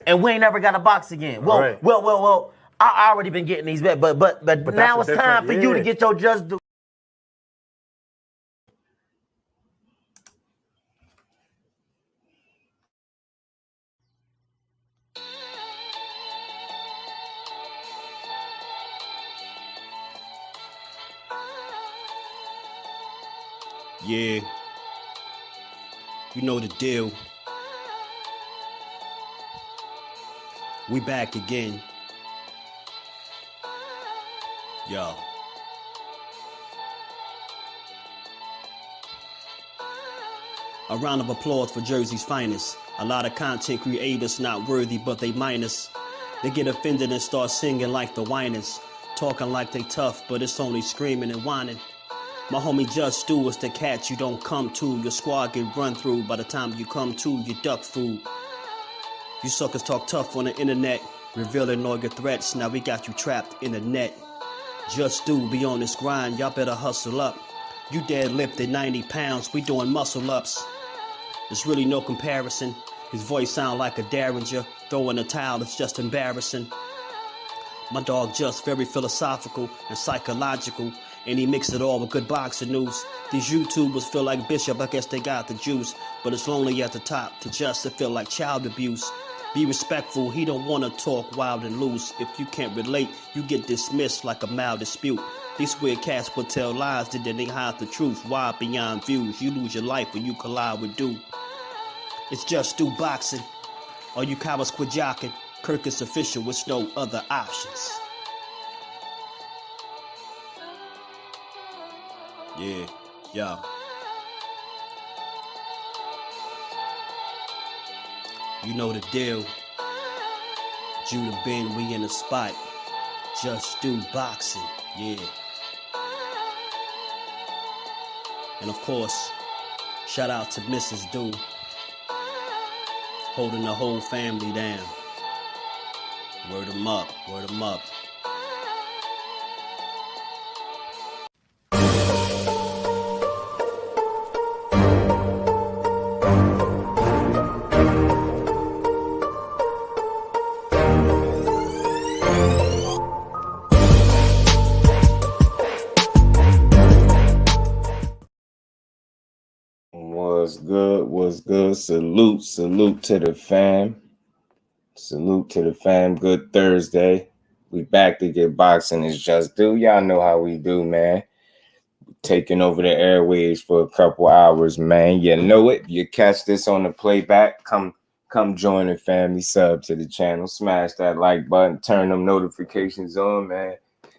and we ain't never got a box again. Well, well. I already been getting these bets, but now it's time for you to get your just due. Yeah, you know the deal. We back again. Yo. A round of applause for Jersey's finest. A lot of content creators not worthy, but they minus. They get offended and start singing like the whiners. Talking like they tough, but it's only screaming and whining. My homie JusDueBoxing is the cat you don't come to. Your squad get run through. By the time you come to, you duck food. You suckers talk tough on the internet, revealing all your threats. Now we got you trapped in the net. JusDueBoxing be on this grind, y'all better hustle up. You deadlifted 90 pounds, we doing muscle ups. There's really no comparison. His voice sound like a derringer. Throwing a towel, it's just embarrassing. My dog Just very philosophical and psychological, and he mixed it all with good boxing news. These YouTubers feel like Bishop, I guess they got the juice, but it's lonely at the top to Just to feel like child abuse. Be respectful, he don't wanna talk wild and loose. If you can't relate, you get dismissed like a mild dispute. These weird cats would tell lies, then they hide the truth. Why beyond views? You lose your life when you collide with dude. It's JusDueBoxing. All you cowards quit jocking. Kirk is official with no other options. Yeah, yo. You know the deal. Judah Ben, we in the spot. JusDueBoxing, yeah. And of course, shout out to Mrs. Do, holding the whole family down. Word 'em up, word 'em up. What's good? Salute to the fam. Salute to the fam. Good Thursday. We back to get boxing. It's JusDueBoxing. Y'all know how we do, man. Taking over the airwaves for a couple hours, man. You know it. You catch this on the playback. Come join the family. Sub to the channel. Smash that like button. Turn them notifications on, man.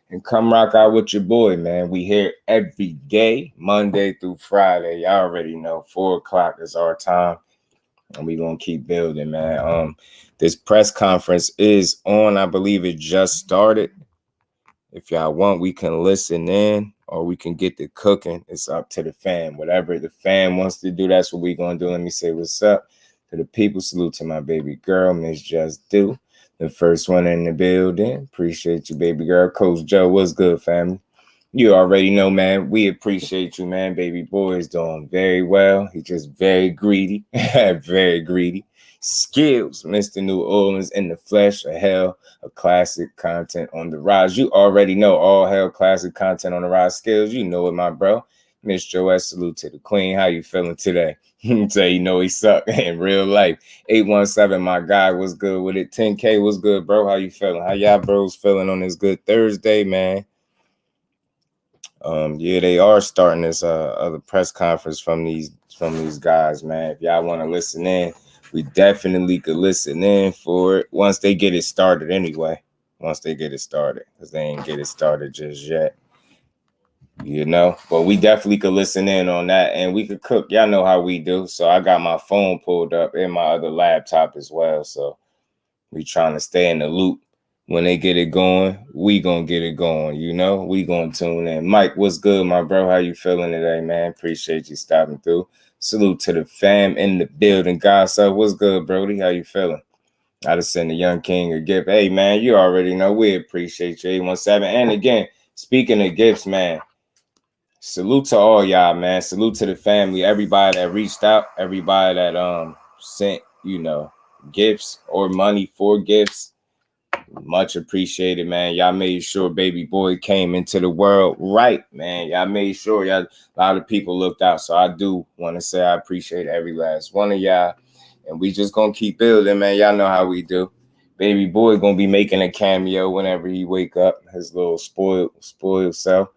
And come rock out with your boy, man. We here every day, Monday through Friday. Y'all already know 4 o'clock is our time. And we gonna keep building, man. This press conference is on. I believe it just started. If y'all want, we can listen in or we can get the cooking. It's up to the fam. Whatever the fam wants to do, that's what we gonna do. Let me say what's up to the people. Salute to my baby girl, Miss JusDueBoxing. The first one in the building. Appreciate you, baby girl. Coach Joe, what's good, family? You already know, man. We appreciate you, man. Baby boy is doing very well. He's just very greedy. Very greedy. Skills, Mr. New Orleans in the flesh. A hell of classic content on the rise. You already know all hell classic content on the rise. Skills, you know it, my bro. Miss Joette, salute to the queen. How you feeling today? Say you know he suck in real life. 817, my guy, was good with it. 10K, was good, bro. How you feeling? How y'all bros feeling on this good Thursday, man? Yeah, they are starting this other press conference from these guys, man. If y'all want to listen in, we definitely could listen in for it once they get it started anyway. Once they get it started, because they ain't get it started just yet. You know, but we definitely could listen in on that and we could cook. Y'all know how we do. So I got my phone pulled up and my other laptop as well. So we trying to stay in the loop. When they get it going, we gonna get it going. You know, we gonna tune in. Mike, what's good, my bro? How you feeling today, man? Appreciate you stopping through. Salute to the fam in the building. Gossip, what's good, Brody? How you feeling? I just send the young king a gift. Hey, man, you already know we appreciate you. 817. And again, speaking of gifts, man, salute to all y'all, man. Salute to the family, everybody that reached out, everybody that sent, you know, gifts or money for gifts, much appreciated, man. Y'all made sure baby boy came into the world right, man. Y'all made sure a lot of people looked out. So I do want to say I appreciate every last one of y'all. And we just gonna keep building, man. Y'all know how we do. Baby boy gonna be making a cameo whenever he wake up. His little spoiled self.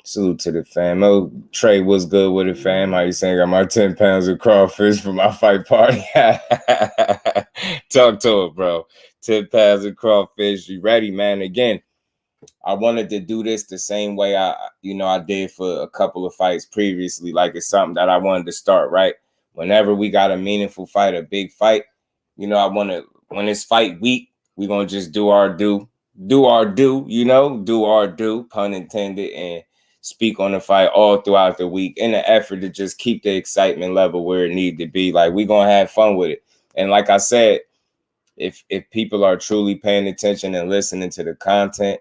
Salute to the fam. Oh, Trey, what's good with it, fam? How you saying? Got my 10 pounds of crawfish for my fight party. Talk to it, bro. 10 pounds of crawfish. You ready, man? Again, I wanted to do this the same way I did for a couple of fights previously. Like, it's something that I wanted to start, right? Whenever we got a meaningful fight, a big fight, I want to, when it's fight week, we're going to just do our due, pun intended, and speak on the fight all throughout the week in an effort to just keep the excitement level where it need to be. Like, we're going to have fun with it. And like I said, if people are truly paying attention and listening to the content,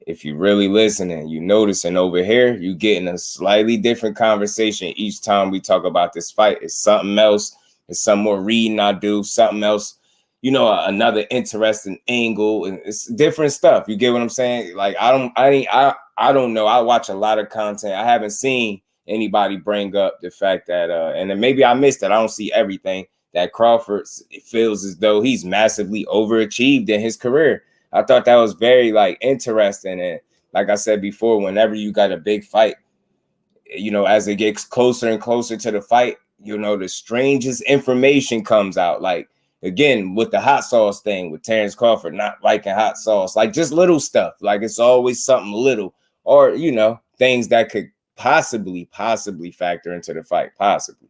if you really listening, you noticing over here, you getting a slightly different conversation each time we talk about this fight. It's something else. It's some more reading I do, something else, another interesting angle, and it's different stuff. You get what I'm saying? Like, I don't know. I watch a lot of content. I haven't seen anybody bring up the fact that, and then maybe I missed it. I don't see everything that Crawford feels as though he's massively overachieved in his career. I thought that was very interesting. And like I said before, whenever you got a big fight, as it gets closer and closer to the fight, the strangest information comes out. Like, again, with the hot sauce thing, with Terence Crawford not liking hot sauce, like just little stuff. Like, it's always something little, or, things that could possibly factor into the fight. Possibly.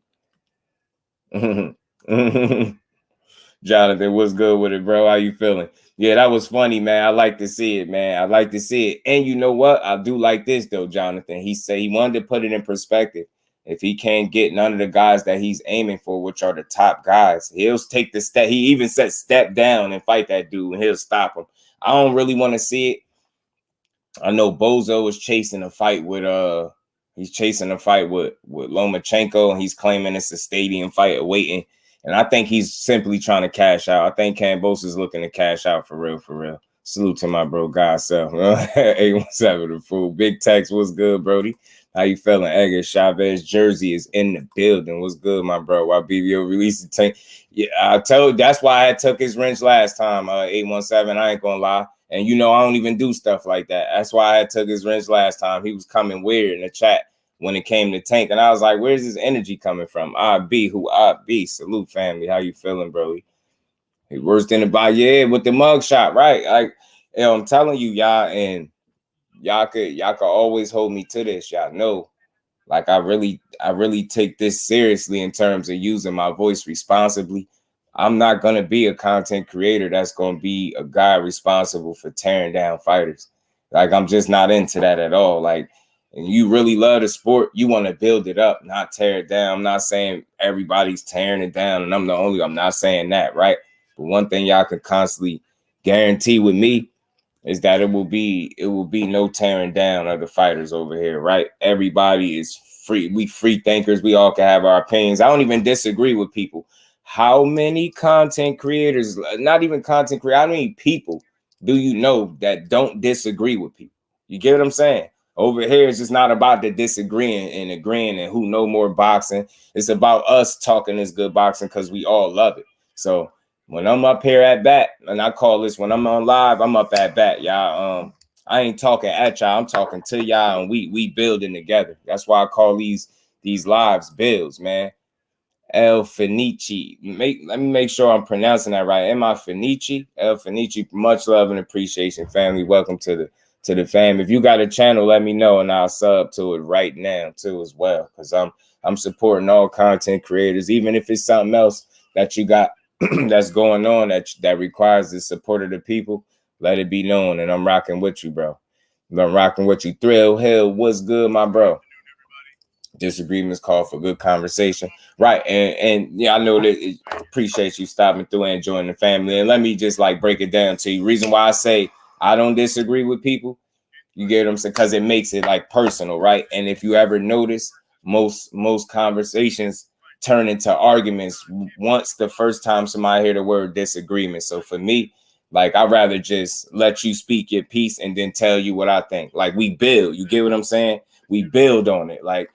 Jonathan, what's good with it, bro? How you feeling? Yeah, that was funny, man. I like to see it, man. I like to see it. And you know what? I do like this, though, Jonathan. He said he wanted to put it in perspective. If he can't get none of the guys that he's aiming for, which are the top guys, he'll take the step. He even said step down and fight that dude, and he'll stop him. I don't really want to see it. I know Bozo is chasing a fight with Lomachenko, and he's claiming it's a stadium fight awaiting. And I think he's simply trying to cash out. I think KAMBOSOS is looking to cash out for real, for real. Salute to my bro, God self. 817 the fool. Big Tex, what's good, Brody? How you feeling? Edgar Chavez jersey is in the building. What's good, my bro? Why BBO released the tank? Yeah, I told you, that's why I took his wrench last time. 817, I ain't gonna lie. And I don't even do stuff like that. That's why I took his wrench last time. He was coming weird in the chat when it came to Tank. And I was like, where's this energy coming from? I be who I be. Salute, family. How you feeling, bro? He worse than the buy. Yeah, with the mug shot, right? Like, I'm telling you, y'all, and y'all could always hold me to this. Y'all know, like, I really take this seriously in terms of using my voice responsibly. I'm not gonna be a content creator that's gonna be a guy responsible for tearing down fighters. Like, I'm just not into that at all. Like, and you really love the sport, you want to build it up, not tear it down. I'm not saying everybody's tearing it down, and I'm not saying that, right? But one thing y'all can constantly guarantee with me is that it will be no tearing down of the fighters over here, right? Everybody is free. We free thinkers. We all can have our opinions. I don't even disagree with people. How many content creators, not even content creators, how many people do you know that don't disagree with people? You get what I'm saying? Over here, it's just not about the disagreeing and agreeing and who know more boxing. It's about us talking this good boxing because we all love it. So when I'm up here at bat, and I call this when I'm on live, I'm up at bat, y'all. I ain't talking at y'all. I'm talking to y'all, and we building together. That's why I call these lives builds, man. El Fenici. Let me make sure I'm pronouncing that right. Am I Fenici? El Fenici. Much love and appreciation, family. Welcome to the fam. If you got a channel, let me know, and I'll sub to it right now too as well. Because I'm supporting all content creators, even if it's something else that you got that's going on that requires the support of the people. Let it be known, and I'm rocking with you, bro. I'm rocking with you. Thrill Hill, what's good, my bro? Disagreements call for good conversation, right? And yeah, I know that. Appreciate you stopping through and joining the family. And let me just break it down to you. Reason why I say I don't disagree with people, you get what I'm saying, because it makes it personal, right? And if you ever notice, most conversations turn into arguments once the first time somebody hear the word disagreement. So for me, like, I'd rather just let you speak your piece and then tell you what I think. Like, we build. You get what I'm saying? We build on it. Like,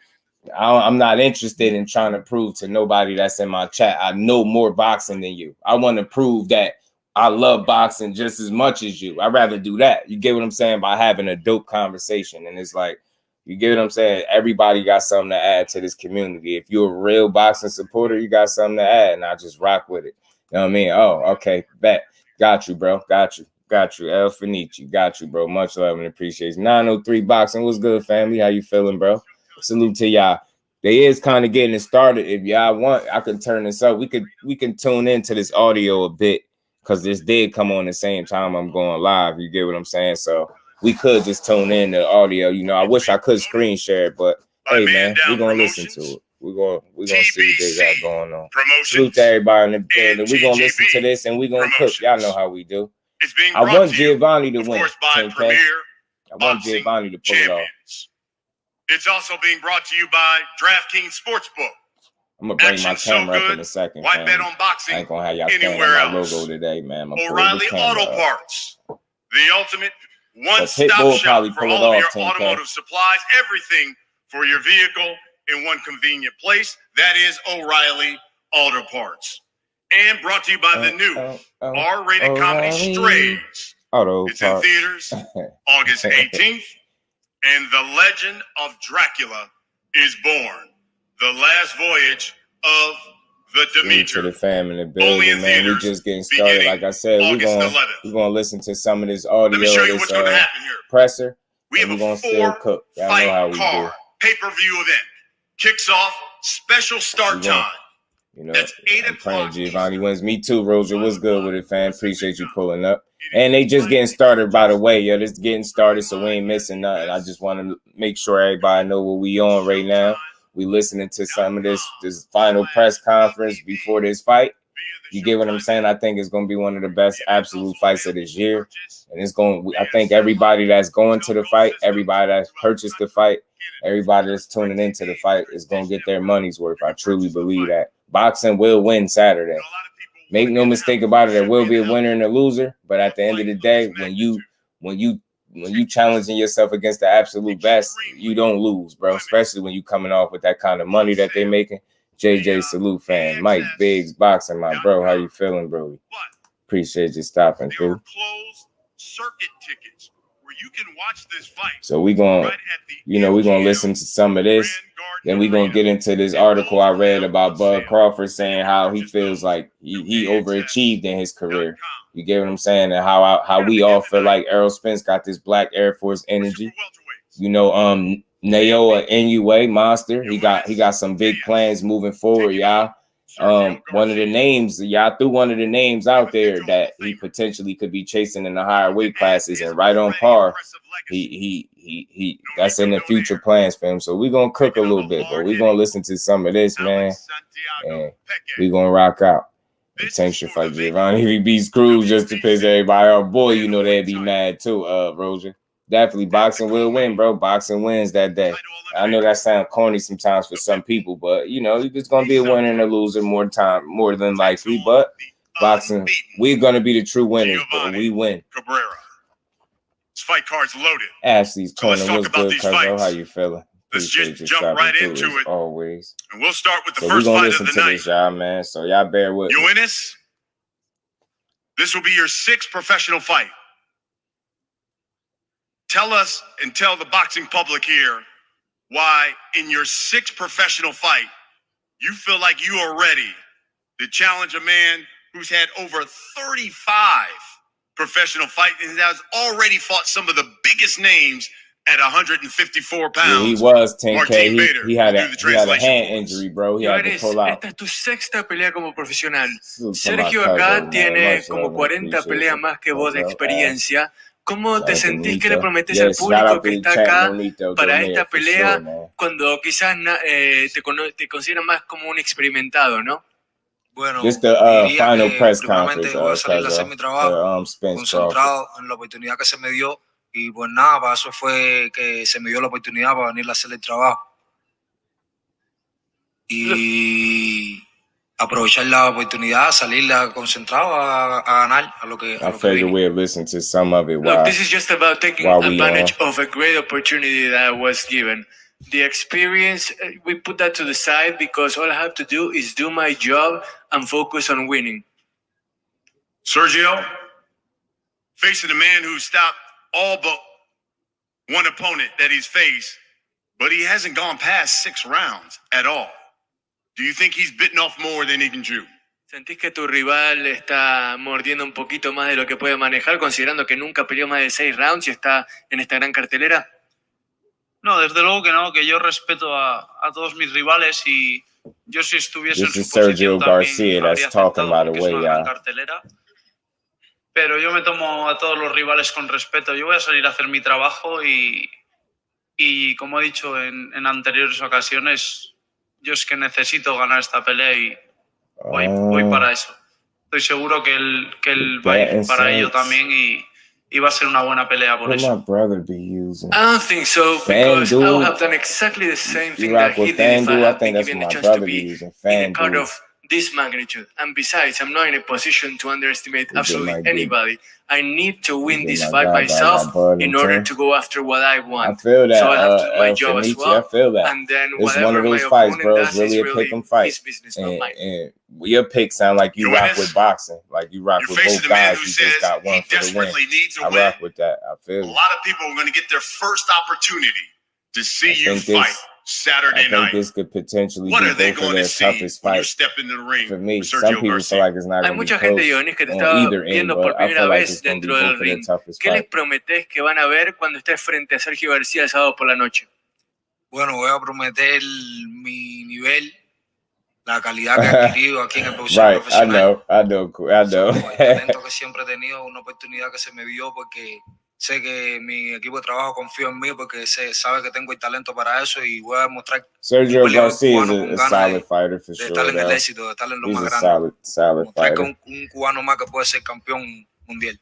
I'm not interested in trying to prove to nobody that's in my chat I know more boxing than you. I want to prove that I love boxing just as much as you. I'd rather do that. You get what I'm saying? By having a dope conversation. And it's like, you get what I'm saying? Everybody got something to add to this community. If you're a real boxing supporter, you got something to add, and I just rock with it. You know what I mean? Oh, okay, bet. Got you, bro. Got you. Got you. El Finici. Got you, bro. Much love and appreciation. 903 Boxing. What's good, family? How you feeling, bro? Salute to y'all. They is kind of getting it started. If y'all want, I can turn this up. We can tune into this audio a bit because this did come on the same time I'm going live. You get what I'm saying? So we could just tune in the audio. You know, I wish I could screen share it, but hey, man, we're gonna listen to it. We're gonna see what they got going on. Salute to everybody in the building. We're gonna listen to this and we're gonna cook. Y'all know how we do. I want Giovanni to win. 10K. I want Giovanni to pull it off. It's also being brought to you by DraftKings Sportsbook. I'm gonna bring my camera up in a second. Why bet on boxing? I ain't gonna have y'all stand on my logo today, man. O'Reilly Auto Parts, the ultimate one-stop shop for all of your automotive supplies, everything for your vehicle in one convenient place. That is O'Reilly Auto Parts. And brought to you by the new R-rated comedy Strays. It's in theaters August 18th. And The Legend of Dracula is born. The last voyage of the Demeter. To the fam in the building, man. We just getting started. Like I said, we're gonna listen to some of this audio. Let me show you what's going to happen here. Presser. We have a four-fight card pay-per-view event. Kicks off special start time. You know, that's 8 o'clock. Giovanni wins. Me too, Roger. What's good with it, fam? Appreciate you pulling up. And they just getting started, by the way. Yo, this getting started, so we ain't missing nothing. I just want to make sure everybody know what we on right now. We listening to some of this final press conference before this fight. You get what I'm saying? I think it's going to be one of the best absolute fights of this year. And it's going, I think everybody that's going to the fight, everybody that's purchased the fight, everybody that's tuning into the fight is going to get their money's worth. I truly believe that. Boxing will win Saturday. Make no mistake about it, there will be a winner and a loser. But at the end of the day, when you challenging yourself against the absolute best, you don't lose, bro. Especially when you coming off with that kind of money that they making. JJ, salute fan. Mike Biggs, boxing, my bro. How you feeling, bro? Appreciate you stopping through. Circuit tickets where you can watch this fight. So we're gonna listen to some of this. Then we're gonna get into this article I read about Bud Crawford saying how he feels like he overachieved in his career. You get what I'm saying? And how we all feel like Errol Spence got this black Airforce energy. You know, NAOYA, NUA, Monster. He got some big plans moving forward, y'all. One of the names, y'all threw one of the names out there that he potentially could be chasing in the higher weight classes, and right on par. He that's in the future plans for him. So we're gonna cook a little bit, but we're gonna listen to some of this, man. And we're gonna rock out. Attention for Giovanni. If he beats Cruz just to piss everybody off, boy, you know they'd be mad too, Roger. Definitely boxing will win, bro. Boxing wins that day. I know that sounds corny sometimes for some people, but you know, it's gonna be a winner and a loser more than likely. But boxing, we're gonna be the true winners, but we win. Cabrera. This fight card's loaded. Ashley's corner. What's good, Cuzzo? How you feeling? Let's just jump right into it. Always. And we'll start with the first fight of the night. This, y'all, man. So y'all bear with me. UNDISPUTED. This will be your 6th professional fight. Tell us and tell the boxing public here why in your 6th professional fight, you feel like you are ready to challenge a man who's had over 35 professional fights and has already fought some of the biggest names at 154 pounds. Yeah, he was 10K. He had a hand injury, bro. He had to pull out. Esta es tu 6ª pelea como profesional. Sergio acá tiene como 40 peleas más que vos de experiencia. ¿Cómo te sentís que le prometes al público que está acá para esta pelea cuando quizás te consideran más como un experimentado, no? Bueno, just the final press conference. Voy a salir a hacer mi trabajo, concentrado en la oportunidad que se me dio. Y pues nada, para eso fue que se me dio la oportunidad para venir a hacer el trabajo. y aprovechar la oportunidad, salirla concentrado a ganar a lo que I figured we'll listen to some of it while, Look, this is just about taking advantage of a great opportunity that I was given. The experience, we put that to the side because all I have to do is do my job and focus on winning. Sergio, facing a man who stopped all but one opponent that he's faced, but he hasn't gone past 6 rounds at all. Do you think he's bitten off more than he can chew? ¿Sentís que tu rival está mordiendo un poquito más de lo que puede manejar, considerando que nunca peleó más de 6 rounds y está en esta gran cartelera? No, desde luego que no, que yo respeto a todos mis rivales y yo si estuviese en su posición también habría aceptado porque es una gran cartelera. Pero yo me tomo a todos los rivales con respeto. Yo voy a salir a hacer mi trabajo y como he dicho en anteriores ocasiones, yo es que necesito ganar esta pelea y voy para eso. Estoy seguro que él va a ir para ello también y va a ser una buena pelea por eso. I don't think so, because I would have done exactly the same thing that he did if I had been given the chance to be in a card of this magnitude. And besides, I'm not in a position to underestimate absolutely anybody. I need to win this fight myself in order to go after what I want. I feel that. So I have to do my job as well. I feel that. And then it's one of those fights, bro. It's really a pick 'em fight. His business, not mine. And your pick sound like you rock with boxing, like you rock with both guys. You just got one for the win. I rock with that. I feel a lot of people are going to get their first opportunity to see you fight Saturday night. I think this could potentially be both of their toughest fights. For me, some people feel like it's not going to be close on either end, but I feel like it's going to be both of their toughest ¿Qué les fights. prometés que van a ver cuando estés frente a Sergio García el sábado por la noche? Bueno, voy a prometer mi nivel, la calidad que he adquirido aquí en el boxeo profesional. I know. El talento que siempre he tenido, una oportunidad que se me dio porque sé que mi equipo de trabajo confía en mí porque sabe que tengo el talento para eso y voy a demostrar Sergio Garcia is a solid fighter for sure. De estar en el éxito, de estar en lo más grande. Solid fighter. Un cubano más que puede ser campeón mundial.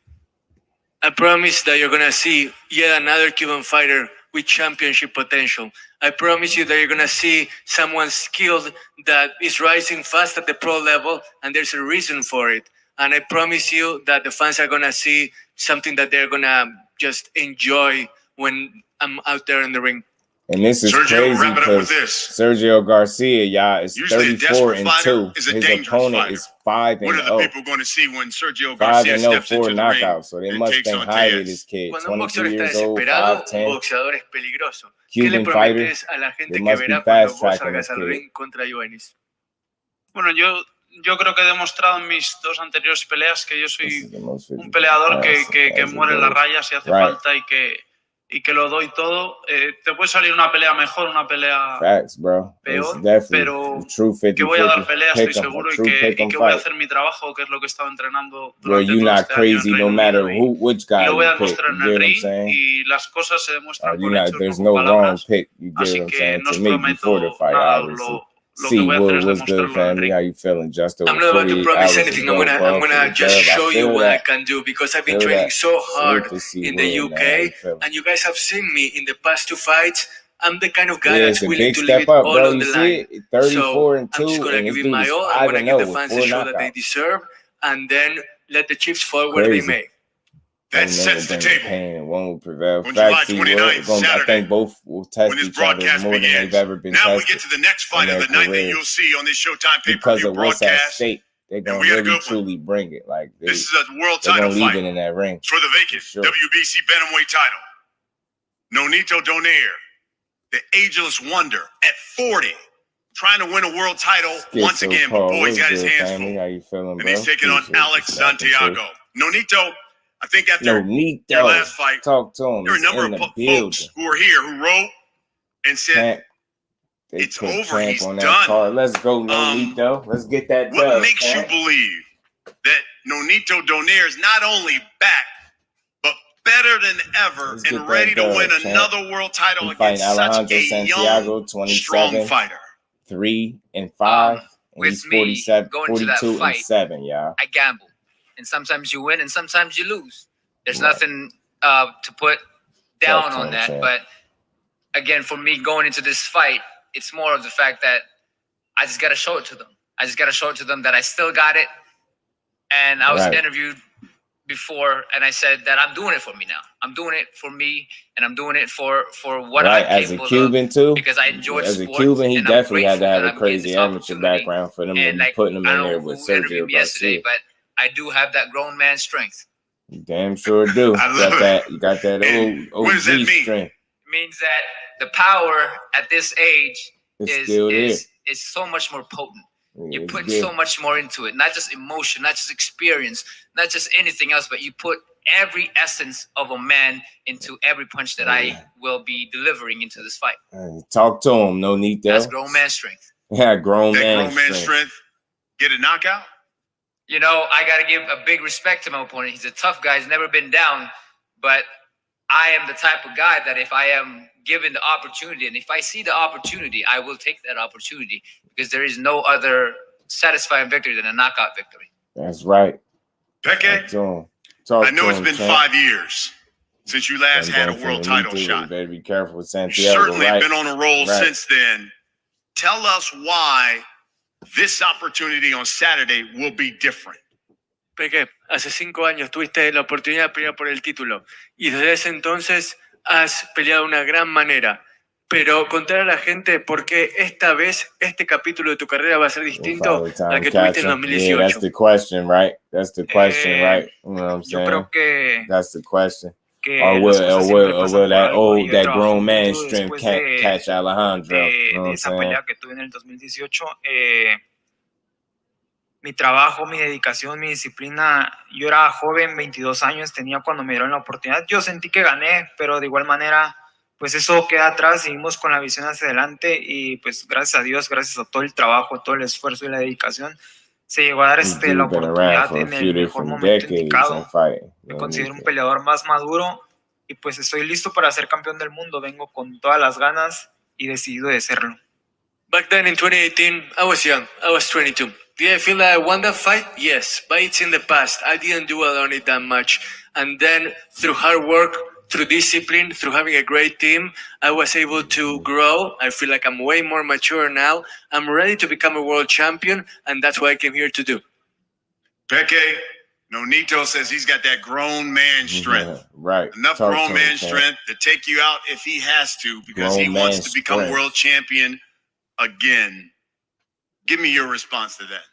I promise that you're going to see yet another Cuban fighter with championship potential. I promise you that you're going to see someone skilled that is rising fast at the pro level, and there's a reason for it. And I promise you that the fans are going to see something that they're going to just enjoy when I'm out there in the ring. And this is Sergio, crazy because Sergio Garcia, y'all, is 34-2. His opponent is 5-0. What are the people going to see when Sergio Garcia 5-0, 4 knockouts. So they must think highly of this kid. 23 years old, 5'10". Cuban fighter. They must be fast tracking this kid. Bueno, yo creo que he demostrado en mis 2 anteriores peleas que yo soy un peleador que muere en la raya si hace falta y que lo doy todo. Te puede salir una pelea mejor, una pelea peor, pero que voy a dar peleas, estoy seguro, y que voy a hacer mi trabajo, que es lo que he estado entrenando durante todo este año en Reino Unido, y lo voy a demostrar en el ring, y las cosas se demuestran con hechos, no con palabras, así que no os prometo nada. See, what's good, family? How you feeling, Justin? I'm not about to promise anything. I'm gonna just show you what I can do because I've been training so hard in the UK, and you guys have seen me in the past 2 fights. I'm the kind of guy that's willing to leave it all on the line. So I'm just gonna give it my all. I'm gonna give the fans the show that they deserve, and then let the chips fall where they may. That sets the table. One will prevail. On July 29th, Saturday, I think both will test each other more than they've ever been tested. Now we get to the next fight of the night that you'll see on this Showtime pay-per-view broadcast. Because of what's at stake, they're going to really truly bring it. Like this is a world title fight in that ring. For the vacant WBC Bantamweight title. Nonito Donaire, the ageless wonder at 40, trying to win a world title once again. But boy, he's got his hands full. How you feeling, and he's taking on Alex Santiago. Nonito, I think after your last fight, talk to him. There are a number of folks who are here who wrote and said, it's over, he's done. Let's go, Nonito. Let's get that done. What makes you believe that Nonito Donaire is not only back, but better than ever and ready to win another world title against such a young, strong fighter? 3-5, and he's 47, going 42-7, y'all. I gamble. And sometimes you win and sometimes you lose. There's nothing to put down on that. But again, for me going into this fight, it's more of the fact that I just got to show it to them. I just got to show it to them that I still got it. And I was interviewed before, and I said that I'm doing it for me now. I'm doing it for me, and I'm doing it for what I'm capable as a Cuban too, because I enjoy as sports. A Cuban, he definitely had to have a I'm crazy amateur background for them to be putting him in there with Sergio yesterday, but I do have that grown man strength. You damn sure do. You got that old what does that mean? strength. It means that the power at this age is so much more potent. You put so much more into it, not just emotion, not just experience, not just anything else, but you put every essence of a man into every punch that I will be delivering into this fight. Talk to him, no need That's grown man strength. Yeah, grown man strength. Get a knockout? You know, I got to give a big respect to my opponent. He's a tough guy. He's never been down, but I am the type of guy that if I am given the opportunity, and if I see the opportunity, I will take that opportunity because there is no other satisfying victory than a knockout victory. That's right. Peke, I know it's been 5 years since you last had a world title shot. You better be careful with Santiago. You've certainly been on a roll since then. Tell us why this opportunity on Saturday will be different. Peke, hace 5 años tuviste la oportunidad de pelear por el título y desde ese entonces has peleado de una gran manera. Pero contar a la gente por qué esta vez este capítulo de tu carrera va a ser distinto al que tuviste en 2018. Yeah, that's the question, right? That's the question, right? You know what I'm saying? Yo creo que that's the question. Or will that grown man strength catch Alejandro? You know what I'm esa saying? pelea que tuve en el 2018, mi trabajo, mi dedicación, mi disciplina. Yo era joven, 22 años tenía cuando me dieron la oportunidad. Yo sentí que gané, pero de igual manera, pues eso queda atrás. Seguimos con la visión hacia adelante y pues gracias a Dios, gracias a todo el trabajo, todo el esfuerzo y la dedicación, se llegó a dar la oportunidad en el mejor momento indicado. Me considero un peleador más maduro y pues estoy listo para ser campeón del mundo. Vengo con todas las ganas y decidido de serlo. Back then in 2018, I was young. I was 22. Did I feel that I won that fight? Yes, but it's in the past. I didn't do well on it that much. And then through hard work, through discipline, through having a great team, I was able to grow. I feel like I'm way more mature now. I'm ready to become a world champion, and that's what I came here to do. Peke, Nonito says he's got that grown man strength. Right. Enough grown man strength to take you out if he has to because he wants to become world champion again. Give me your response to that.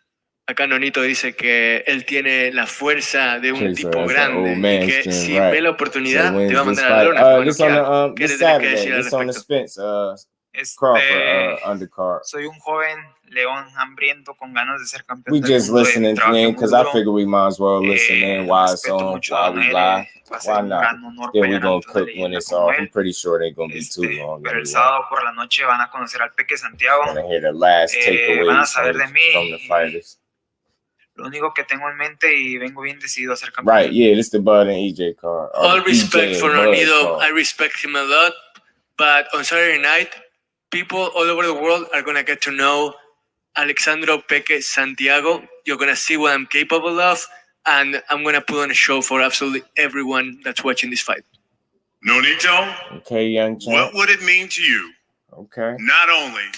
Acá Nonito dice que él tiene la fuerza de un tipo grande y que si ve la oportunidad te va a mandar a la lona. This Saturday, this on the SpenceCrawford Undercard. Soy un joven león hambriento con ganas de ser campeón. We just listening in because I figure we might as well listen in while it's on, while we live. Why not? Then we're going to cook when it's off. I'm pretty sure they're going to be too long. Pero el sábado por la noche van a conocer al Peque Santiago. Going to hear the last takeaways from the fighters. Lo único que tengo en mente y vengo bien decidido a ser campeón. Right, yeah, this the Bud and EJ card. All respect for Nonito. I respect him a lot. But on Saturday night, people all over the world are going to get to know Alexandro Peque Santiago. You're going to see what I'm capable of. And I'm going to put on a show for absolutely everyone that's watching this fight. Nonito, okay, young champ. What would it mean to you, not only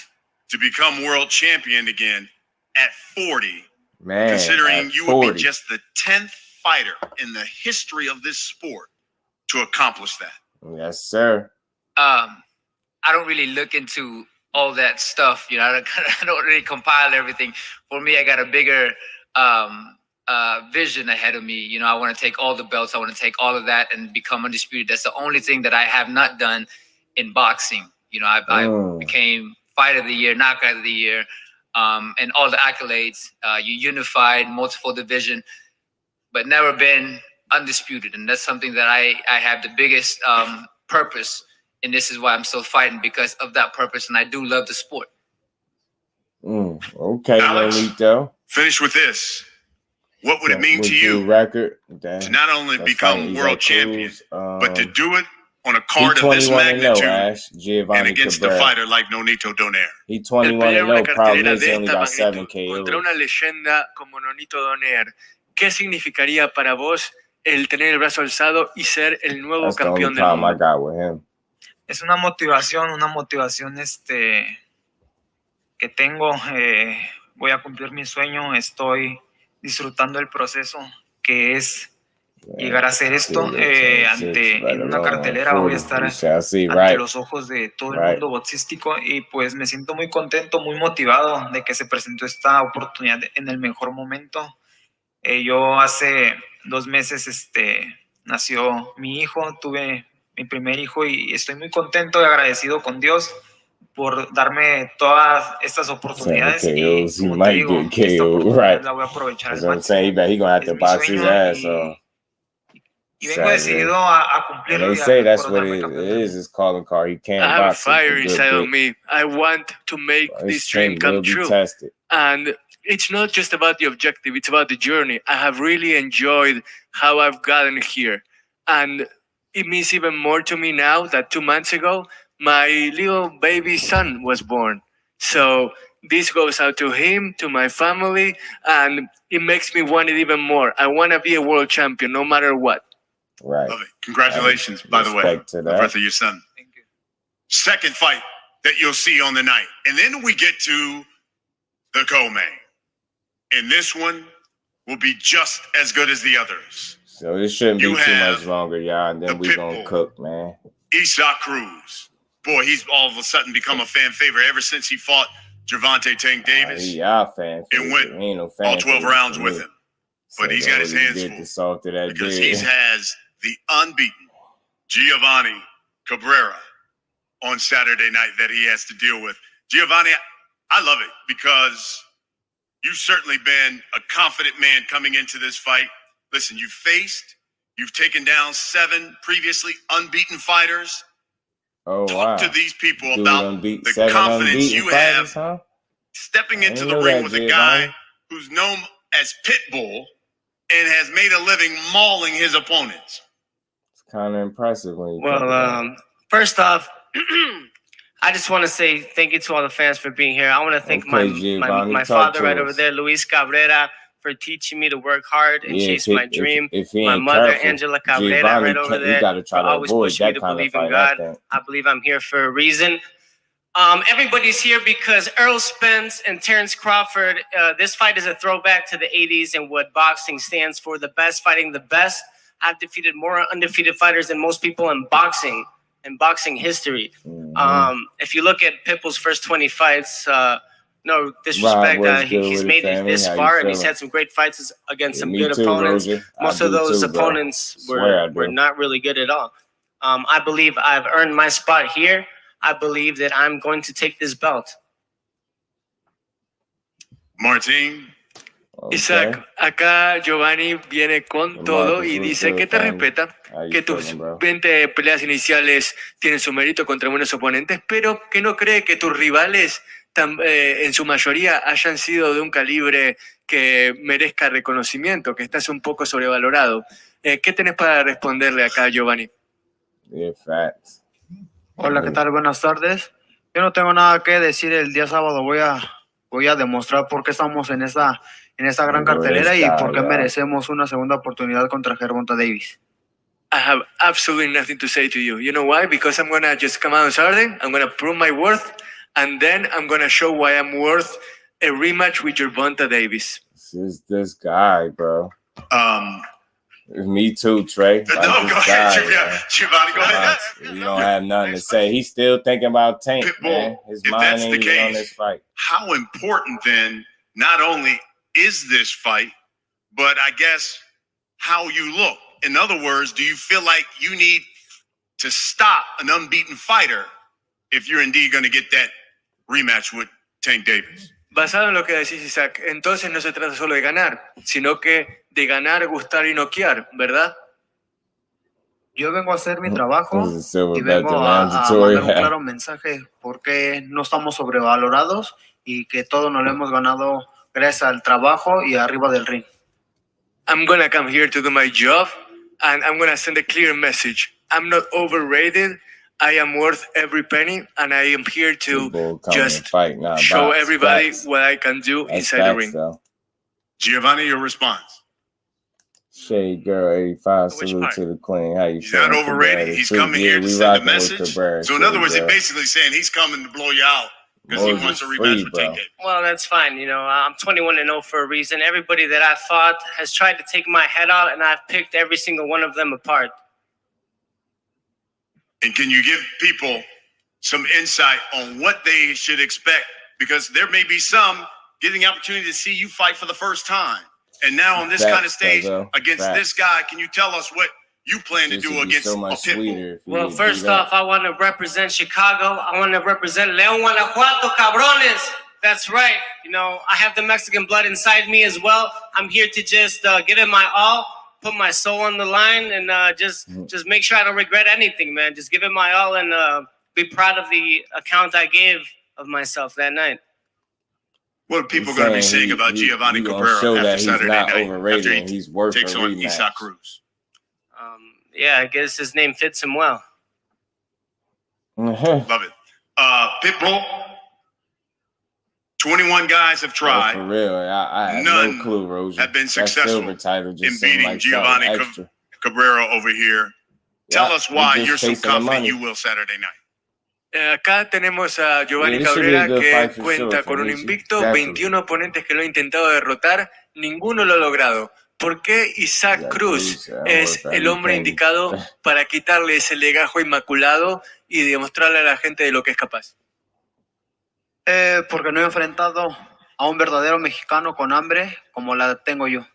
to become world champion again at 40, man, considering you would be just the 10th fighter in the history of this sport to accomplish that? Yes, sir. I don't really look into all that stuff. You know, I don't really compile everything. For me, I got a bigger vision ahead of me. You know, I want to take all the belts. I want to take all of that and become undisputed. That's the only thing that I have not done in boxing. You know, I became fighter of the year, knockout of the year, and all the accolades. You unified multiple division, but never been undisputed. And that's something that I have the biggest purpose. And this is why I'm still fighting, because of that purpose. And I do love the sport. Okay, Lolito. Finish with this. What would it mean to you to not only become world champion, but to do it on a card of this magnitude and against a fighter like Nonito Donaire? He 21-0, probably only got 7 KOs. Contra una leyenda como Nonito Donaire, ¿qué significaría para vos el tener el brazo alzado y ser el nuevo campeón del mundo? Es una motivación que que tengo. Voy a cumplir mi sueño. Estoy disfrutando el proceso que es llegar a hacer esto en una cartelera. Voy a estar ante los ojos de todo el mundo boxístico y pues me siento muy contento, muy motivado de que se presentó esta oportunidad en el mejor momento. Yo hace 2 meses nació mi hijo, tuve mi primer hijo y estoy muy contento y agradecido con Dios por darme todas estas oportunidades. Y como te digo, esta oportunidad la voy a aprovechar al máximo. Es mi sueño y vengo decidido a cumplirlo. They say that's what it is. His calling card. He can't I have box. fire inside of me. I want to make this dream come true. And it's not just about the objective. It's about the journey. I have really enjoyed how I've gotten here. And it means even more to me now that 2 months ago, my little baby son was born. So this goes out to him, to my family, and it makes me want it even more. I want to be a world champion no matter what. Right. Love it. Congratulations, by the way, the birth of your son. Thank you. Second fight that you'll see on the night. And then we get to the co-main. And this one will be just as good as the others. So it shouldn't be too much longer, y'all. And then we're going to cook, man. Isaac Cruz. Boy, he's all of a sudden become a fan favorite ever since he fought Gervonta Tank Davis. Fan and went all 12 rounds with him. But he's got his hands full because he has the unbeaten Giovanni Cabrera on Saturday night that he has to deal with. Giovanni, I love it because you've certainly been a confident man coming into this fight. Listen, you've taken down 7 previously unbeaten fighters. Talk to these people about the confidence you have stepping into the ring with a guy who's known as Pitbull and has made a living mauling his opponents. It's kind of impressive when you first off, I just want to say thank you to all the fans for being here. I want to thank my father right over there, Luis Cabrera, for teaching me to work hard and chase my dream. My mother, Angela Cabrera, right over there, for always pushing me to believe in God. I believe I'm here for a reason. Everybody's here because Errol Spence and Terence Crawford, this fight is a throwback to the 80s and what boxing stands for, the best fighting the best. I've defeated more undefeated fighters than most people in boxing history. If you look at Pitbull's first 20 fights, no disrespect, he's made it this far and he's had some great fights against some good opponents. Most of those opponents were not really good at all. I believe I've earned my spot here. I believe that I'm going to take this belt. Martín. Isaac, acá Giovanni viene con todo y dice que te respeta, que tus 20 peleas iniciales tienen su mérito contra buenos oponentes, pero que no cree que tus rivales en su mayoría hayan sido de un calibre que merezca reconocimiento, que estás un poco sobrevalorado. ¿Qué tenés para responderle acá, Giovanni? Hola, ¿qué tal? Buenas tardes. Yo no tengo nada que decir. El día sábado voy a demostrar por qué estamos en esta gran cartelera y por qué merecemos una segunda oportunidad contra Gervonta Davis. I have absolutely nothing to say to you. You know why? Because I'm going to just come out on Saturday, I'm going to prove my worth, and then I'm going to show why I'm worth a rematch with Gervonta Davis. This guy, bro. Me too, Trey. No, go ahead, Giovanni, go ahead. You don't have nothing to say. He's still thinking about Tank, man. His mind ain't even on this fight. How important then, not only is this fight, but I guess how you look? In other words, do you feel like you need to stop an unbeaten fighter if you're indeed going to get that rematch with Tank Davis? Basado en lo que decís, Isaac, entonces no se trata solo de ganar, sino que de ganar, gustar y noquear, ¿verdad? Yo vengo a hacer mi trabajo y vengo a mandar un claro mensaje porque no estamos sobrevalorados y que todo nos lo hemos ganado gracias al trabajo y arriba del ring. I'm going to come here to do my job and I'm going to send a clear message. I'm not overrated. I am worth every penny, and I am here to just show everybody what I can do inside the ring. Though. Giovanni, your response? Shade Girl 85, salute to the queen. How you He's not overrated. He's coming here to send a message. So in other words, he's basically saying he's coming to blow you out because he wants a rematch with Tank Davis. Well, that's fine. You know, I'm 21-0 for a reason. Everybody that I fought has tried to take my head out, and I've picked every single one of them apart. And can you give people some insight on what they should expect? Because there may be some getting the opportunity to see you fight for the first time. And now on this kind of stage against this guy, can you tell us what you plan to do against a Pitbull? Well, first off, I want to represent Chicago. I want to represent León, Guanajuato, cabrones. That's right. You know, I have the Mexican blood inside me as well. I'm here to just give it my all, put my soul on the line, and just make sure I don't regret anything, man. Just give it my all and be proud of the account I gave of myself that night. What are people going to be saying about Giovanni Cabrera after Saturday night after he takes on Isaac Cruz? Yeah, I guess his name fits him well. Love it. Pitbull, 21 guys have tried. For real, I have None no clue, Rosie. Have been successful in beating like Giovanni Cabrera over here. Tell us why you're so confident you will Saturday night. Acá tenemos a Giovanni Cabrera que cuenta con un invicto, 21 oponentes que lo han intentado derrotar, ninguno lo ha logrado. ¿Por qué Isaac Cruz es el hombre indicado para quitarle ese legajo inmaculado y demostrarle a la gente de lo que es capaz? Porque no he enfrentado a un verdadero mexicano con hambre como la tengo yo.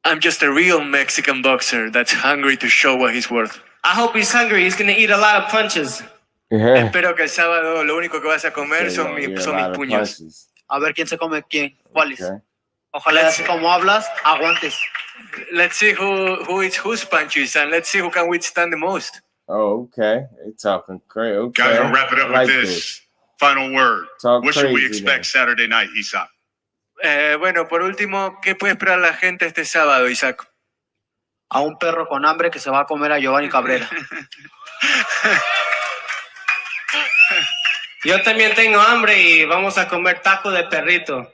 I'm just a real Mexican boxer that's hungry to show what he's worth. I hope he's hungry. He's going to eat a lot of punches. Espero que el sábado lo único que vas a comer son mis puños. A ver quién se come quién, cuáles. Ojalá así como hablas, aguantes. Let's see who eats whose punches and let's see who can withstand the most. Oh, okay. They talking crazy. Okay. Guys, we'll wrap it up with this. Final word. What should we expect Saturday night, Isaac? Bueno, por último, ¿qué puede esperar la gente este sábado, Isaac? A un perro con hambre que se va a comer a Giovanni Cabrera. Yo también tengo hambre y vamos a comer taco de perrito.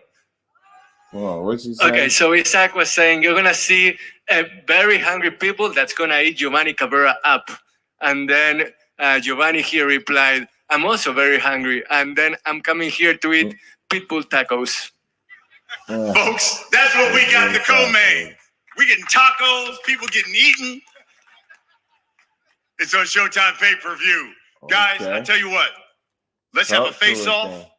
Okay, so Isaac was saying you're going to see very hungry people that's going to eat Giovanni Cabrera up. And then Giovanni here replied, I'm also very hungry. And then I'm coming here to eat pitbull tacos. Folks, that's what we got in the co-main. We getting tacos, people getting eaten. It's on Showtime pay-per-view. Guys, I tell you what, let's have a face-off.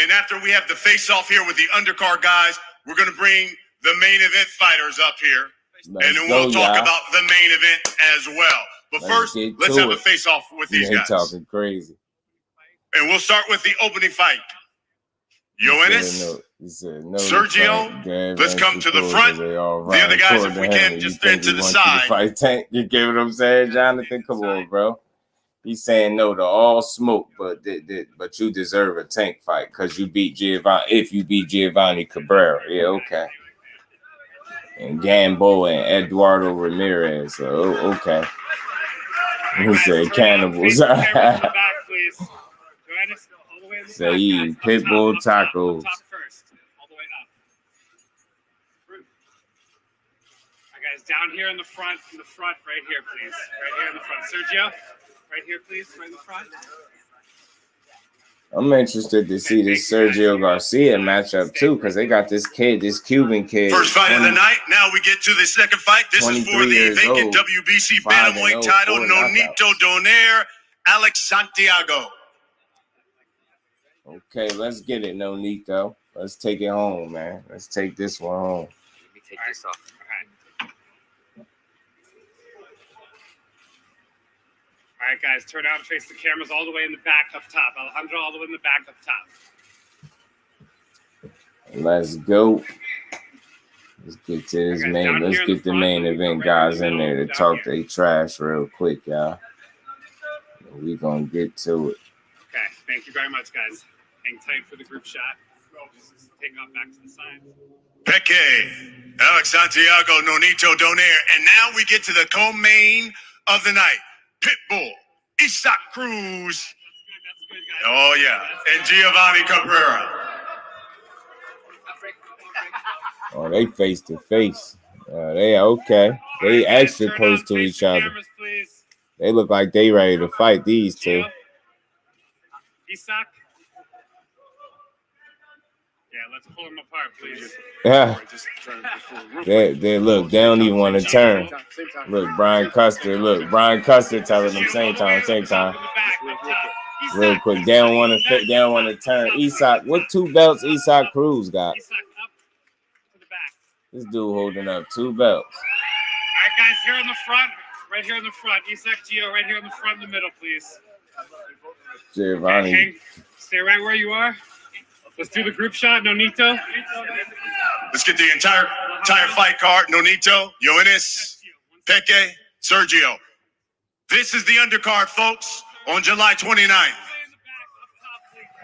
And after we have the face-off here with the undercard guys, we're going to bring the main event fighters up here. And then we'll talk about the main event as well. But first, let's have a face-off with these guys. Talking crazy. And we'll start with the opening fight. Ioannis, Sergio, let's come to the front. The other guys, if we can, just stand to the side. Fight Tank. You get what I'm saying, Jonathan? Come on, bro. He's saying no to all smoke, but you deserve a Tank fight because you beat Giovanni. If you beat Giovanni Cabrera, yeah, okay. And Gambo and Eduardo Ramirez, so okay. He said cannibals. Say you pitbull tacos. Guys, down here in the front, right here, please. Right here in the front. Sergio, right here, please, right in the front. I'm interested to see this Sergio Garcia matchup too, because they got this kid, this Cuban kid. First fight of the night. Now we get to the second fight. This is for the vacant WBC bantamweight title. Nonito Donaire, Alex Santiago. Okay, let's get it, Nonito. Let's take it home, man. Let's take this one home. Let me take this off. All right, guys, turn out and face the cameras all the way in the back up top. Alejandro, all the way in the back up top. Let's go. Let's get to this main. Let's get the main event guys in there to talk their trash real quick, y'all. We're going to get to it. Okay, thank you very much, guys. Hang tight for the group shot. Just take off back to the side. Peque, Alex Santiago, Nonito Donaire. And now we get to the co-main of the night. Pitbull, Isaac Cruz. That's good, guys. Oh, yeah. And Giovanni Cabrera. Oh, they face to face. They are okay. They actually close to each other. Cameras, they look like they ready to fight these two. Isaac. Yeah, let's pull them apart, please. Yeah. They look, they don't even want to turn. Look, Brian Custer. Look, Brian Custer telling them same time. Real quick. They don't want to fit. They don't want to turn. Isak, what 2 belts Isak Cruz got? This dude holding up 2 belts. All right, guys, here in the front. Right here in the front. Isak Gio, right here in the front in the middle, please. Giovanni. Okay, stay right where you are. Let's do the group shot, Nonito. Let's get the entire fight card. Nonito, Ioannis, Peke, Sergio. This is the undercard, folks, on July 29th.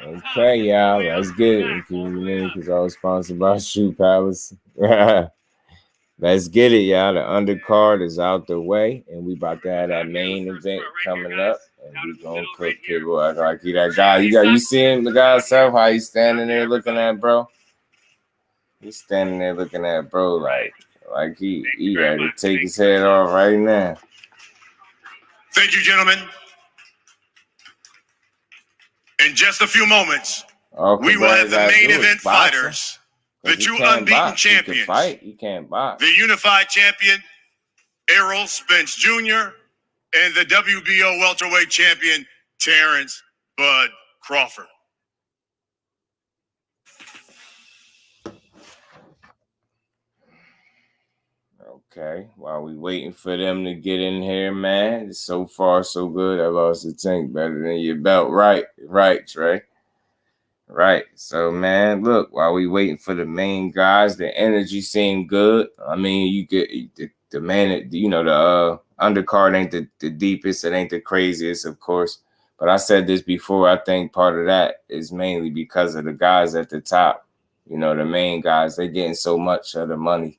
Okay, y'all, let's get it. Because I was sponsored by Shoe Palace. Let's get it, y'all. The undercard is out the way, and we about to have that main event coming up. And we gonna cook people like he that guy. You see him, the guy himself, how he's standing there looking at bro. He's standing there looking at bro like he ready to take his head off right now. Thank you, gentlemen. In just a few moments, we will have the main event fighters, the 2 unbeaten champions. You can't box. The unified champion, Errol Spence Jr., and the WBO welterweight champion, Terence Bud Crawford. Okay, while we waiting for them to get in here, man. So far, so good. I lost the tank better than your belt. Right, Trey. Right. So, man, look, while we waiting for the main guys, the energy seemed good. I mean, you get the man, the undercard ain't the deepest. It ain't the craziest, of course. But I said this before. I think part of that is mainly because of the guys at the top. The main guys, they're getting so much of the money.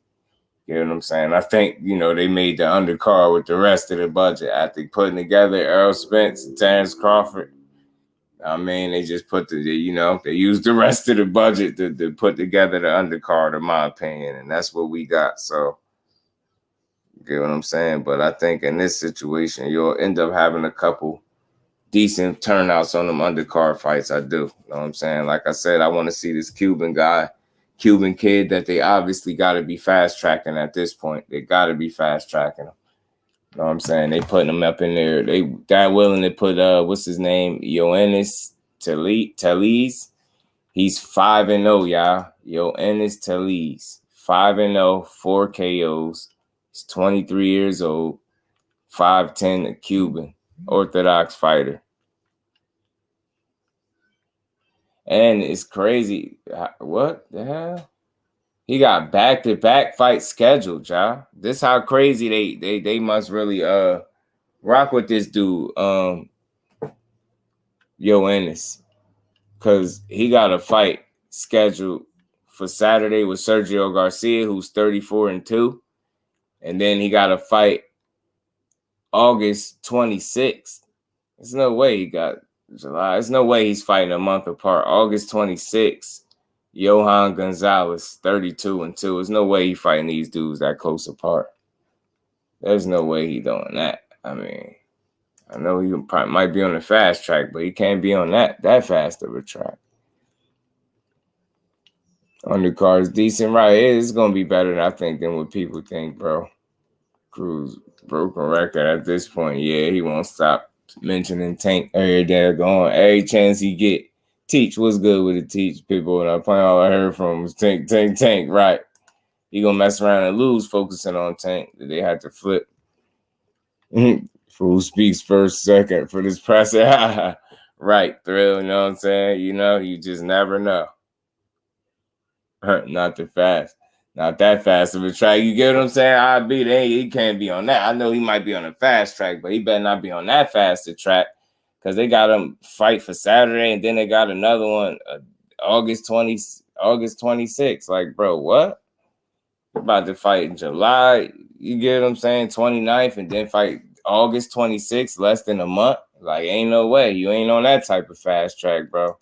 You know what I'm saying? I think, they made the undercard with the rest of the budget. After putting together Errol Spence and Terence Crawford. I mean, they just put they used the rest of the budget to put together the undercard, in my opinion. And that's what we got. So, you get what I'm saying? But I think in this situation, you'll end up having a couple decent turnouts on them undercard fights. I do. You know what I'm saying? Like I said, I want to see this Cuban kid that they obviously got to be fast tracking at this point. They got to be fast tracking him. You know what I'm saying? They putting him up in there. They that willing to put what's his name? Ioannis Talese. He's 5-0, y'all. Ioannis Talese. 5-0, 4 KOs. He's 23 years old. 5'10", a Cuban, Orthodox fighter. And it's crazy. What the hell? He got back-to-back fights scheduled, y'all. This how crazy they must really rock with this dude, Ioannis. Because he got a fight scheduled for Saturday with Sergio Garcia, who's 34-2. And then he got a fight August 26th. There's no way he got July. There's no way he's fighting a month apart. August 26th. Johan Gonzalez, 32-2. There's no way he fighting these dudes that close apart. There's no way he doing that. I mean, I know he probably might be on the fast track, but he can't be on that fast of a track. Undercard is decent, right? It's going to be better, I think, than what people think, bro. Cruz broken record at this point. Yeah, he won't stop mentioning Tank every day going. Every chance he get. Teach, what's good with it, Teach? People, when I play, all I heard from was Tank, right. He going to mess around and lose focusing on Tank. They had to flip. Who speaks first, second for this press? Right, Thrill, you know what I'm saying? You just never know. Not that fast of a track. You get what I'm saying? He can't be on that. I know he might be on a fast track, but he better not be on that fast a track. Because they got him fight for Saturday, and then they got another one August 26th. Like, bro, what? You're about to fight in July, you get what I'm saying, 29th, and then fight August 26th, less than a month. Like, ain't no way. You ain't on that type of fast track, bro.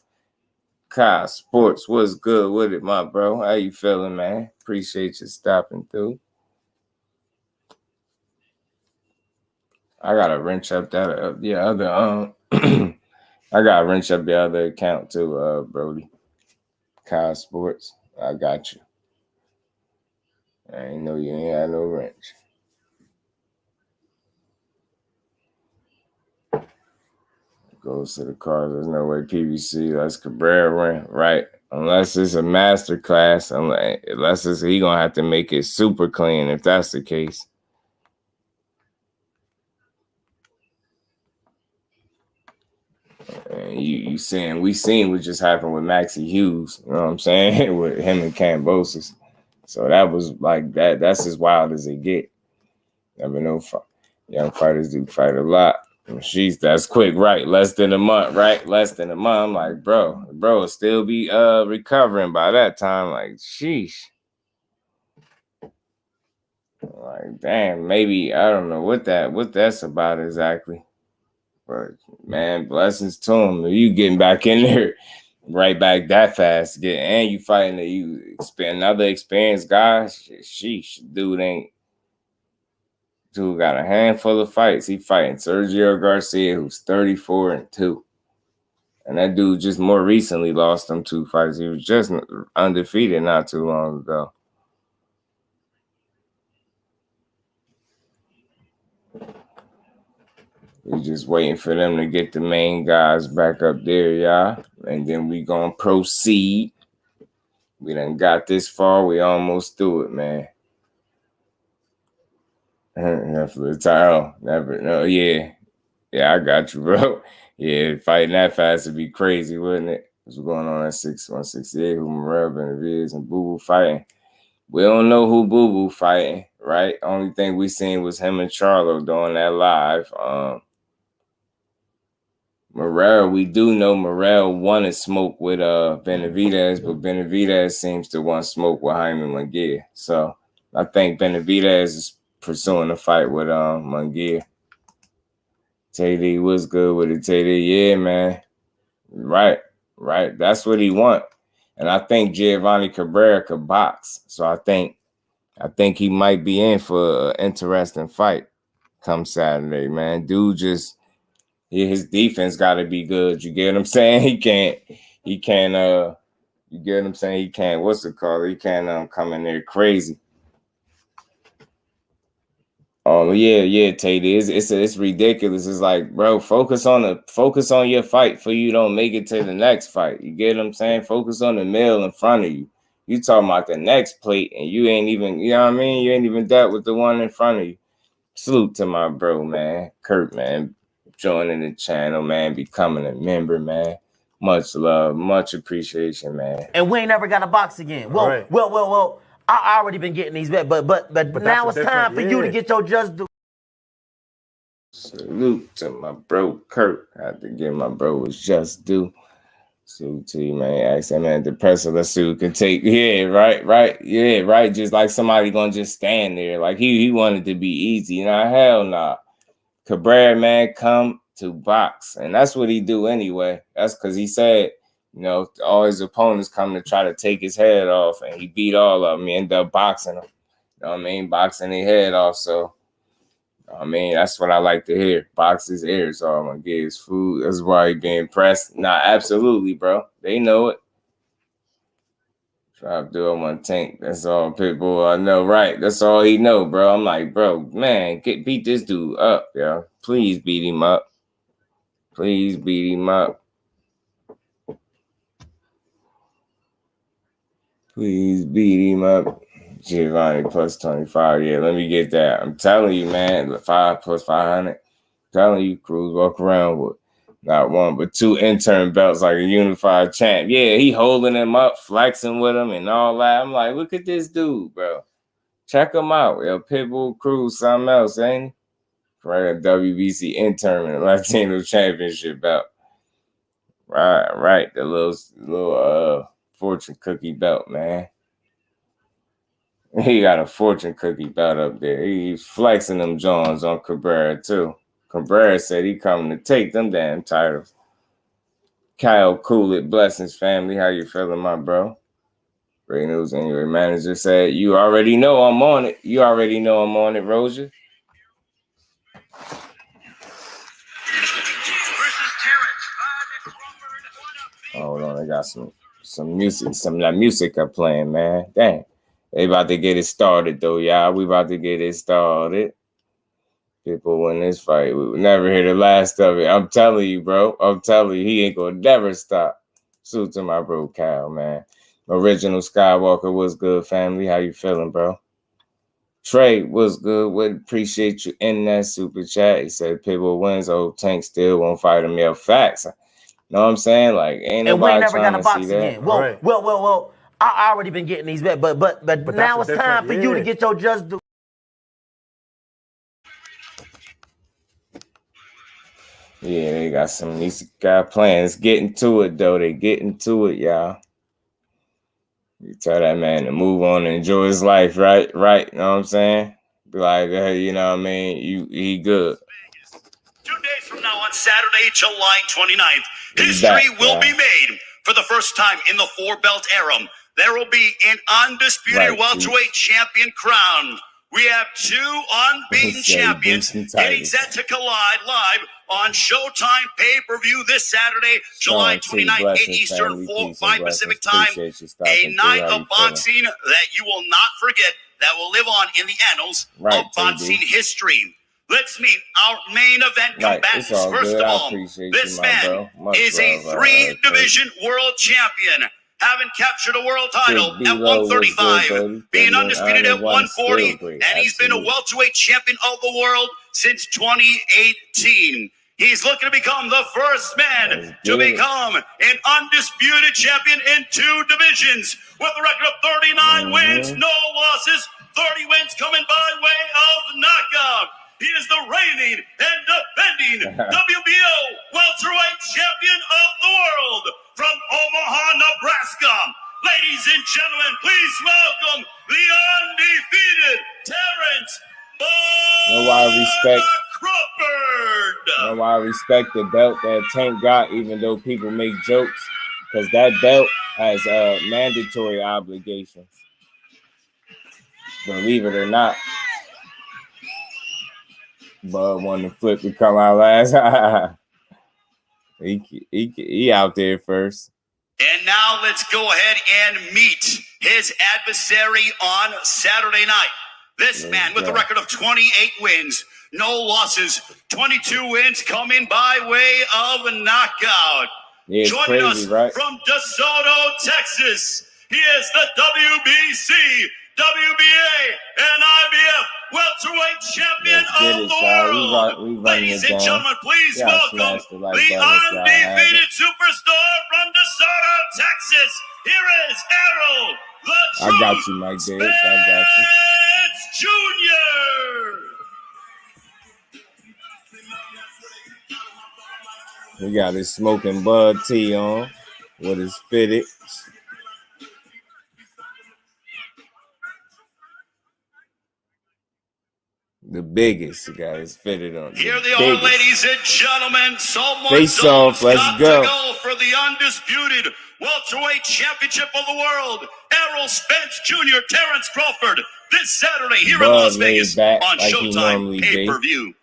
Kai Sports, what's good with it, my bro? How you feeling, man? Appreciate you stopping through. I gotta wrench up that other I gotta wrench up the other account too, Brody. Kyle Sports. I got you. I ain't know you ain't had no wrench. Goes to the cars. There's no way PBC. That's Cabrera, right? Unless it's a master class. Unless it's he gonna have to make it super clean if that's the case. And you saying we seen what just happened with Maxie Hughes, you know what I'm saying? With him and Kambosos. So that was like that. That's as wild as it get. Never know. Young fighters do fight a lot. That's quick, right? Less than a month, right? Less than a month. I'm like, bro will still be recovering by that time. Like, sheesh. Like, damn, maybe I don't know what that's about exactly. But man, blessings to him. You getting back in there right back that fast. And you fighting another experienced guy. Sheesh, dude got a handful of fights. He fighting Sergio Garcia, who's 34-2. And that dude just more recently lost them 2 fights. He was just undefeated not too long ago. We're just waiting for them to get the main guys back up there, y'all. And then we gonna proceed. We done got this far. We almost through it, man. Never. No, yeah. Yeah, I got you, bro. Yeah, fighting that fast would be crazy, wouldn't it? What's going on at 6168? Who Morel, Benavides, and Boo Boo fighting? We don't know who Boo Boo fighting, right? Only thing we seen was him and Charlo doing that live. Morel, we do know Morel wanted smoke with Benavides, but Benavides seems to want smoke with Jaime Munguia. So I think Benavides is pursuing a fight with Munguia. Tay was good with it, Tay. Yeah, man. Right. That's what he want. And I think Giovanni Cabrera could box. So I think he might be in for an interesting fight come Saturday, man. Dude his defense got to be good. You get what I'm saying? He can't, you get what I'm saying? He can't, what's it called? He can't come in there crazy. Oh yeah, Tate. It's ridiculous. It's like, bro, focus on your fight for you don't make it to the next fight. You get what I'm saying? Focus on the meal in front of you. You talking about the next plate and you ain't even, you know what I mean? You ain't even dealt with the one in front of you. Salute to my bro, man. Kurt, man. Joining the channel, man. Becoming a member, man. Much love, much appreciation, man. And we ain't never got a box again. Well. I already been getting these back, but now it's time for you to get your just due. Salute to my bro Kurt. I had to give my bro his just due. Salute to you, man. Ask that man the presser. Let's see who can take. Yeah, right. Yeah, right. Just like somebody gonna just stand there. Like he wanted to be easy. Hell nah. Cabrera, man, come to box. And that's what he do anyway. That's because he said, all his opponents come to try to take his head off, and he beat all of them. He ended up boxing them. You know what I mean? Boxing their head off. So, that's what I like to hear. Box his ears off. I'm going to get his food. That's why he being pressed. Nah, absolutely, bro. They know it. Try to do it on tank. That's all Pitbull I know, right? That's all he know, bro. I'm like, bro, man, beat this dude up, yo. Please beat him up. Please beat him up. Please beat him up. Giovanni plus 25. Yeah, let me get that. I'm telling you, man. 5 plus 500. I'm telling you, Cruz walk around with not 1, but 2 intern belts like a unified champ. Yeah, he holding him up, flexing with him and all that. I'm like, look at this dude, bro. Check him out. Yo, Pitbull Cruz, something else, ain't he? Right, a WBC intern and Latino championship belt. Right. The little fortune cookie belt, man. He got a fortune cookie belt up there. He's flexing them Jones on Cabrera, too. Cabrera said he coming to take them damn titles. Kyle Coolett, blessings, family. How you feeling, my bro? Great news anyway. Manager said, you already know I'm on it. Rozier. Hold on, I got some some of that music I'm playing, man. Dang. They about to get it started, though, y'all. We about to get it started. People win this fight. We will never hear the last of it. I'm telling you, bro. I'm telling you, he ain't gonna never stop. Salute to my bro, Kyle, man. Original Skywalker, what's good, family? How you feeling, bro? Trey, what's good? Would appreciate you in that super chat. He said, Pitbull wins. Old Tank still won't fight him. Yeah, facts. Know what I'm saying? Like, ain't nobody trying to see that. Well. I already been getting these bet, but now it's time for you to get your just do. Yeah, they got some these guy plans. Getting to it though. They getting to it, y'all. You tell that man to move on and enjoy his life, right? Right. You know what I'm saying? Be like, hey, you know what I mean? He good. 2 days from now on Saturday, July 29th, history will be made for the first time in the 4-belt era. There will be an undisputed welterweight champion crowned. We have 2 unbeaten champions getting set to collide live on Showtime pay-per-view this Saturday, July 29th, 8 Eastern, 5 Pacific time. A night of boxing that you will not forget, that will live on in the annals of boxing history. Let's meet our main event combatants. First of all, this man is a 3-division world champion, having captured a world title at 135, being undisputed at 140, and he's been a welterweight champion of the world since 2018. He's looking to become the first man to become an undisputed champion in 2 divisions, with a record of 39 wins, no losses, 30 wins coming by way of knockout. He is the reigning and defending WBO welterweight champion of the world from Omaha, Nebraska. Ladies and gentlemen, please welcome the undefeated Terrence Crawford. Know why I respect the belt that Tank got, even though people make jokes, because that belt has mandatory obligations. Believe it or not. Bud won the flip to come out last. he out there first. And now let's go ahead and meet his adversary on Saturday night. This man with a record of 28 wins, no losses, 22 wins coming by way of a knockout. Yeah, joining crazy, us right? from DeSoto, Texas, he is the WBC, WBA, and IBF welterweight champion of the world. Ladies and gentlemen, please welcome the undefeated superstar from DeSoto, Texas. Here is Errol, the I got you, Mike Davis. I got you. Jr. He got his smoking bud tee on with his fitted. The biggest guy is fitted on. Here they are, ladies and gentlemen. Face off, let's go. To go for the undisputed welterweight championship of the world. Errol Spence Jr., Terence Crawford, this Saturday here in Las Vegas on Showtime pay-per-view.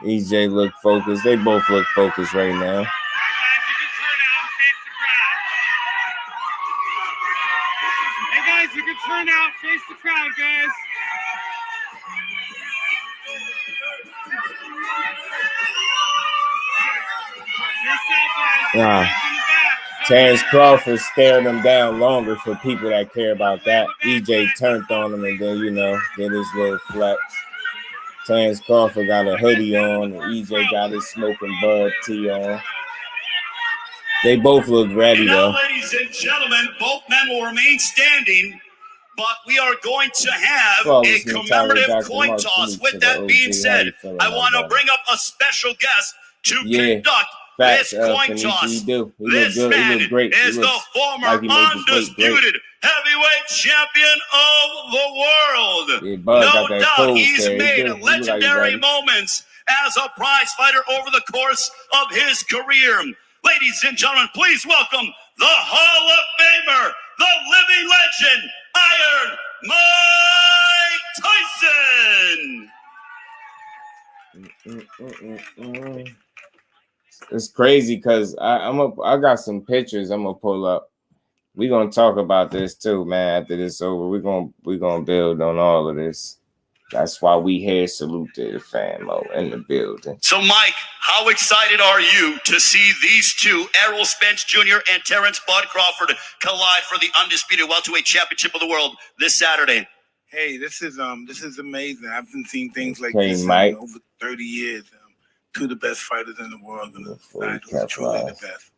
EJ look focused. They both look focused right now. Hey guys, you can turn out, face the crowd, guys. Terence Crawford stared him down longer for people that care about that. EJ turned on him and then, did his little flex. Terence Crawford got a hoodie on and EJ got his smoking bud tee on. They both look ready, though. Ladies and gentlemen, both men will remain standing, but we are going to have a commemorative coin toss. With that being said, I want to bring up a special guest to conduct this coin toss. This man is the former undisputed heavyweight champion of the world. No doubt he's made legendary moments as a prize fighter over the course of his career. Ladies and gentlemen, please welcome the Hall of Famer, the living legend, Iron Mike Tyson. It's crazy because I got some pictures I'm gonna pull up. We're gonna talk about this too, man. After this over, we're gonna build on all of this. That's why we here. Salute to the famo in the building. So, Mike, how excited are you to see these two, Errol Spence Jr. and Terence Bud Crawford, collide for the undisputed welterweight championship of the world this Saturday? Hey, this is amazing. I haven't seen things like this in over 30 years. Two of the best fighters in the world, and who's truly the best.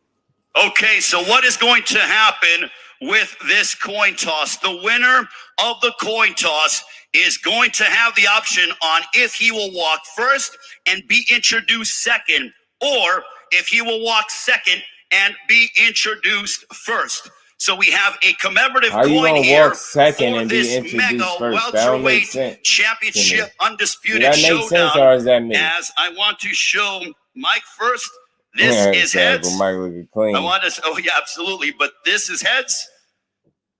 Okay, so what is going to happen with this coin toss? The winner of the coin toss is going to have the option on if he will walk first and be introduced second, or if he will walk second and be introduced first. So we have a commemorative coin here for this mega welterweight championship undisputed showdown. As I want to show Mike first. This is heads. I want to. Oh yeah, absolutely. But this is heads.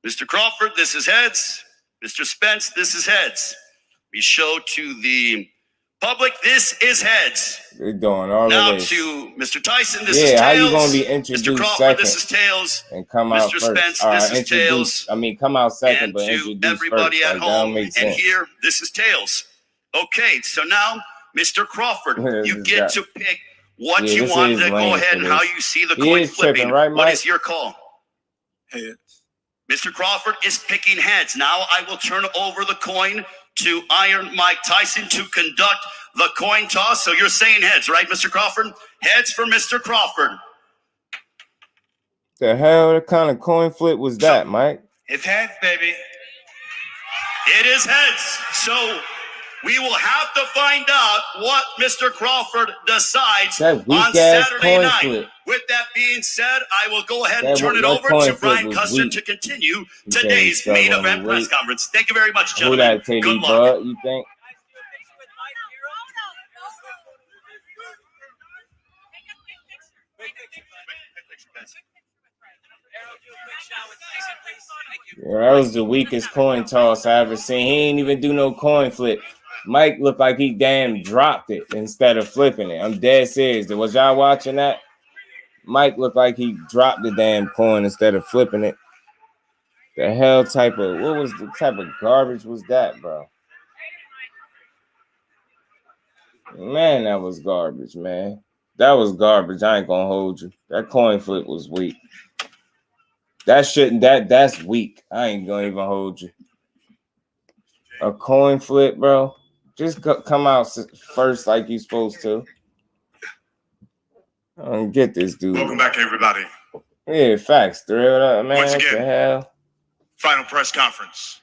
Mr. Crawford, this is heads. Mr. Spence, this is heads. We show to the public, this is heads. They're doing all now of this. To Mr. Tyson, this is tails. How you gonna be introduced Mr. Crawford, second this is tails. And come out Mr. first. Spence, this is tails. I mean, come out second, and but to introduce everybody first. at home, and here, this is tails. Okay, so now, Mr. Crawford, you get to pick what you want to go ahead and how you see the coin flipping. Right, what is your call? Heads. Mr. Crawford is picking heads. Now I will turn over the coin to Iron Mike Tyson to conduct the coin toss. So you're saying heads, right, Mr. Crawford? Heads for Mr. Crawford. The hell kind of coin flip was that, Mike? It's heads, baby. It is heads. So we will have to find out what Mr. Crawford decides on Saturday night. Flip. With that being said, I will go ahead and turn it over to Brian Custer to continue today's main event press conference. Thank you very much, gentlemen. Good luck. You think? Yeah, that was the weakest coin toss I ever seen. He ain't even do no coin flip. Mike looked like he damn dropped it instead of flipping it. I'm dead serious. Was y'all watching that? Mike looked like he dropped the damn coin instead of flipping it. The hell type of, what was the type of garbage was that, bro? Man, that was garbage, man. That was garbage. I ain't gonna hold you. That coin flip was weak. That's weak. I ain't gonna even hold you. A coin flip, bro. Just come out first like you supposed to. I don't get this, dude. Welcome back, everybody. Yeah, facts. Thrill up, man. Once again, what the hell? Final press conference.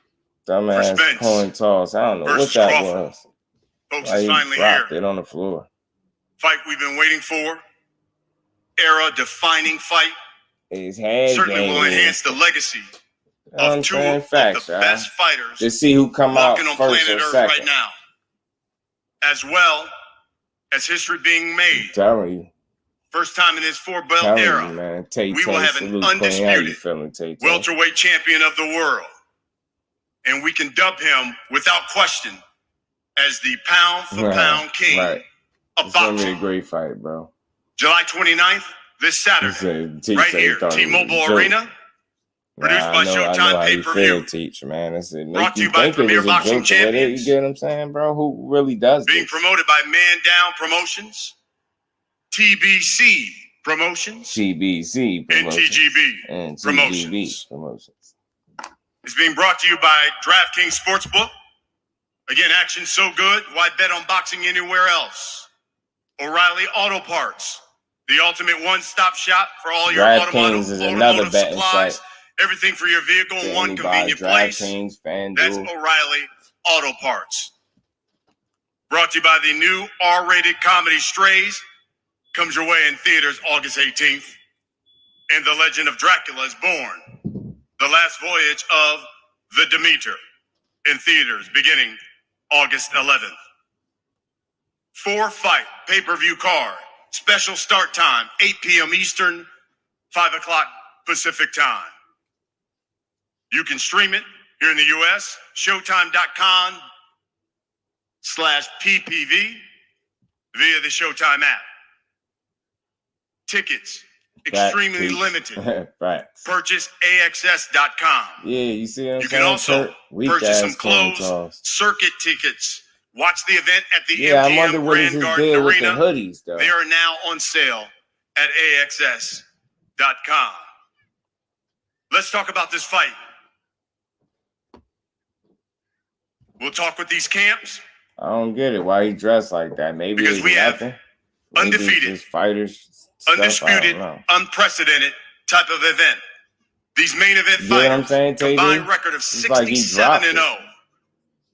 Dumbass coin toss. I don't know what that Crawford. was. Folks, Why is he finally dropped here. it on the floor. Fight we've been waiting for. Era-defining fight. His head certainly will enhance the legacy of two of the best fighters to see who come out walking on first planet or Earth second. right now, as well as history being made. I'm telling you. First time in this four-belt era, You, man. we will have an undisputed welterweight champion of the world, and we can dub him without question as the pound-for-pound king of boxing. It's gonna be a great fight, bro. July 29th, this Saturday, right here, T-Mobile Arena. Produced by Showtime Pay-Per-View. Teach, man. That's it. Brought to you by Premier Boxing Champions. You get what I'm saying, bro? Who really does Being promoted by Man Down Promotions, TBC Promotions, GBC Promotions, and TGB Promotions. It's being brought to you by DraftKings Sportsbook. Again, action so good, why bet on boxing anywhere else? O'Reilly Auto Parts, the ultimate one-stop shop for all your automotive supplies. Everything for your vehicle in one convenient place. That's O'Reilly Auto Parts. Brought to you by the new R-rated comedy Strays. Comes your way in theaters August 18th. And The Legend of Dracula is born. The Last Voyage of the Demeter in theaters beginning August 11th. 4-fight pay-per-view card. Special start time, 8 p.m. Eastern, 5 o'clock Pacific time. You can stream it here in the U.S., Showtime.com/PPV via the Showtime app. Tickets extremely limited. Facts. Purchase AXS.com. Yeah, you see what I'm You saying? can also purchase some clothes, circuit tickets, watch the event at the MGM Grand Garden Arena. With the hoodies, though. They are now on sale at AXS.com. Let's talk about this fight. We'll talk with these camps. I don't get it. Why he dressed like that? Maybe because we have undefeated, fighters, undisputed, unprecedented type of event. These main event fighters, combined record of 67-0,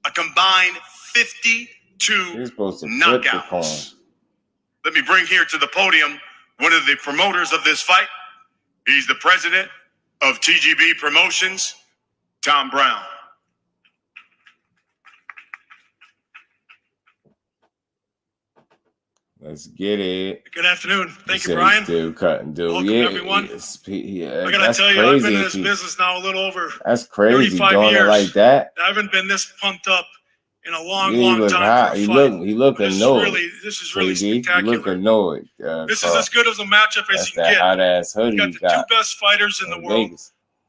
a combined 52 knockouts. Let me bring here to the podium one of the promoters of this fight. He's the president of TGB Promotions, Tom Brown. Let's get it. Good afternoon. Thank you, Brian. Still cutting, dude. Welcome, everyone. I gotta tell you, I've been in this business now a little over 35 doing years. It like that. I haven't been this pumped up in a long time. He look annoyed. This is really spectacular. He look annoyed. This is as good as a matchup as you can get. Hot ass hoodie you got the two best fighters in the world,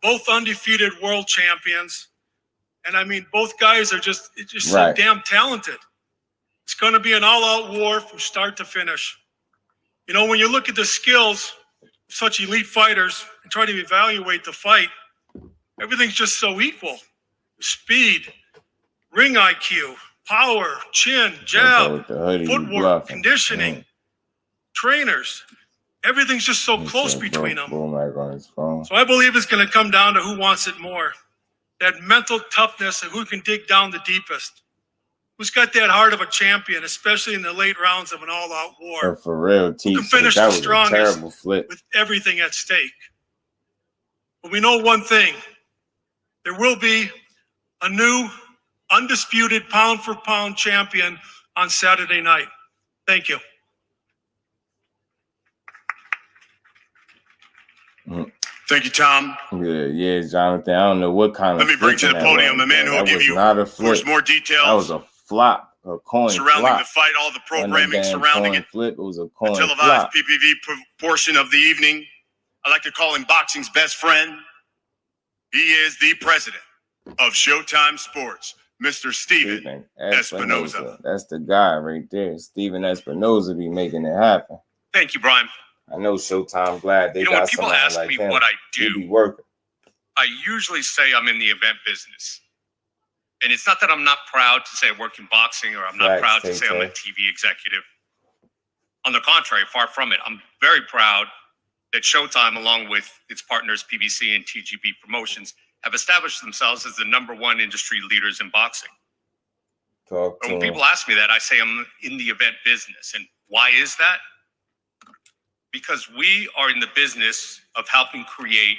both undefeated world champions, and I mean, both guys are just so damn talented. It's going to be an all-out war from start to finish. You know, when you look at the skills of such elite fighters and try to evaluate the fight, everything's just so equal. Speed, ring IQ, power, chin, jab, footwork, conditioning, trainers. Everything's just so close between them. So I believe it's going to come down to who wants it more. That mental toughness and who can dig down the deepest. Who's got that heart of a champion, especially in the late rounds of an all-out war? For real, who can finish the strongest with everything at stake? But we know one thing. There will be a new, undisputed pound-for-pound champion on Saturday night. Thank you. Thank you, Tom. Yeah, Jonathan. I don't know what kind of. Let me bring to the podium the man who will give you, of course, more details. That was a flop, a coin surrounding flop. The fight, all the programming surrounding it. Flip. It was a coin the televised flop. PPV portion of the evening. I like to call him boxing's best friend. He is the president of Showtime Sports, Mr. Steven Espinoza. That's the guy right there. Steven Espinoza be making it happen. Thank you, Brian. I know Showtime glad they got when people ask like me him. What I do, be working. I usually say I'm in the event business. And it's not that I'm not proud to say I work in boxing or I'm not proud to say I'm a TV executive. On the contrary, far from it. I'm very proud that Showtime, along with its partners PBC and TGB Promotions, have established themselves as the #1 industry leaders in boxing. When people ask me that, I say I'm in the event business. And why is that? Because we are in the business of helping create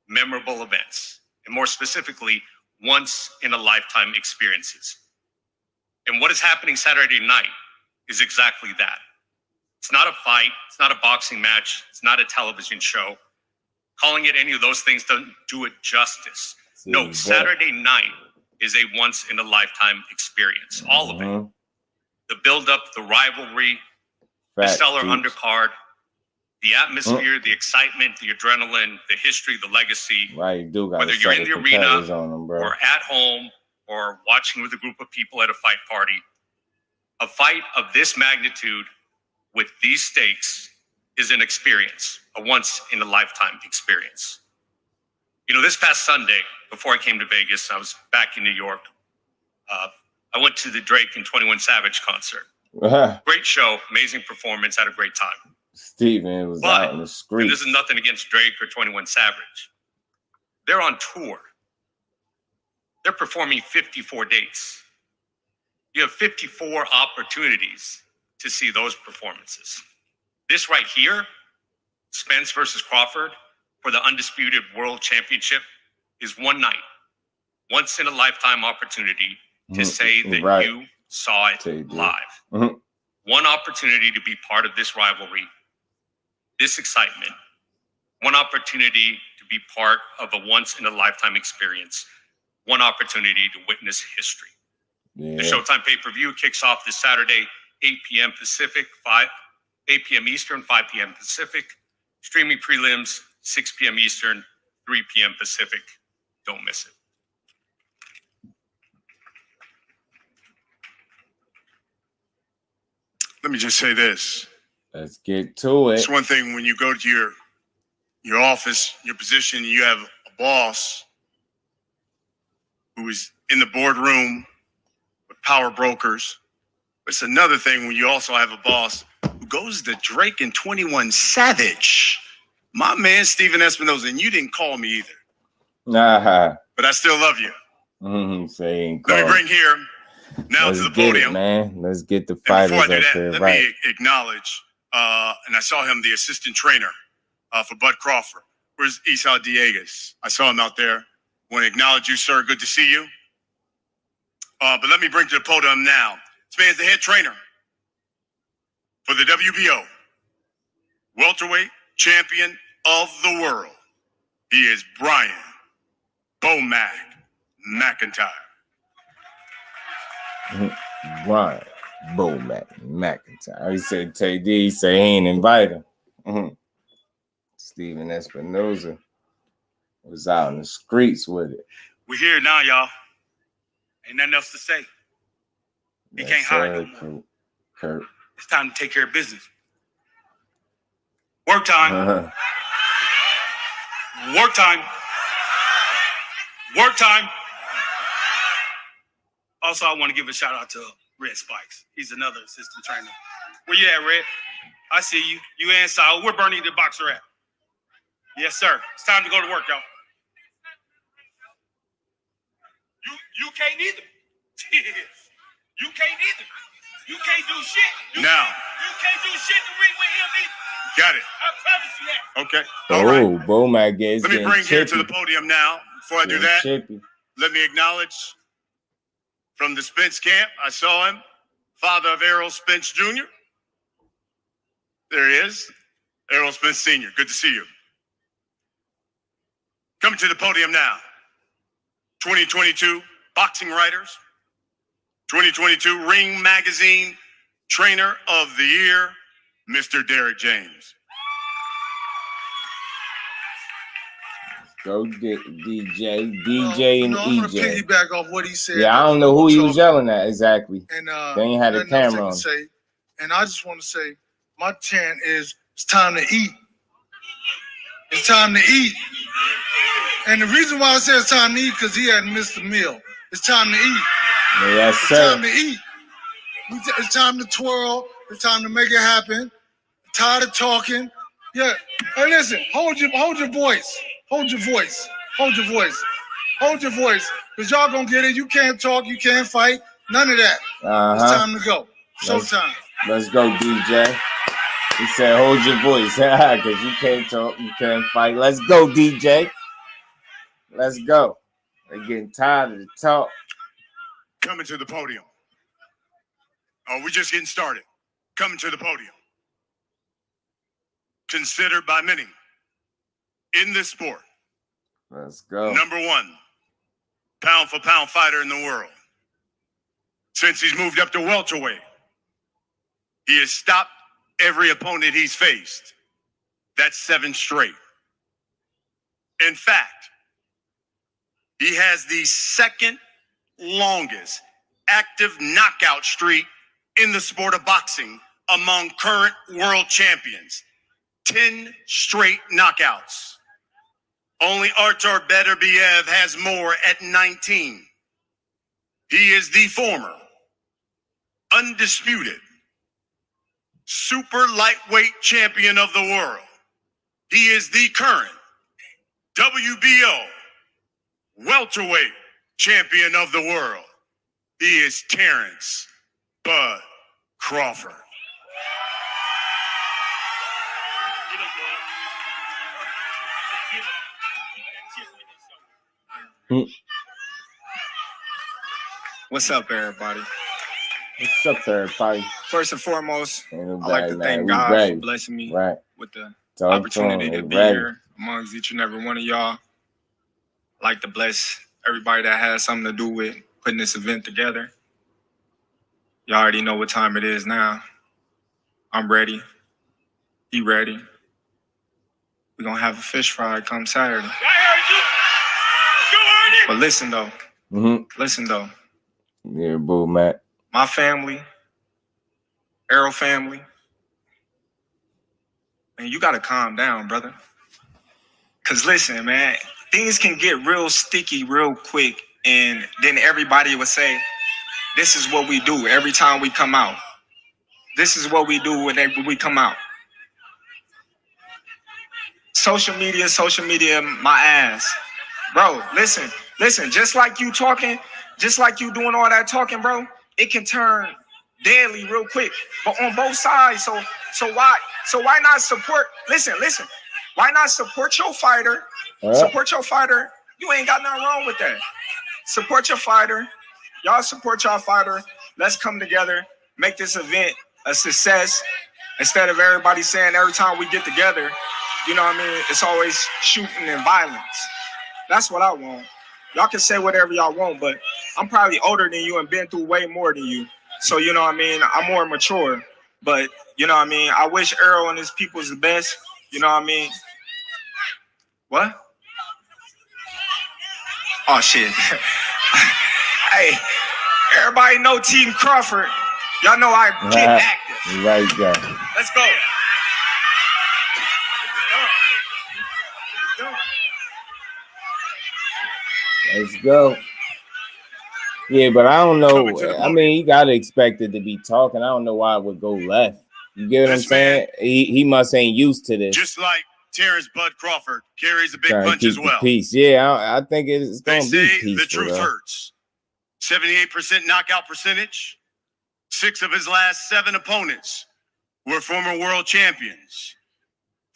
memorable events, and more specifically, once-in-a-lifetime experiences. And what is happening Saturday night is exactly that. It's not a fight. It's not a boxing match. It's not a television show. Calling it any of those things doesn't do it justice. No, Saturday night is a once-in-a-lifetime experience. All of it. The build-up, the rivalry, the stellar undercard, the atmosphere, the excitement, the adrenaline, the history, the legacy. Whether you're in the arena or at home or watching with a group of people at a fight party, a fight of this magnitude with these stakes is an experience, a once-in-a-lifetime experience. You know, this past Sunday, before I came to Vegas, I was back in New York. I went to the Drake and 21 Savage concert. Great show, amazing performance, had a great time. Steven was out in the street. And this is nothing against Drake or 21 Savage. They're on tour. They're performing 54 dates. You have 54 opportunities to see those performances. This right here, Spence versus Crawford for the Undisputed World Championship, is one night, once in a lifetime opportunity to say that you saw it live. One opportunity to be part of this rivalry, this excitement, one opportunity to be part of a once-in-a-lifetime experience, one opportunity to witness history. The Showtime pay-per-view kicks off this Saturday, 8 p.m. Pacific, 8 p.m. Eastern, 5 p.m. Pacific. Streaming prelims, 6 p.m. Eastern, 3 p.m. Pacific. Don't miss it. Let me just say this. Let's get to it. It's one thing when you go to your office, your position, you have a boss who is in the boardroom with power brokers. It's another thing when you also have a boss who goes to Drake and 21 Savage. My man, Steven Espinoza, and you didn't call me either. Nah. But I still love you. Saying let me bring here now to the podium. Man. Let's get the fighters up there. Let me acknowledge, and I saw him, the assistant trainer for Bud Crawford. Where's Esau Dieguez? I saw him out there. Want to acknowledge you, sir. Good to see you. But let me bring to the podium now. This man's the head trainer for the WBO welterweight champion of the world. He is Brian Bomac McIntyre. Brian Bomac McIntyre. He said, TD, he said he ain't invite him. Steven Espinoza was out in the streets with it. We're here now, y'all. Ain't nothing else to say. You can't hide no more. Kurt. It's time to take care of business. Work time. Work time. Work time. Also, I want to give a shout out to Red Spikes. He's another assistant trainer. Where you at, Red? I see you. You and Sal. Where Bernie the boxer at? Yes, sir. It's time to go to work, y'all. You can't either. You can't either. You can't do shit. Now. You can't do shit to ring with him either. Got it. I promise you that. Okay. All right. Bomac gets Let me bring here to the podium now. Before I do that, let me acknowledge from the Spence camp, I saw him, father of Errol Spence Jr. There he is, Errol Spence Sr. Good to see you. Coming to the podium now, 2022 Boxing Writers, 2022 Ring Magazine Trainer of the Year, Mr. Derek James. Go DJ and I'm gonna EJ. piggyback off what he said. Yeah, I don't know who he was yelling at exactly. And they ain't had a camera on. And I just want to say, my chant is, it's time to eat. It's time to eat. And the reason why I say it's time to eat, because he hadn't missed a meal. It's time to eat. Yes, it's sir. time to eat. It's time to twirl. It's time to make it happen. Tired of talking. Yeah. Hey, listen, hold your voice. Hold your voice. Hold your voice. Hold your voice. Because y'all gonna get it. You can't talk. You can't fight. None of that. It's time to go. Showtime. Let's go, DJ. He said, hold your voice. Because you can't talk. You can't fight. Let's go, DJ. Let's go. They're getting tired of the talk. Coming to the podium. Oh, we're just getting started. Coming to the podium. Considered by many in this sport. Let's go. Number one, pound for pound fighter in the world. Since he's moved up to welterweight, he has stopped every opponent he's faced. That's 7 straight. In fact, he has the second longest active knockout streak in the sport of boxing among current world champions. 10 straight knockouts. Only Artur Beterbiev has more at 19. He is the former, undisputed, super lightweight champion of the world. He is the current WBO welterweight champion of the world. He is Terence Bud Crawford. What's up, everybody? What's up, everybody? First and foremost, I'd nobody, like to thank God for blessing me with the opportunity to be here amongst each and every one of y'all. I'd like to bless everybody that has something to do with putting this event together. Y'all already know what time it is now. I'm ready. He ready. we're going to have a fish fry come Saturday. But listen, though. Listen, though. Yeah, boo, Matt. My family, Errol family, man, you got to calm down, brother. Because listen, man, things can get real sticky real quick, and then everybody would say, this is what we do every time we come out. This is what we do whenever we come out. Social media, my ass. Bro, listen, just like you talking, just like you doing all that talking, bro, it can turn deadly real quick. But on both sides, so why not support, listen, why not support your fighter? Support your fighter. You ain't got nothing wrong with that. Support your fighter. Y'all support y'all fighter. Let's come together, make this event a success. Instead of everybody saying every time we get together, you know what I mean, it's always shooting and violence. That's what I want. Y'all can say whatever y'all want, but I'm probably older than you and been through way more than you. So, you know what I mean, I'm more mature. But, you know what I mean, I wish Errol and his people's the best. You know what I mean? What? Oh, shit. Hey, everybody know Team Crawford. Y'all know I get active. Right there. Let's go. Let's go. Yeah, but I don't know. I mean, you gotta expect it to be talking. I don't know why it would go left. You get what I'm saying? He must ain't used to this. Just like Terrence Bud Crawford carries a big punch as well. Peace. Yeah, I think it's gonna be peaceful. The truth hurts. 78% knockout percentage. 6 of his last 7 opponents were former world champions.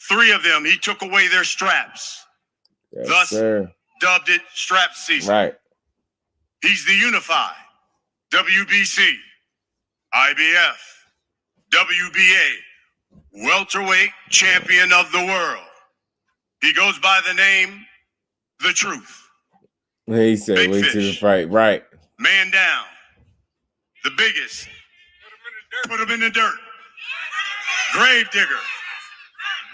3 of them, he took away their straps. Yes, thus, sir. Dubbed it strap season. Right. He's the unified WBC, IBF, WBA, welterweight champion of the world. He goes by the name, The Truth. He said, Big wait fish. till the fight. Right. Man down. The biggest. Put him in the dirt. Grave digger.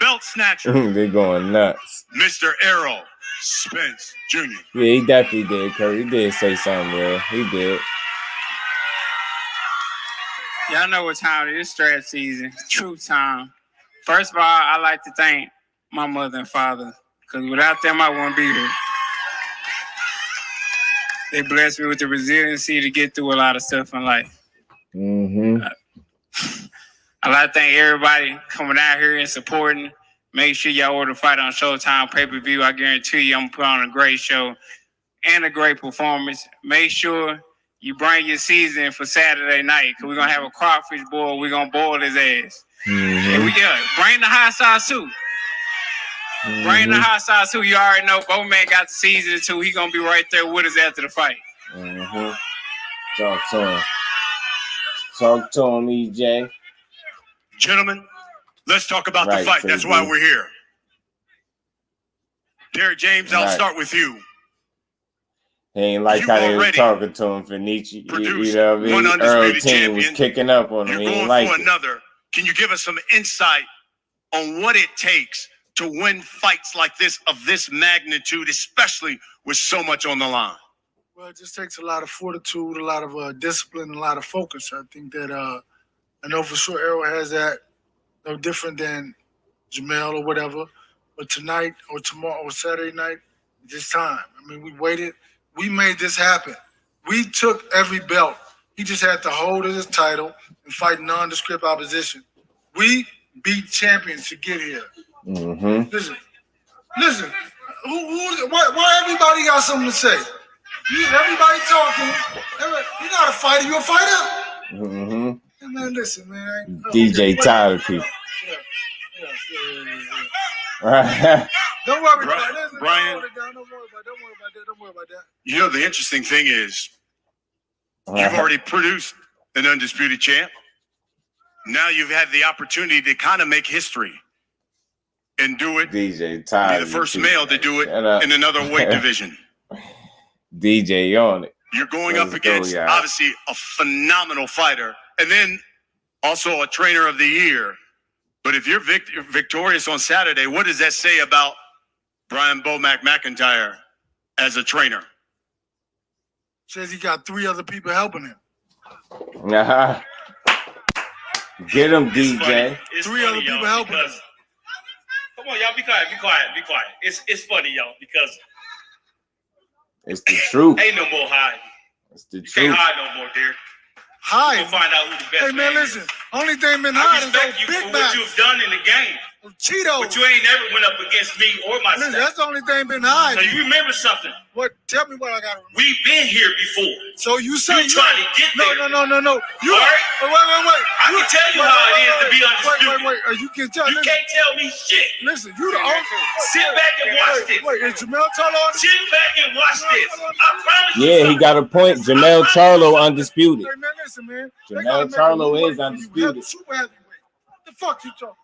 Belt snatcher. They're going nuts. Mr. Errol Spence Jr. Yeah, he definitely did, Kurt. He did say something real. He did. Y'all know what time it is, strap season. Truth time. First of all, I like to thank my mother and father, because without them, I wouldn't be here. They blessed me with the resiliency to get through a lot of stuff in life. I like to thank everybody coming out here and supporting. Make sure y'all order Fight on Showtime pay-per-view. I guarantee you I'm going to put on a great show and a great performance. Make sure you bring your season for Saturday night, because we're going to have a crawfish boil. We're going to boil his ass. And bring the hot sauce too. Bring the hot sauce too. You already know Bowman got the season too. He going to be right there with us after the fight. Talk to him. Talk to him, EJ. Gentlemen, let's talk about the fight. That's why we're here. Derek James, I'll start with you. He ain't like how they was talking to him, Fenici. You know what I mean? Earl team was kicking up on him. You're going like for another. Can you give us some insight on what it takes to win fights like this, of this magnitude, especially with so much on the line? Well, it just takes a lot of fortitude, a lot of discipline, a lot of focus. I think that I know for sure Errol has that, no different than Jamel or whatever. But tonight or tomorrow or Saturday night, this time. I mean, we waited. We made this happen. We took every belt. He just had to hold his title and fight nondescript opposition. We beat champions to get here. Listen. Why everybody got something to say? Everybody talking. You're not a fighter. You're a fighter. Hey, man, listen, man. DJ tired of people. Don't worry about that. Brian. Don't worry about that. You know, the interesting thing is you've already produced an undisputed champ. Now you've had the opportunity to kind of make history and do it. DJ tired. Be the first male to do it in another weight division. DJ on it. You're going up against, obviously, a phenomenal fighter, and then also a trainer of the year. But if you're victorious on Saturday, what does that say about Brian Bomac McIntyre as a trainer? Says he got 3 other people helping him. Get him, DJ. 3 other people helping him. Come on, y'all, be quiet. It's funny, y'all, because it's the truth. Ain't no more hiding. It's the You truth. can't hide no more, Derek. Hide. We'll find out who the best Hey, man, listen. Only thing been I hiding is respect those you big for what you've done in the game. Cheetos. But you ain't never went up against me or my Listen, staff. that's the only thing been hiding. So you remember something. What? Tell me what I got to remember. We've been here before. So you say you trying to get there. No. You, all right? Wait. I can tell you how it is to be undisputed. Wait. You can tell. You can't tell me shit. Listen, you the only. Sit back and watch this. Wait, is Jamel Charlo on? Sit back and watch this. I promise you. Yeah, he got a point. Jamel Charlo undisputed. Hey, man, listen, man. Jamel Charlo is undisputed. Super heavyweight. What the fuck you talking about?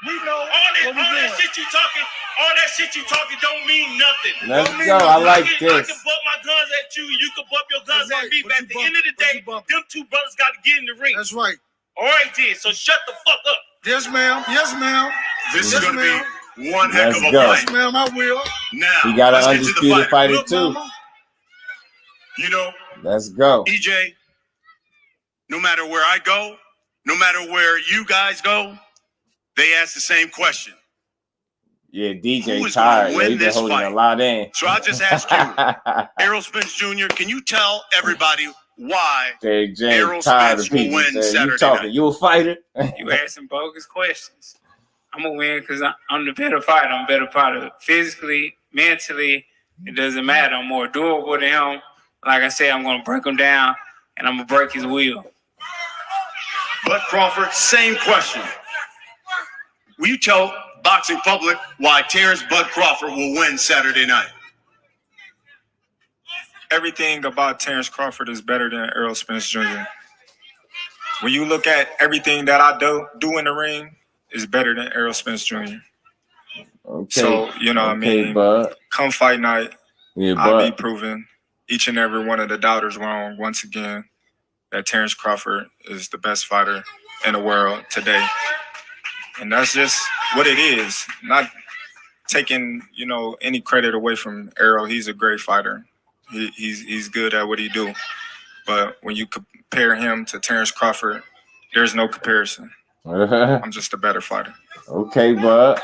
We know all that shit you talking don't mean nothing. Let's go. I like I this. can bump my guns at you. You can bump your guns at me. But at the end of the day, them 2 brothers got to get in the ring. That's right. All right, then. So shut the fuck up. Yes, ma'am. This is going to be one heck of a fight. Yes, ma'am, I will. Now, he got an let's undisputed fighter, Look, too. Mama, you know, let's go. EJ, no matter where I go, no matter where you guys go, they ask the same question. Yeah, DJ tired. He's been holding a lot in. So I'll just ask you, Errol Spence Jr., can you tell everybody why Errol Spence will win Saturday night? You a fighter? You asking bogus questions. I'm going to win because I'm the better fighter. I'm a better fighter. Physically, mentally, it doesn't matter. I'm more durable than him. Like I said, I'm going to break him down, and I'm going to break his will. But Crawford, same question. Will you tell boxing public why Terrence Bud Crawford will win Saturday night? Everything about Terrence Crawford is better than Errol Spence Jr. When you look at everything that I do in the ring, is better than Errol Spence Jr. Okay. So, you know what I mean? Bud. Come fight night, yeah, I'll be proving each and every one of the doubters wrong once again that Terrence Crawford is the best fighter in the world today. And that's just what it is. Not taking, any credit away from Errol. He's a great fighter. He's good at what he do. But when you compare him to Terrence Crawford, there's no comparison. I'm just a better fighter. Okay, bud.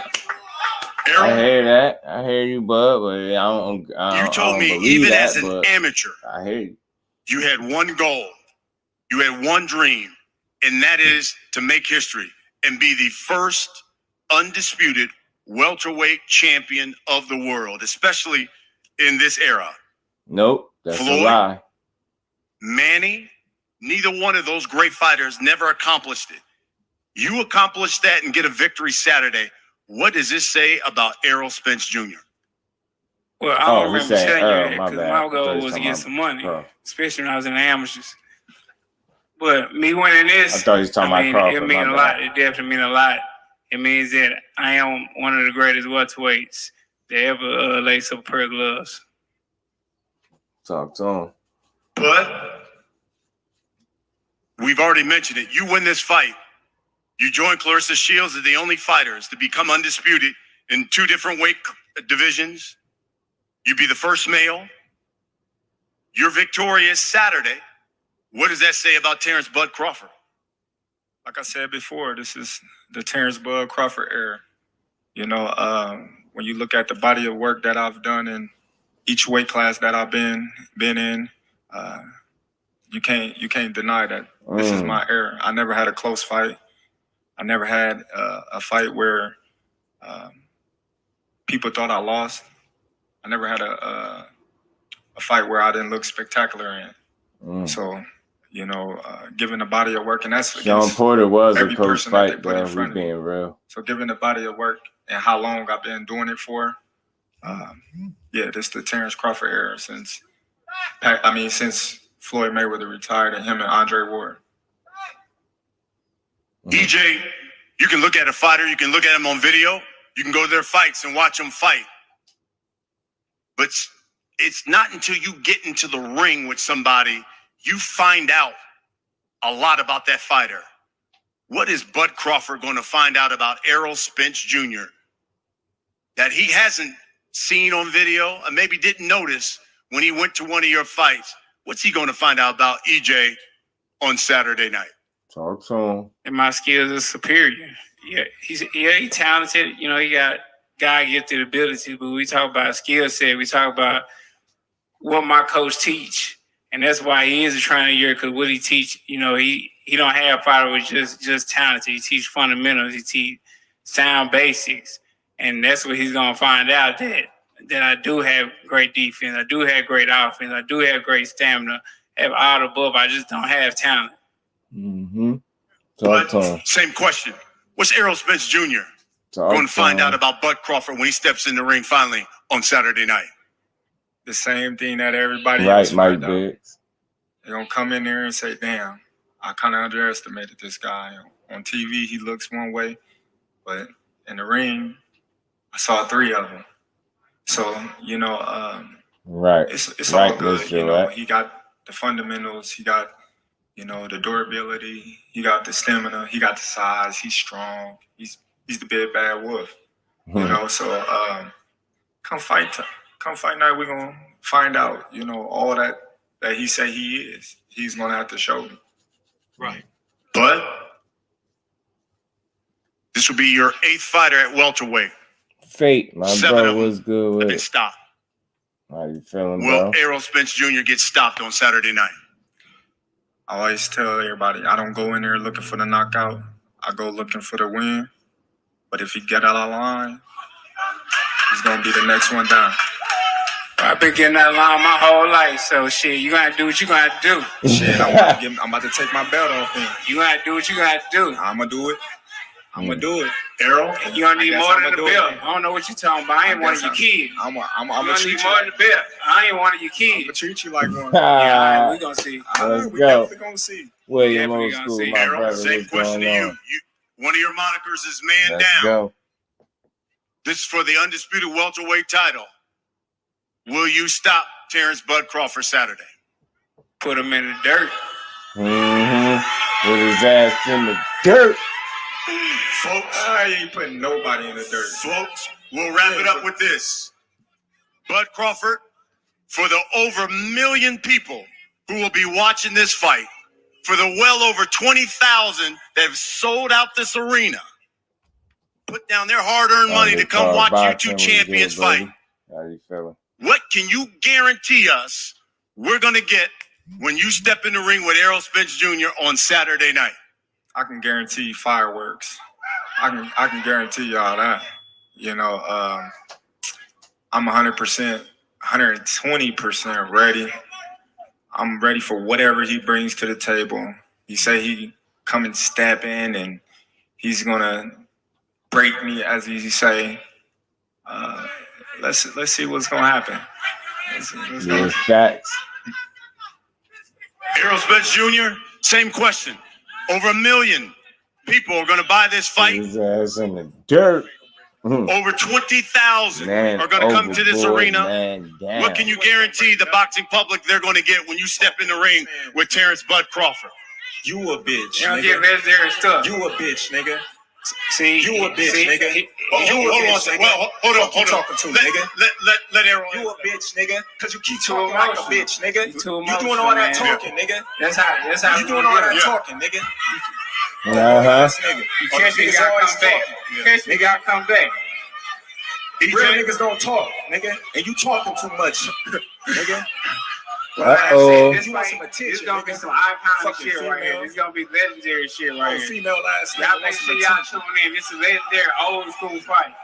Errol, I hear that. I hear you, bud. But you told me even as an amateur, I hear you. You had one goal. You had one dream, and that is to make history and be the first undisputed welterweight champion of the world, especially in this era. Nope, that's Floyd, a lie. Manny, neither one of those great fighters never accomplished it. You accomplished that and get a victory Saturday. What does this say about Errol Spence Jr.? Well, I don't remember telling you that because my goal was to get some money, especially when I was in the amateurs. But me winning this, I thought he was talking about Crawford. It means a lot. It definitely means a lot. It means that I am one of the greatest welterweights that ever lace up a pair of gloves. Talk to him. But we've already mentioned it. You win this fight. You join Clarissa Shields as the only fighters to become undisputed in 2 different weight divisions. You be the first male. You're victorious Saturday. What does that say about Terrence Bud Crawford? Like I said before, this is the Terrence Bud Crawford era. When you look at the body of work that I've done in each weight class that I've been in, you can't deny that this is my era. I never had a close fight. I never had a fight where people thought I lost. I never had a fight where I didn't look spectacular in. So, given the body of work, and that's Sean Porter was a close fight, bro. We're being real. So, given the body of work and how long I've been doing it for, this is the Terrence Crawford era since Floyd Mayweather retired and him and Andre Ward. EJ, you can look at a fighter, you can look at him on video, you can go to their fights and watch them fight. But it's not until you get into the ring with somebody, you find out a lot about that fighter. What is Bud Crawford going to find out about Errol Spence Jr. that he hasn't seen on video and maybe didn't notice when he went to one of your fights? What's he going to find out about EJ on Saturday night? Talk to him. And my skills are superior. Yeah, he's talented. You know, he got God-gifted ability, but we talk about skill set. We talk about what my coach teach, and that's why he is a trainer year, because what he teach, you know, he don't have followers just talented. He teach fundamentals. He teach sound basics, and that's what he's gonna find out, that I do have great defense. I do have great offense. I do have great stamina. I have all the above. I just don't have talent. Mm-hmm. Same question. What's Errol Spence Jr. going to find out about Bud Crawford when he steps in the ring finally on Saturday night? The same thing that everybody else. Right, Mike Biggs. They're going to come in there and say, damn, I kind of underestimated this guy. On TV, he looks one way, but in the ring, I saw 3 of them. So, you know, it's all good. You know, he got the fundamentals. He got, you know, the durability. He got the stamina. He got the size. He's strong. He's the big bad wolf. You know, so come fight night, we're gonna find out, you know, all that he said he is. He's gonna have to show me. Right. But this will be your 8th fighter at welterweight. Fate, my bro, was good with it. Stop. How you feeling, bro? Will Errol Spence Jr. get stopped on Saturday night? I always tell everybody, I don't go in there looking for the knockout. I go looking for the win. But if he get out of line, he's gonna be the next one down. I've been getting that line my whole life, so shit, you gotta do what you gotta do. Shit, I'm about to take my belt off him. You gotta do what you gotta do. I'm gonna do it. I'm gonna do it. Errol, you gonna need more than the belt. I don't know what you're talking about. I ain't one of your kids. I'm gonna need more than the belt. I ain't one of your kids. I'm gonna treat you like one. Yeah, we gonna see. We definitely gonna see. William Old School, my brother. Same question to you. One of your monikers is man Let's down. Go. This is for the undisputed welterweight title. Will you stop Terrence Bud Crawford Saturday? Put him in the dirt. Mm-hmm. Put his ass in the dirt. Folks, I ain't putting nobody in the dirt. Folks, we'll wrap it up with this. Bud Crawford, for the over 1 million people who will be watching this fight, for the well over 20,000 that have sold out this arena, put down their hard-earned money to come watch you two champions fight. How you feeling? What can you guarantee us we're going to get when you step in the ring with Errol Spence Jr. on Saturday night? I can guarantee fireworks. I can guarantee y'all that. You know, I'm 100%, 120% ready. I'm ready for whatever he brings to the table. He say he come and step in and he's gonna break me, as he say. Let's see what's gonna happen. Let's facts. Errol Spence Jr., same question. Over 1 million people are going to buy this fight. His ass in the dirt. Over 20,000 are going to come to this arena. What can you guarantee the boxing public they're going to get when you step in the ring with Terrence Bud Crawford? You a bitch. You don't get legendary stuff. You a bitch, nigga. See, you a bitch, nigga. Hold on. Talking to, nigga. Let Errol. You a bitch, nigga. Cause you keep talking like a bitch, nigga. You doing all that talking, nigga. That's how you doing all that talking, nigga. You catch me, gotta come back. Catch me, gotta come back. Real niggas don't talk, nigga. And you talking too much, nigga. This is gonna be some iconic shit right here. This is gonna be legendary shit right here. Female last y'all make sure y'all tune in. This is a legendary old school fight.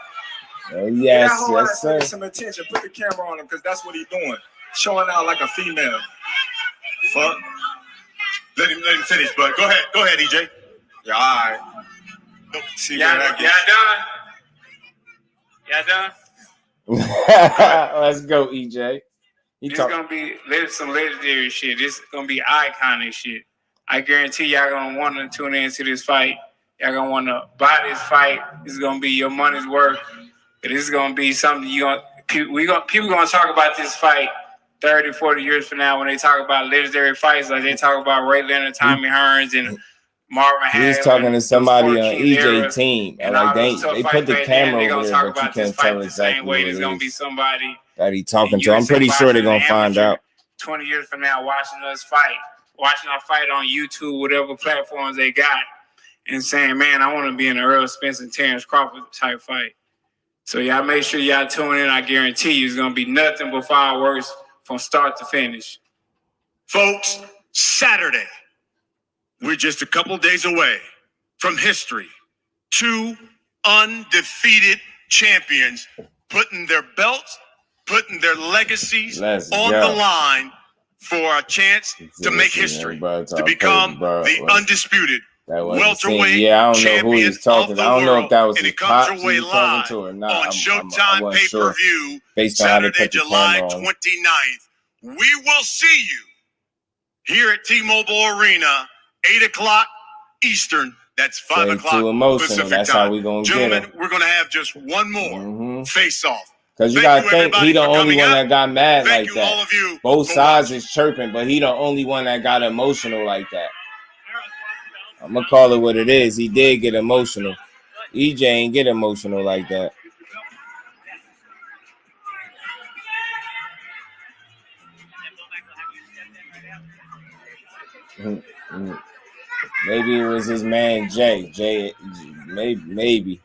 Oh, yes, sir. Some attention. Put the camera on him, because that's what he's doing. Showing out like a female. Fuck. Let him finish, bud. Go ahead, EJ. Yeah, all right. See where that gets. Y'all done? Let's go, EJ. This is gonna be some legendary shit. This is gonna be iconic shit. I guarantee y'all gonna want to tune into this fight. Y'all gonna want to buy this fight. This is gonna be your money's worth. This is gonna be something people gonna talk about this fight 30, 40 years from now when they talk about legendary fights, like they talk about Ray Leonard, Tommy Hearns, and Marvin He was talking to somebody on EJ team, and like they put the camera over there, but you can't tell exactly who it is that he talking to. I'm pretty sure they're gonna find out 20 years from now, watching our fight on YouTube, whatever platforms they got, and saying, "Man, I want to be in the Errol Spence and Terrence Crawford type fight." So y'all make sure y'all tune in. I guarantee you, it's gonna be nothing but fireworks from start to finish, folks. Saturday. We're just a couple days away from history. 2 undefeated champions putting their belts, putting their legacies on the line for a chance to make history, to become the undisputed welterweight I don't know who he's talking. of the I don't know if that was and his it comes pops your way he was talking live to or not. on Showtime pay-per-view sure. Based on Saturday, July 29th. We will see you here at T-Mobile Arena, 8 o'clock Eastern. That's 5 o'clock Pacific That's time. how we gonna Gentlemen, get him. we're going to have just one more face-off. Because you got to think he the only one that got mad Thank like you, all that. of you, Both sides is chirping, but he the only one that got emotional like that. I'm going to call it what it is. He did get emotional. EJ ain't get emotional like that. Maybe it was his man Jay, maybe.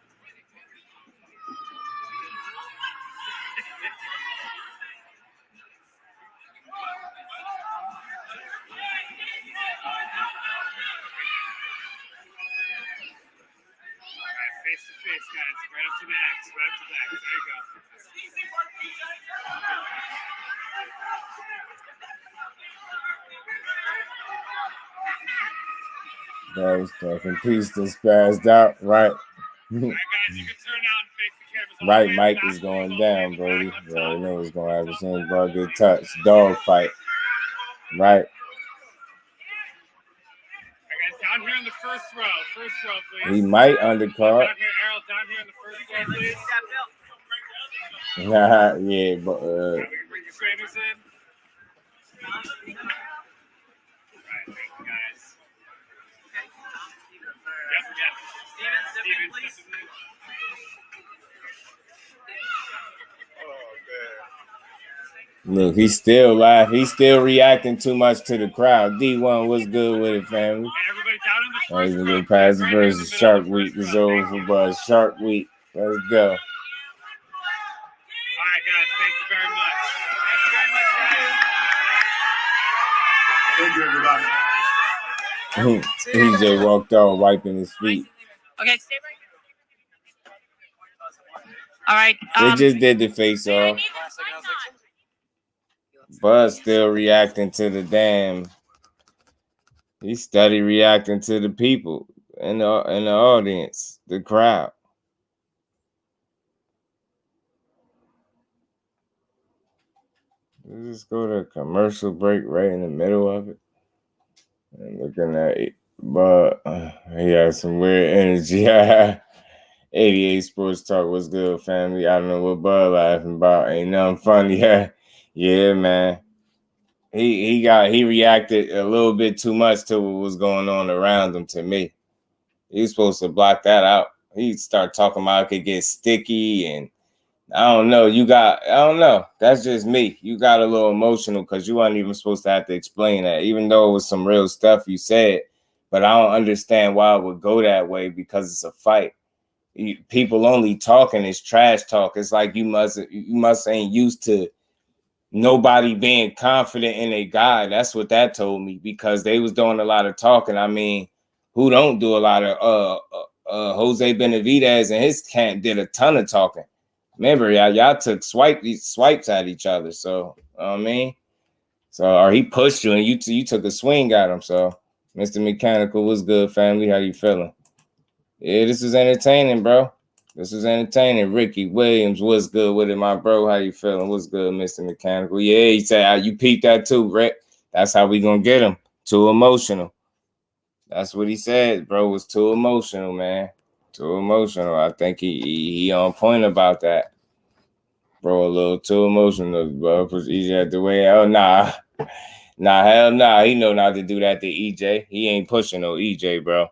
Face to face, guys. Right up to the axe. Right up to the axe. There you go. That was fucking piece that spazzed out, right? Right, Mike is going down, Brody. You already know what's going to happen. Soon as ball get touched, dog fight, right? Down here in the first row. First row, please. He might undercard. Down here, Errol. Down here in the first row, please. Yeah, but bring your trainers in. Right, thank you guys. Yep. Steven, step in. Look, he's still laughing. He's still reacting too much to the crowd. D1, what's good with it, family? Not even get past the versus Shark Week is over, but Shark Week. Let's go. All right, guys. Thank you very much. Thank you, everybody. EJ walked out wiping his feet. Okay, stay right here. All right. They just did the face off. Buzz still reacting to the damn. He steady reacting to the people in the audience, the crowd. Let's just go to a commercial break right in the middle of it. And looking at it, but he has some weird energy. 88 Sports Talk, what's good, family? I don't know what Bud laughing about. Ain't nothing funny. Yeah, man. He reacted a little bit too much to what was going on around him. To me, he was supposed to block that out. He start talking about it could get sticky, and I don't know. I don't know. That's just me. You got a little emotional because you weren't even supposed to have to explain that, even though it was some real stuff you said. But I don't understand why it would go that way because it's a fight. People only talking is trash talk. It's like you must ain't used to nobody being confident in a guy. That's what that told me, because they was doing a lot of talking. I mean, who don't do a lot of Jose Benavidez and his camp did a ton of talking. Remember, y'all took swipes at each other. So I mean, or he pushed you and you took a swing at him. So Mr. Mechanical, what's good, family? How you feeling? Yeah, this is entertaining, bro. This is entertaining. Ricky Williams, what's good with it, my bro? How you feeling? What's good, Mr. Mechanical? Yeah, he said, you peeped that too, Rick. That's how we gonna get him. Too emotional. That's what he said, bro. Was too emotional, man. Too emotional. I think he on point about that. Bro, a little too emotional, bro. Was easy at the way. Oh, nah. Nah, hell nah. He know not to do that to EJ. He ain't pushing no EJ, bro.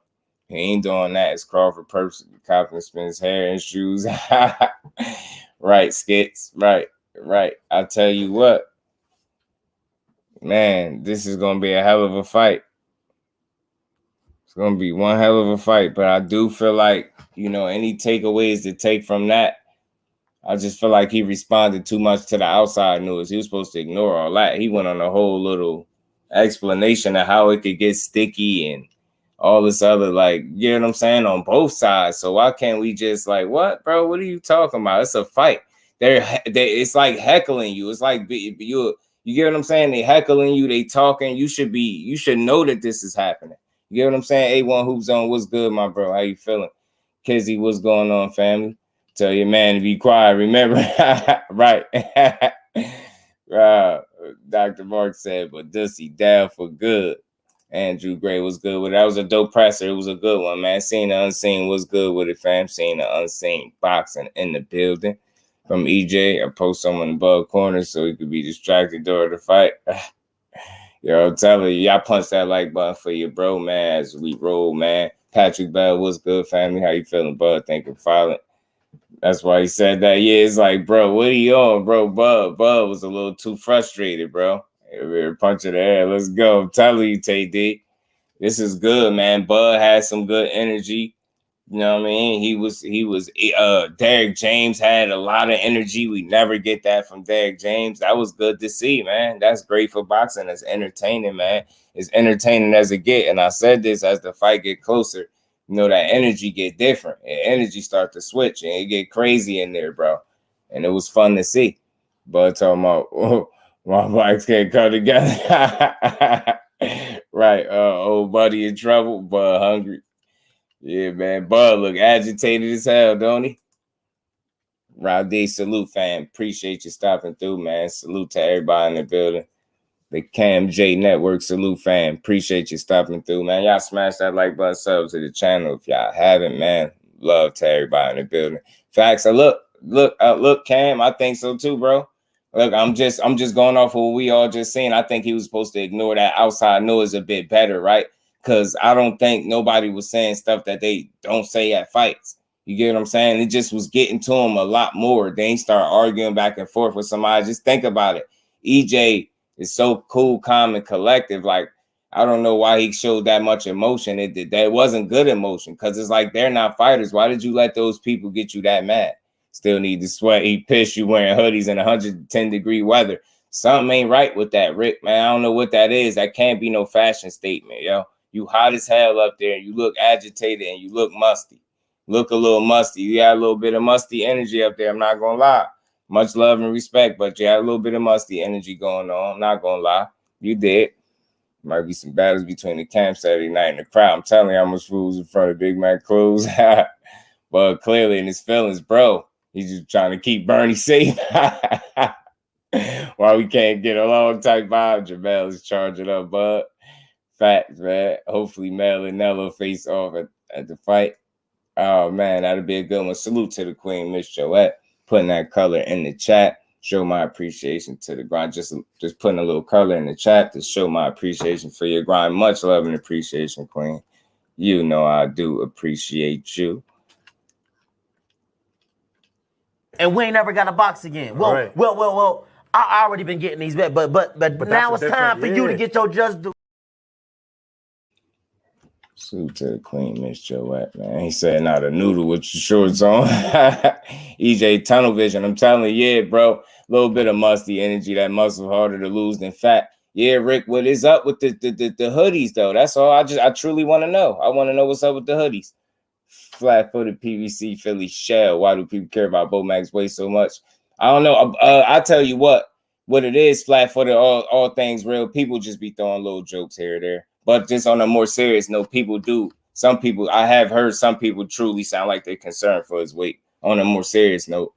He ain't doing that. It's Crawford purposely copying Spence hair and shoes. Right, Skits. Right. I tell you what, man, this is gonna be a hell of a fight. It's gonna be one hell of a fight. But I do feel like, you know, any takeaways to take from that, I just feel like he responded too much to the outside news. He was supposed to ignore all that. He went on a whole little explanation of how it could get sticky and all this other, like, you know what I'm saying, on both sides. So why can't we just, like, what, bro? What are you talking about? It's a fight. It's like heckling you. It's like you get what I'm saying? They heckling you. They talking. You should know that this is happening. You get what I'm saying? A1 Hoops on. What's good, my bro? How you feeling? Kizzy, what's going on, family? Tell your man to be quiet. Remember, right? Dr. Mark said, but Dussy down for good. Andrew Gray was good with it. That was a dope presser. It was a good one, man. Seeing the unseen was good with it, fam. Seeing the unseen boxing in the building. From EJ, I post someone above corner so he could be distracted during the fight. Yo, I'm telling you, y'all punch that like button for your bro, man, as we roll, man. Patrick Bell, what's good, family? How you feeling, bud? Thank you, violent. That's why he said that. Yeah, it's like, bro, what are you on, bro? Bud was a little too frustrated, bro. Punch in the air. Let's go. I'm telling you, TD. This is good, man. Bud has some good energy. You know what I mean? He was Derek James had a lot of energy. We never get that from Derek James. That was good to see, man. That's great for boxing. It's entertaining, man. It's entertaining as it get. And I said this, as the fight get closer, you know, that energy get different. And energy start to switch and it get crazy in there, bro. And it was fun to see. But talking about my bikes can't come together. Right. Old buddy in trouble, but hungry. Yeah, man. Bud look agitated as hell, don't he? Rowdy, salute, fam. Appreciate you stopping through, man. Salute to everybody in the building. The Cam J Network, salute, fam. Appreciate you stopping through, man. Y'all smash that like button, sub to the channel if y'all haven't, man. Love to everybody in the building. Facts. Look, Cam. I think so too, bro. Look, I'm just going off of what we all just seen. I think he was supposed to ignore that outside noise a bit better, right? Because I don't think nobody was saying stuff that they don't say at fights. You get what I'm saying? It just was getting to him a lot more. They ain't start arguing back and forth with somebody. Just think about it. EJ is so cool, calm, and collective. Like, I don't know why he showed that much emotion. That wasn't good emotion because it's like they're not fighters. Why did you let those people get you that mad? Still need to sweat, eat, piss. You wearing hoodies in 110-degree weather. Something ain't right with that, Rick, man. I don't know what that is. That can't be no fashion statement, yo. You hot as hell up there. You look agitated and you look musty. Look a little musty. You got a little bit of musty energy up there. I'm not going to lie. Much love and respect, but you had a little bit of musty energy going on. I'm not going to lie. You did. Might be some battles between the camp Saturday night and the crowd. I'm telling you how much food was in front of Big Mac clothes. But clearly in his feelings, bro, he's just trying to keep Bernie safe. Why we can't get along type vibe. Jamel is charging up, bud. Facts, man. Hopefully Mel and Nello face off at the fight. Oh, man, that'd be a good one. Salute to the queen, Miss Joette, putting that color in the chat. Show my appreciation to the grind. Just putting a little color in the chat to show my appreciation for your grind. Much love and appreciation, queen. You know I do appreciate you. And we ain't never got a box again. Well, right. well. I already been getting these bet, but now it's time for you to get your just do. Salute to the queen, Miss Joette, man. He said, not a noodle with your shorts on. EJ, tunnel vision. I'm telling you, yeah, bro. A little bit of musty energy. That muscle harder to lose than fat. Yeah, Rick, what is up with the hoodies, though? That's all. I truly want to know. I want to know what's up with the hoodies. Flat-footed PVC Philly shell. Why do people care about Bomax way so much? I don't know. I tell you what it is, flat-footed, all things real. People just be throwing little jokes here or there. But just on a more serious note, people do. Some people, I have heard some people truly sound like they're concerned for his weight. On a more serious note,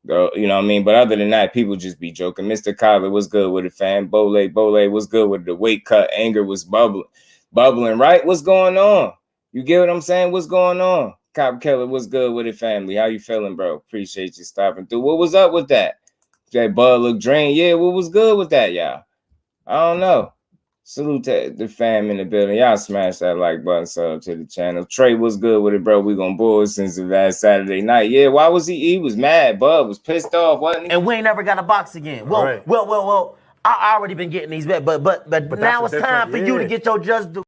girl, you know what I mean? But other than that, people just be joking. Mr. Collar was good with it, fam. Bole was good with the weight cut. Anger was bubbling, right? What's going on? You get what I'm saying? What's going on? Cop Keller, what's good with it, family? How you feeling, bro? Appreciate you stopping through. What was up with that? That Bud look drained. Yeah, what was good with that, y'all? I don't know. Salute to the fam in the building. Y'all smash that like button, sub to the channel. Trey, what's good with it, bro? We gonna bull since the last Saturday night. Yeah, why was he was mad? Bud was pissed off, wasn't he? And we ain't never got a box again. Well, I already been getting these bet, but now it's time for you to get your just due.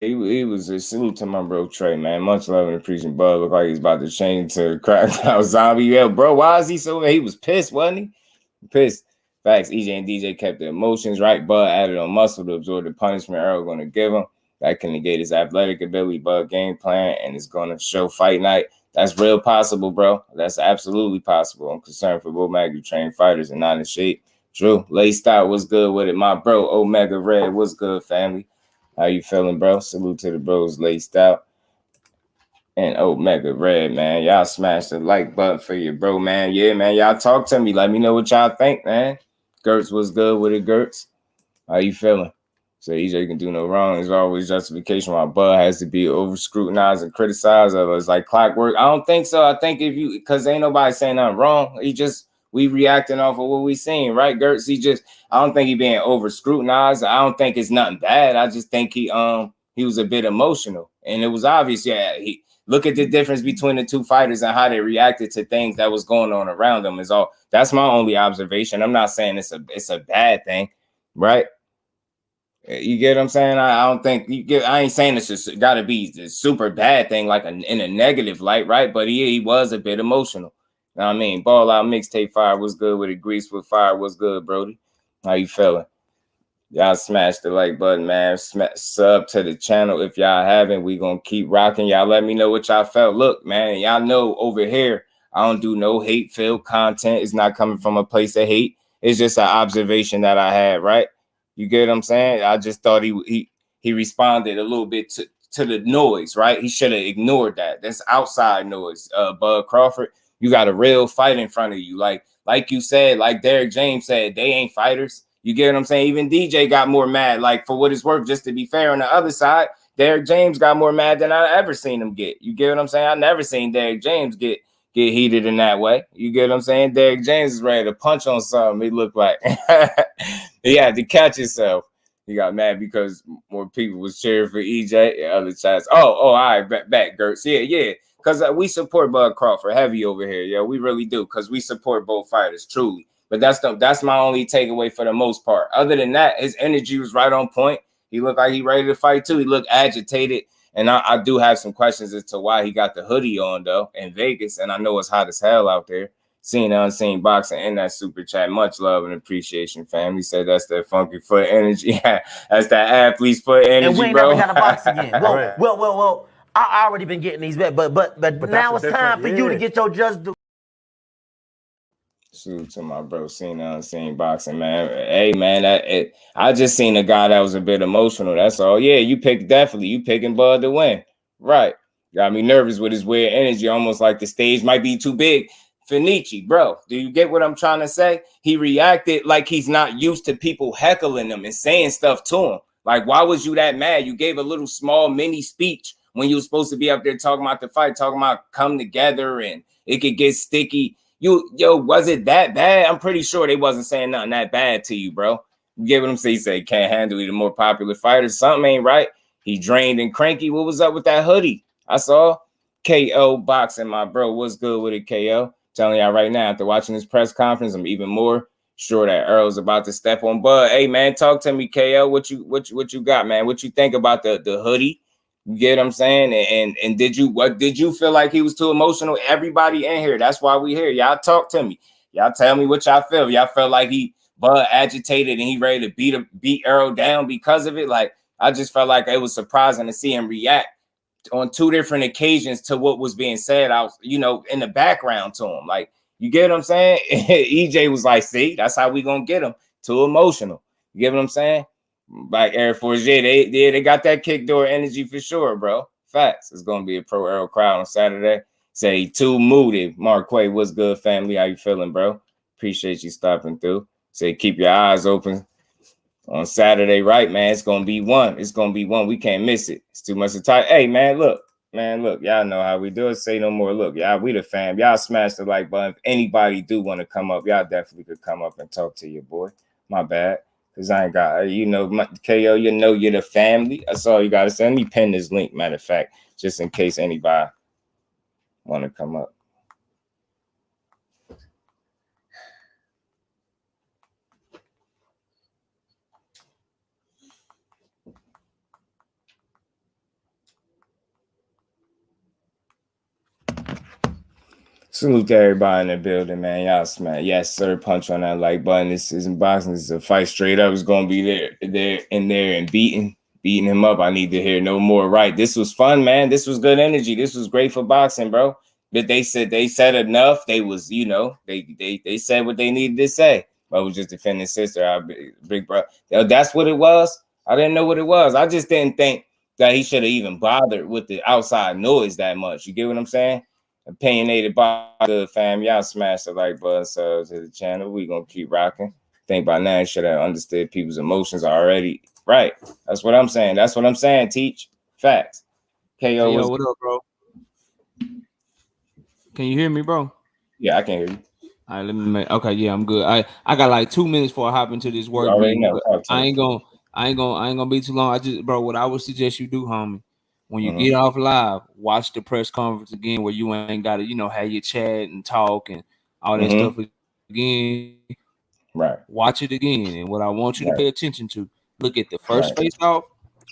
He was a salute to my bro Trey, man. Much love and appreciation. Bud look like he's about to change to Crackdown Zombie. Yeah, bro, why is he so mad? He was pissed, wasn't he? Pissed. Facts. EJ and DJ kept the emotions right. Bud added on muscle to absorb the punishment Errol going to give him. That can negate his athletic ability, Bud game plan, and it's going to show fight night. That's real possible, bro. That's absolutely possible. I'm concerned for Will Mag, you train fighters and not in shape. True. Laced out, what's good with it? My bro, Omega Red, what's good, family? How you feeling, bro? Salute to the bros, Laced out. And Omega Red, man. Y'all smash the like button for your bro, man. Yeah, man. Y'all talk to me. Let me know what y'all think, man. Gertz, what's good with it, Gertz? How you feeling? So EJ can do no wrong. There's always justification why Bud has to be over scrutinized and criticized. It's like clockwork. I don't think so. I think if you, because ain't nobody saying nothing wrong. We reacting off of what we seen, right, Gertz? I don't think he being over scrutinized. I don't think it's nothing bad. I just think he was a bit emotional, and it was obvious. Yeah, look at the difference between the two fighters and how they reacted to things that was going on around them. That's my only observation. I'm not saying it's a bad thing, right? You get what I'm saying? I don't think I ain't saying it's just got to be a super bad thing, like in a negative light, right? But he was a bit emotional. You know what I mean? Ball out mixtape fire was good with it. Grease with fire was good, Brody. How you feeling? Y'all smash the like button, man. Sub to the channel if y'all haven't. We gonna keep rocking. Y'all let me know what y'all felt. Look, man, y'all know over here I don't do no hate-filled content. It's not coming from a place of hate. It's just an observation that I had, right? You get what I'm saying? I just thought he responded a little bit to the noise, right? He should have ignored that. That's outside noise. Bud Crawford, you got a real fight in front of you. Like you said, like Derek James said, they ain't fighters. You get what I'm saying? Even DJ got more mad. Like, for what it's worth, just to be fair, on the other side, Derek James got more mad than I ever seen him get. You get what I'm saying? I never seen Derek James get heated in that way. You get what I'm saying? Derek James is ready to punch on something. He looked like he had to catch himself. He got mad because more people was cheering for EJ and other chats. All right, back Gertz. Yeah. Because we support Bud Crawford heavy over here. Yeah, we really do. Because we support both fighters, truly. But that's my only takeaway for the most part. Other than that, his energy was right on point. He looked like he ready to fight too. He looked agitated. And I do have some questions as to why he got the hoodie on, though, in Vegas. And I know it's hot as hell out there. Seeing the Unseen Boxing in that super chat. Much love and appreciation, fam. He said that's that funky foot energy. That's that athlete's foot energy, and we ain't bro. never got a box again. Well, I already been getting these bet, but now it's time for you to get your just due. Salute to my bro, seen the Unseen Boxing, man. Hey, man, I just seen a guy that was a bit emotional. That's all. Yeah, you picking Bud to win. Right. Got me nervous with his weird energy, almost like the stage might be too big for Nietzsche, bro. Do you get what I'm trying to say? He reacted like he's not used to people heckling him and saying stuff to him. Like, why was you that mad? You gave a little small mini speech when you were supposed to be up there talking about the fight, talking about come together and it could get sticky. Was it that bad? I'm pretty sure they wasn't saying nothing that bad to you, bro. You get what I'm saying? He said, can't handle you, the more popular fighter. Something ain't right. He drained and cranky. What was up with that hoodie? I saw KO boxing, my bro. What's good with it, KO? Telling y'all right now, after watching this press conference, I'm even more sure that Errol's about to step on Bud. Hey, man, talk to me, KO. What you got, man? What you think about the hoodie? You get what I'm saying? And did you feel like he was too emotional? Everybody in here, that's why we here. Y'all talk to me. Y'all tell me what y'all feel. Y'all felt like Bud agitated and he ready to beat Errol down because of it. Like, I just felt like it was surprising to see him react on two different occasions to what was being said out, in the background to him. Like, you get what I'm saying? EJ was like, see, that's how we gonna get him. Too emotional. You get what I'm saying? Like Airforce, they got that kick door energy for sure, bro. Facts. It's gonna be a pro Errol crowd on Saturday. Say too moody. Marquay, what's good, family? How you feeling, bro? Appreciate you stopping through. Say keep your eyes open on Saturday, right, man? It's gonna be one. It's gonna be one. We can't miss it. It's too much to talk. Hey, man, look. Y'all know how we do it. Say no more. Look, y'all, we the fam. Y'all smash the like button. If anybody do want to come up, y'all definitely could come up and talk to your boy. My bad. Cause I ain't got, you know, KO, you know, you're the family. That's all you gotta say. Let me pin this link, matter of fact, just in case anybody want to come up. Salute to everybody in the building, man. Y'all smash. Yes, sir. Punch on that like button. This isn't boxing. This is a fight straight up. It's gonna be there and beating him up. I need to hear no more. Right. This was fun, man. This was good energy. This was great for boxing, bro. But they said enough. They was, you know, they said what they needed to say. I was just defending sister, big bro. That's what it was. I didn't know what it was. I just didn't think that he should have even bothered with the outside noise that much. You get what I'm saying? Opinionated by the fam. Y'all smash the like button, subs to the channel. We gonna keep rocking. Think by now you should have understood people's emotions already. Right. That's what I'm saying. That's what I'm saying. Teach facts. KO, what up, bro? Can you hear me, bro? Yeah, I can hear you. All right, let me make. Okay, yeah, I'm good. I got like 2 minutes before I hop into this work meeting. I ain't gonna be too long. I just, bro, what I would suggest you do, homie, when you get off live, watch the press conference again, where you ain't got to, you know, have your chat and talk and all that stuff again. Right. Watch it again, and what I want you to pay attention to, look at the first face off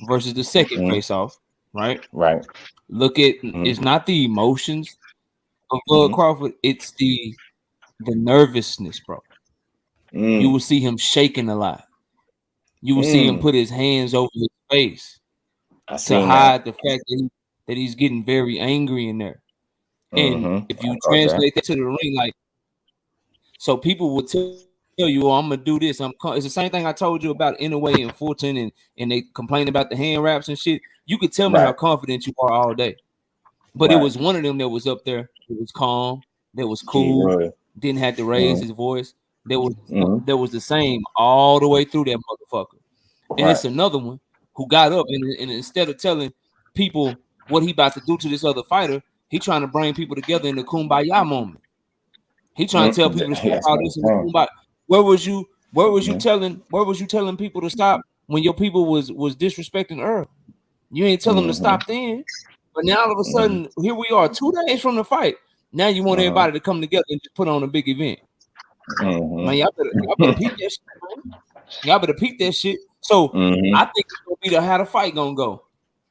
versus the second face off. Right. Right. Look at it's not the emotions of Crawford, it's the nervousness, bro. You will see him shaking a lot. You will see him put his hands over his face to hide the fact that he's getting very angry in there. And if you translate that to the ring, like, so people will tell you, oh, I'm gonna do this. It's the same thing I told you about INOUE and Fulton, and they complain about the hand wraps and shit. You could tell me how confident you are all day, but it was one of them that was up there. It was calm. That was cool. Didn't have to raise his voice. There was the same all the way through that motherfucker. And it's another one who got up and instead of telling people what he about to do to this other fighter, he trying to bring people together in the kumbaya moment. He trying to tell people to stop all this in the kumbaya. Where was you telling people to stop when your people was disrespecting Earl? You ain't telling them to stop then. But now all of a sudden, here we are 2 days from the fight. Now you want everybody to come together and just put on a big event. Man, y'all better peep that shit, bro. Y'all better peep that shit. So I think it's gonna be how the fight gonna go.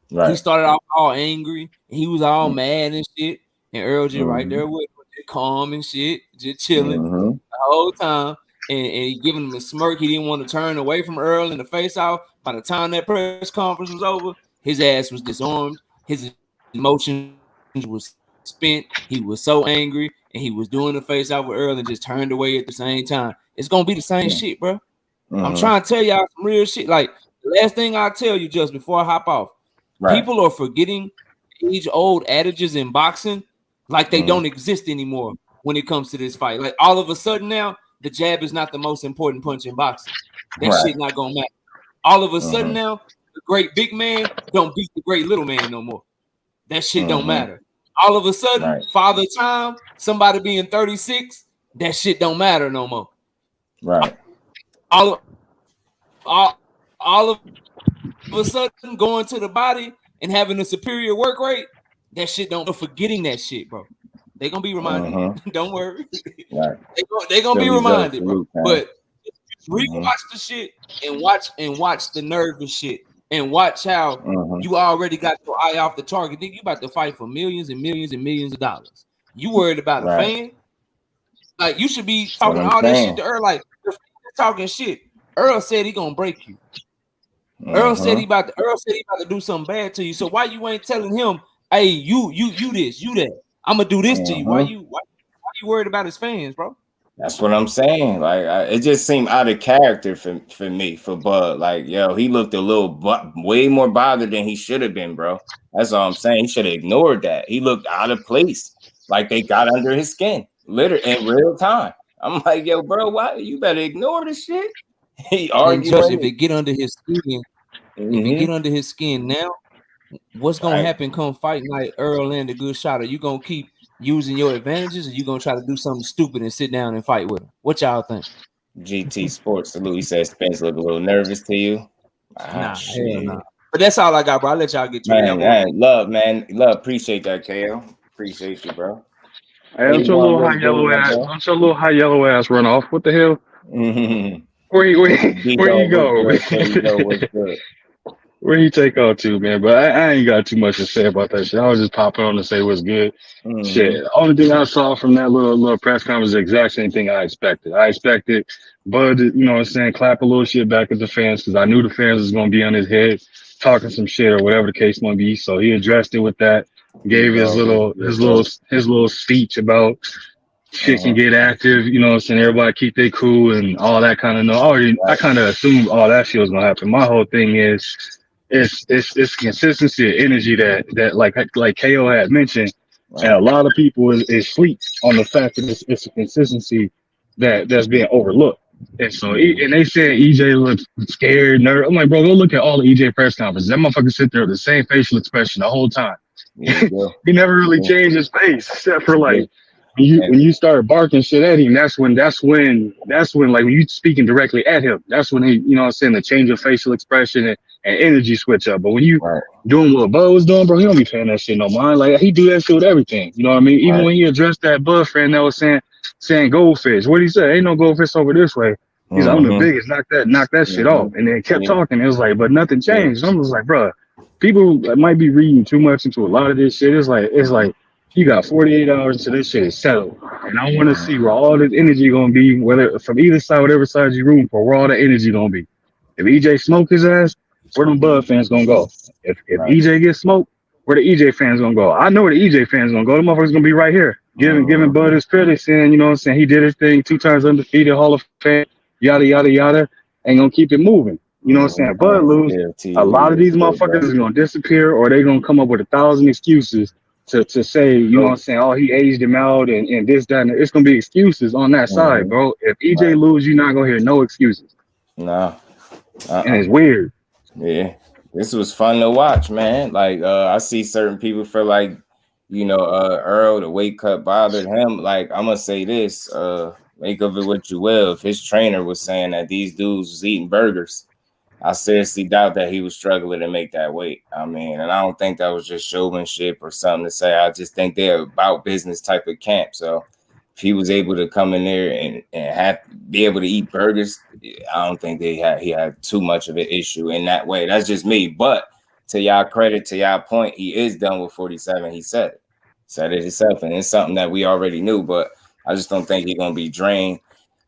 He started off all angry, and he was all mad and shit. And Earl just right there with calm and shit, just chilling the whole time. And he giving him a smirk. He didn't want to turn away from Earl in the face off. By the time that press conference was over, his ass was disarmed. His emotions was spent. He was so angry, and he was doing the face off with Earl and just turned away at the same time. It's gonna be the same shit, bro. I'm trying to tell y'all some real shit. Like, the last thing I'll tell you just before I hop off, people are forgetting age-old adages in boxing like they don't exist anymore when it comes to this fight. Like, all of a sudden now, the jab is not the most important punch in boxing. That shit not gonna matter. All of a sudden now, the great big man don't beat the great little man no more. That shit don't matter. All of a sudden, Father Time, somebody being 36, that shit don't matter no more. Right. All of a sudden, going to the body and having a superior work rate, that shit don't. Forgetting that shit, bro. They gonna be reminded. Don't worry. They gonna be reminded, bro. But rewatch the shit and watch the nervous shit and watch how you already got your eye off the target. Think you about to fight for millions and millions and millions of dollars. You worried about a fan? Like, you should be talking all that shit to Earl. Like, you're talking shit. Earl said he gonna break you. Earl said he about to do something bad to you. So why you ain't telling him, hey, you this, you that? I'm gonna do this to you. Why you worried about his fans, bro? That's what I'm saying. Like, it just seemed out of character for me, for Bud. Like, yo, he looked a little way more bothered than he should have been, bro. That's all I'm saying. He should have ignored that. He looked out of place, like they got under his skin, literally in real time. I'm like, yo, bro, why you better ignore this shit? He argued. If it get under his skin, if it get under his skin now, what's gonna happen come fight night? Earl and a good shot. Are you gonna keep using your advantages, or you gonna try to do something stupid and sit down and fight with him? What y'all think? GT Sports salute. He said Spence look a little nervous to you. Nah, hell nah. But that's all I got, bro. I'll let y'all get to it. Man, love, appreciate that, KO. Appreciate you, bro. Hey, I'm your little high yellow ass. I'm your little high yellow ass run off. What the hell? Where you go? Where he take off to, man? But I ain't got too much to say about that shit. I was just popping on to say what's good. Shit. Only thing I saw from that little press conference is the exact same thing I expected. I expected Bud to, you know what I'm saying, clap a little shit back at the fans because I knew the fans was gonna be on his head talking some shit or whatever the case might be. So he addressed it with that, gave his little speech about shit can get active, you know what I'm saying? Everybody keep their cool and all that kind of I kind of assumed all that shit was gonna happen. My whole thing is it's consistency of energy that like KO had mentioned, and a lot of people is sleep on the fact that it's a consistency that's being overlooked. And so and they said EJ looked scared, nervous. I'm like, bro, go look at all the EJ press conferences. That motherfucker sit there with the same facial expression the whole time. He never really changed his face except for like when you start barking shit at him, that's when like when you speaking directly at him, that's when he, you know what I'm saying, the change of facial expression and energy switch up. But when you doing what Bud was doing, bro, he don't be paying that shit no mind. Like he do that shit with everything. You know what I mean? Even when he addressed that Bud friend that was saying goldfish, what did he say? Ain't no goldfish over this way. He's like, I'm the biggest, knock that shit off. And then kept talking. It was like, but nothing changed. I'm just like, bro, people might be reading too much into a lot of this shit. It's like you got 48 hours until this shit is settled. And I want to see where all this energy going to be, whether from either side, whatever side you room for, where all the energy going to be. If EJ smoke his ass, where them Bud fans going to go? If EJ gets smoked, where the EJ fans going to go? I know where the EJ fans going to go. The motherfuckers going to be right here. Giving Bud his credit, saying, you know what I'm saying, he did his thing, 2 times undefeated, Hall of Fame, yada, yada, yada, ain't going to keep it moving. You know what I'm saying? Bud lose, a lot of these motherfuckers is going to disappear, or they going to come up with 1,000 excuses to say, you know what I'm saying, oh, he aged him out and this, that, and it's going to be excuses on that side, bro. If EJ lose, you're not going to hear no excuses. No. And it's weird. Yeah. This was fun to watch, man. Like, I see certain people feel like, you know, Earl, the weight cut bothered him. Like, I'm going to say this, make of it what you will. If his trainer was saying that these dudes was eating burgers, I seriously doubt that he was struggling to make that weight. I mean, and I don't think that was just showmanship or something to say. I just think they're about business type of camp. So if he was able to come in there and be able to eat burgers, I don't think he had too much of an issue in that way. That's just me. But to y'all credit, to y'all point, he is done with 47. He said it himself, and it's something that we already knew. But I just don't think he's gonna be drained.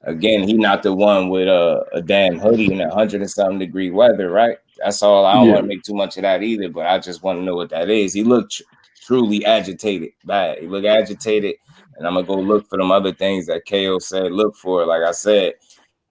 Again, he's not the one with a damn hoodie in 100 and something degree weather, right? That's all. I don't want to make too much of that either, but I just want to know what that is. He looked truly agitated, bad. He looked agitated, and I'm gonna go look for them other things that KO said look for. Like I said,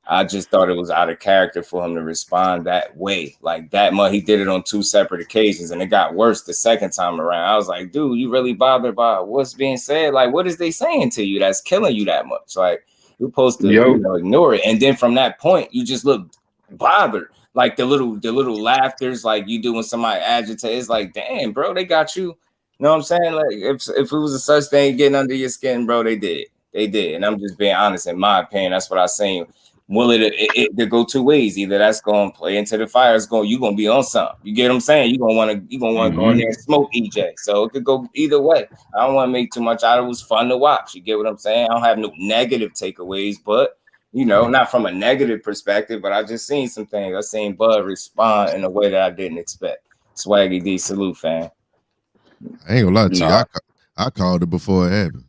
I just thought it was out of character for him to respond that way, like that much. He did it on 2 separate occasions, and it got worse the second time around. I was like, dude, you really bothered by what's being said? Like, what is they saying to you that's killing you that much? Like, you're supposed to ignore it. And then from that point, you just look bothered. Like the little laughters, like you do when somebody agitates. It's like, damn, bro, they got you. You know what I'm saying? Like if it was a such thing getting under your skin, bro, they did. And I'm just being honest. In my opinion, that's what I seen. Will it go 2 ways? Either that's going to play into the fire. You're going to be on something. You get what I'm saying? You're going to want to go in there and smoke EJ. So it could go either way. I don't want to make too much out of it. It was fun to watch. You get what I'm saying? I don't have no negative takeaways, but, you know, not from a negative perspective, but I just seen some things. I seen Bud respond in a way that I didn't expect. Swaggy D, salute, fam. I ain't gonna lie to you. I called it before it happened.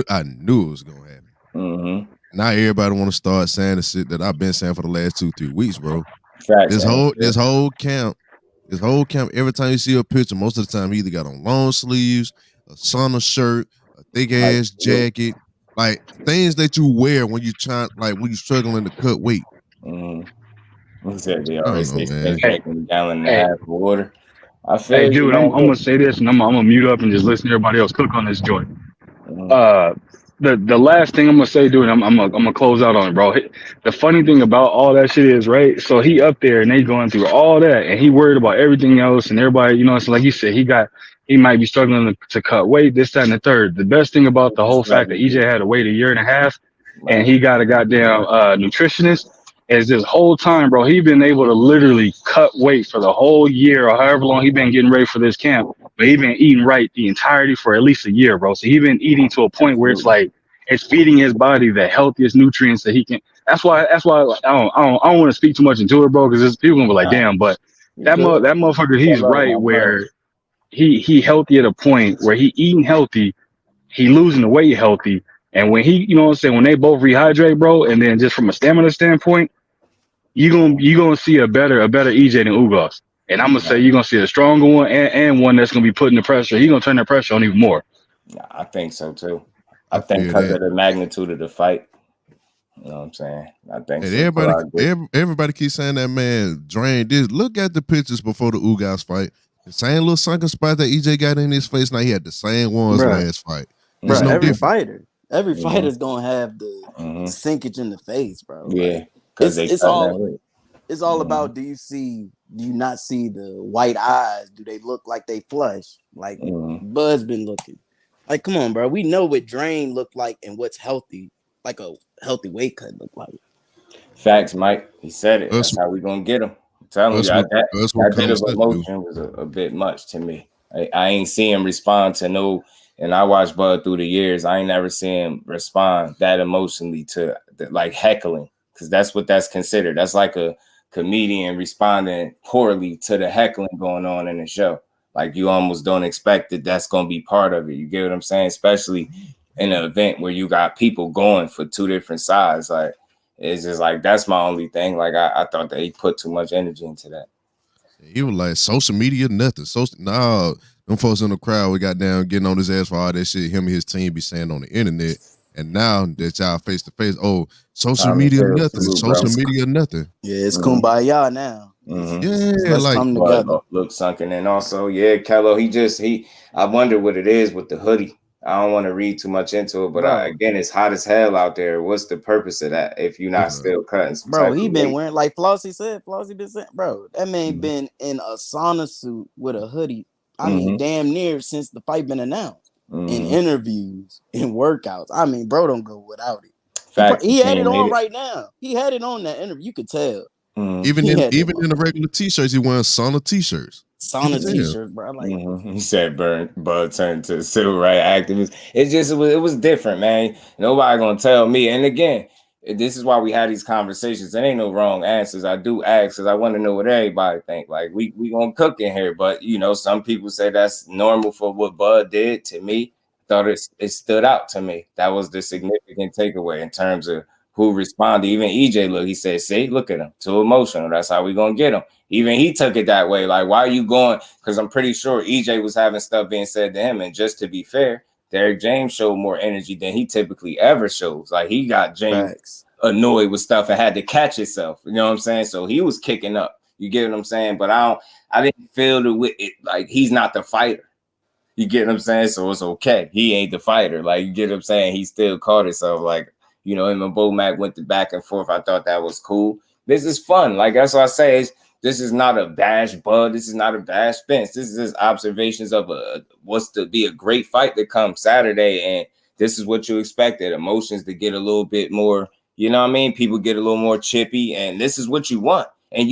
I knew it was going to happen. Now everybody want to start saying the shit that I've been saying for the last 2-3 weeks, bro. This whole camp, every time you see a picture, most of the time he either got on long sleeves, a sauna shirt, a thick ass jacket, like things that you wear when you when you're struggling to cut weight. They always say drinking a gallon and a half of water. Hey, dude, I'm gonna say this, and I'm gonna mute up and just listen to everybody else cook on this joint. The last thing I'm gonna say, dude, I'm gonna close out on it, bro. The funny thing about all that shit is, right? So he up there and they going through all that, and he worried about everything else, and everybody, you know, it's like you said, he might be struggling to cut weight, this, that, and the third. The best thing about the whole fact that EJ had to wait 1.5 years, and he got a goddamn nutritionist. As this whole time, bro, he been able to literally cut weight for the whole year or however long he been getting ready for this camp. But he been eating right the entirety for at least a year, bro. So he been eating to a point where it's like it's feeding his body the healthiest nutrients that he can. That's why I don't want to speak too much into it, bro, because people gonna be like, damn. But that motherfucker, he's right where he healthy at a point where he eating healthy, he losing the weight healthy, and when he, you know what I'm saying, when they both rehydrate, bro, and then just from a stamina standpoint, you gonna see a better EJ than Ugas. And I'm gonna say you're gonna see a stronger one and one that's gonna be putting the pressure. He's gonna turn the pressure on even more. Yeah, I think so too. I think because of the magnitude of the fight. You know what I'm saying? I think and everybody keeps saying that man drained this. Look at the pictures before the Ugas fight. The same little sunken spot that EJ got in his face. Now he had the same ones last fight. Bro, every fighter's gonna have the sinkage in the face, bro. Yeah, because it's all about do you not see the white eyes? Do they look like they flush? Like Bud's been looking. Like, come on, bro. We know what drain look like and what's healthy, like a healthy weight cut look like. Facts, Mike. He said it. That's how we gonna get him. I'm telling you, that bit of emotion was a bit much to me. I ain't see him respond to no. And I watched Bud through the years. I ain't never seen him respond that emotionally to like heckling, because that's what that's considered. That's like a comedian responding poorly to the heckling going on in the show. Like you almost don't expect that that's going to be part of it. You get what I'm saying? Especially in an event where you got people going for two different sides. Like it's just like that's my only thing. Like I thought that he put too much energy into that. He was like social media, nothing. No. Them folks in the crowd, we got down getting on his ass for all that shit him and his team be saying on the internet. And now that y'all face to face, social media, nothing. Social media, nothing. Yeah, it's kumbaya now. Yeah, let's come together. Look sunken. And also, Kello, I wonder what it is with the hoodie. I don't want to read too much into it, but again, it's hot as hell out there. What's the purpose of that if you're not still cutting? Bro, he been wearing, like Flossie been saying, bro, that man been in a sauna suit with a hoodie. I mean, damn near since the fight been announced in interviews, in workouts. I mean, bro, don't go without it. He had it on right now. He had it on that interview. You could tell. Even in the regular t-shirts, he wearing sauna t-shirts. Sauna t-shirts, bro. I like He said Bud turned to civil rights activist. It was different, man. Nobody gonna tell me. And again, this is why we had these conversations. There ain't no wrong answers. I do ask because I want to know what everybody think. Like we gonna cook in here, but some people say that's normal for what Bud did. To me, thought it stood out to me. That was the significant takeaway in terms of who responded. Even EJ he said, see, look at him, too emotional. That's how we gonna get him. Even he took it that way. Like, why are you going? Because I'm pretty sure EJ was having stuff being said to him. And just to be fair, Derek James showed more energy than he typically ever shows. Like he got James annoyed with stuff and had to catch himself. You know what I'm saying? So he was kicking up. You get what I'm saying? But I didn't feel like he's not the fighter. You get what I'm saying? So it's okay. He ain't the fighter. Like, you get what I'm saying? He still caught himself. Like, him and Bo Mac went back and forth. I thought that was cool. This is fun. Like, that's what I say. This is not a bash Bud. This is not a bash Spence. This is just observations of what's to be a great fight that comes Saturday. And this is what you expected. Emotions to get a little bit more, you know what I mean? People get a little more chippy. And this is what you want. And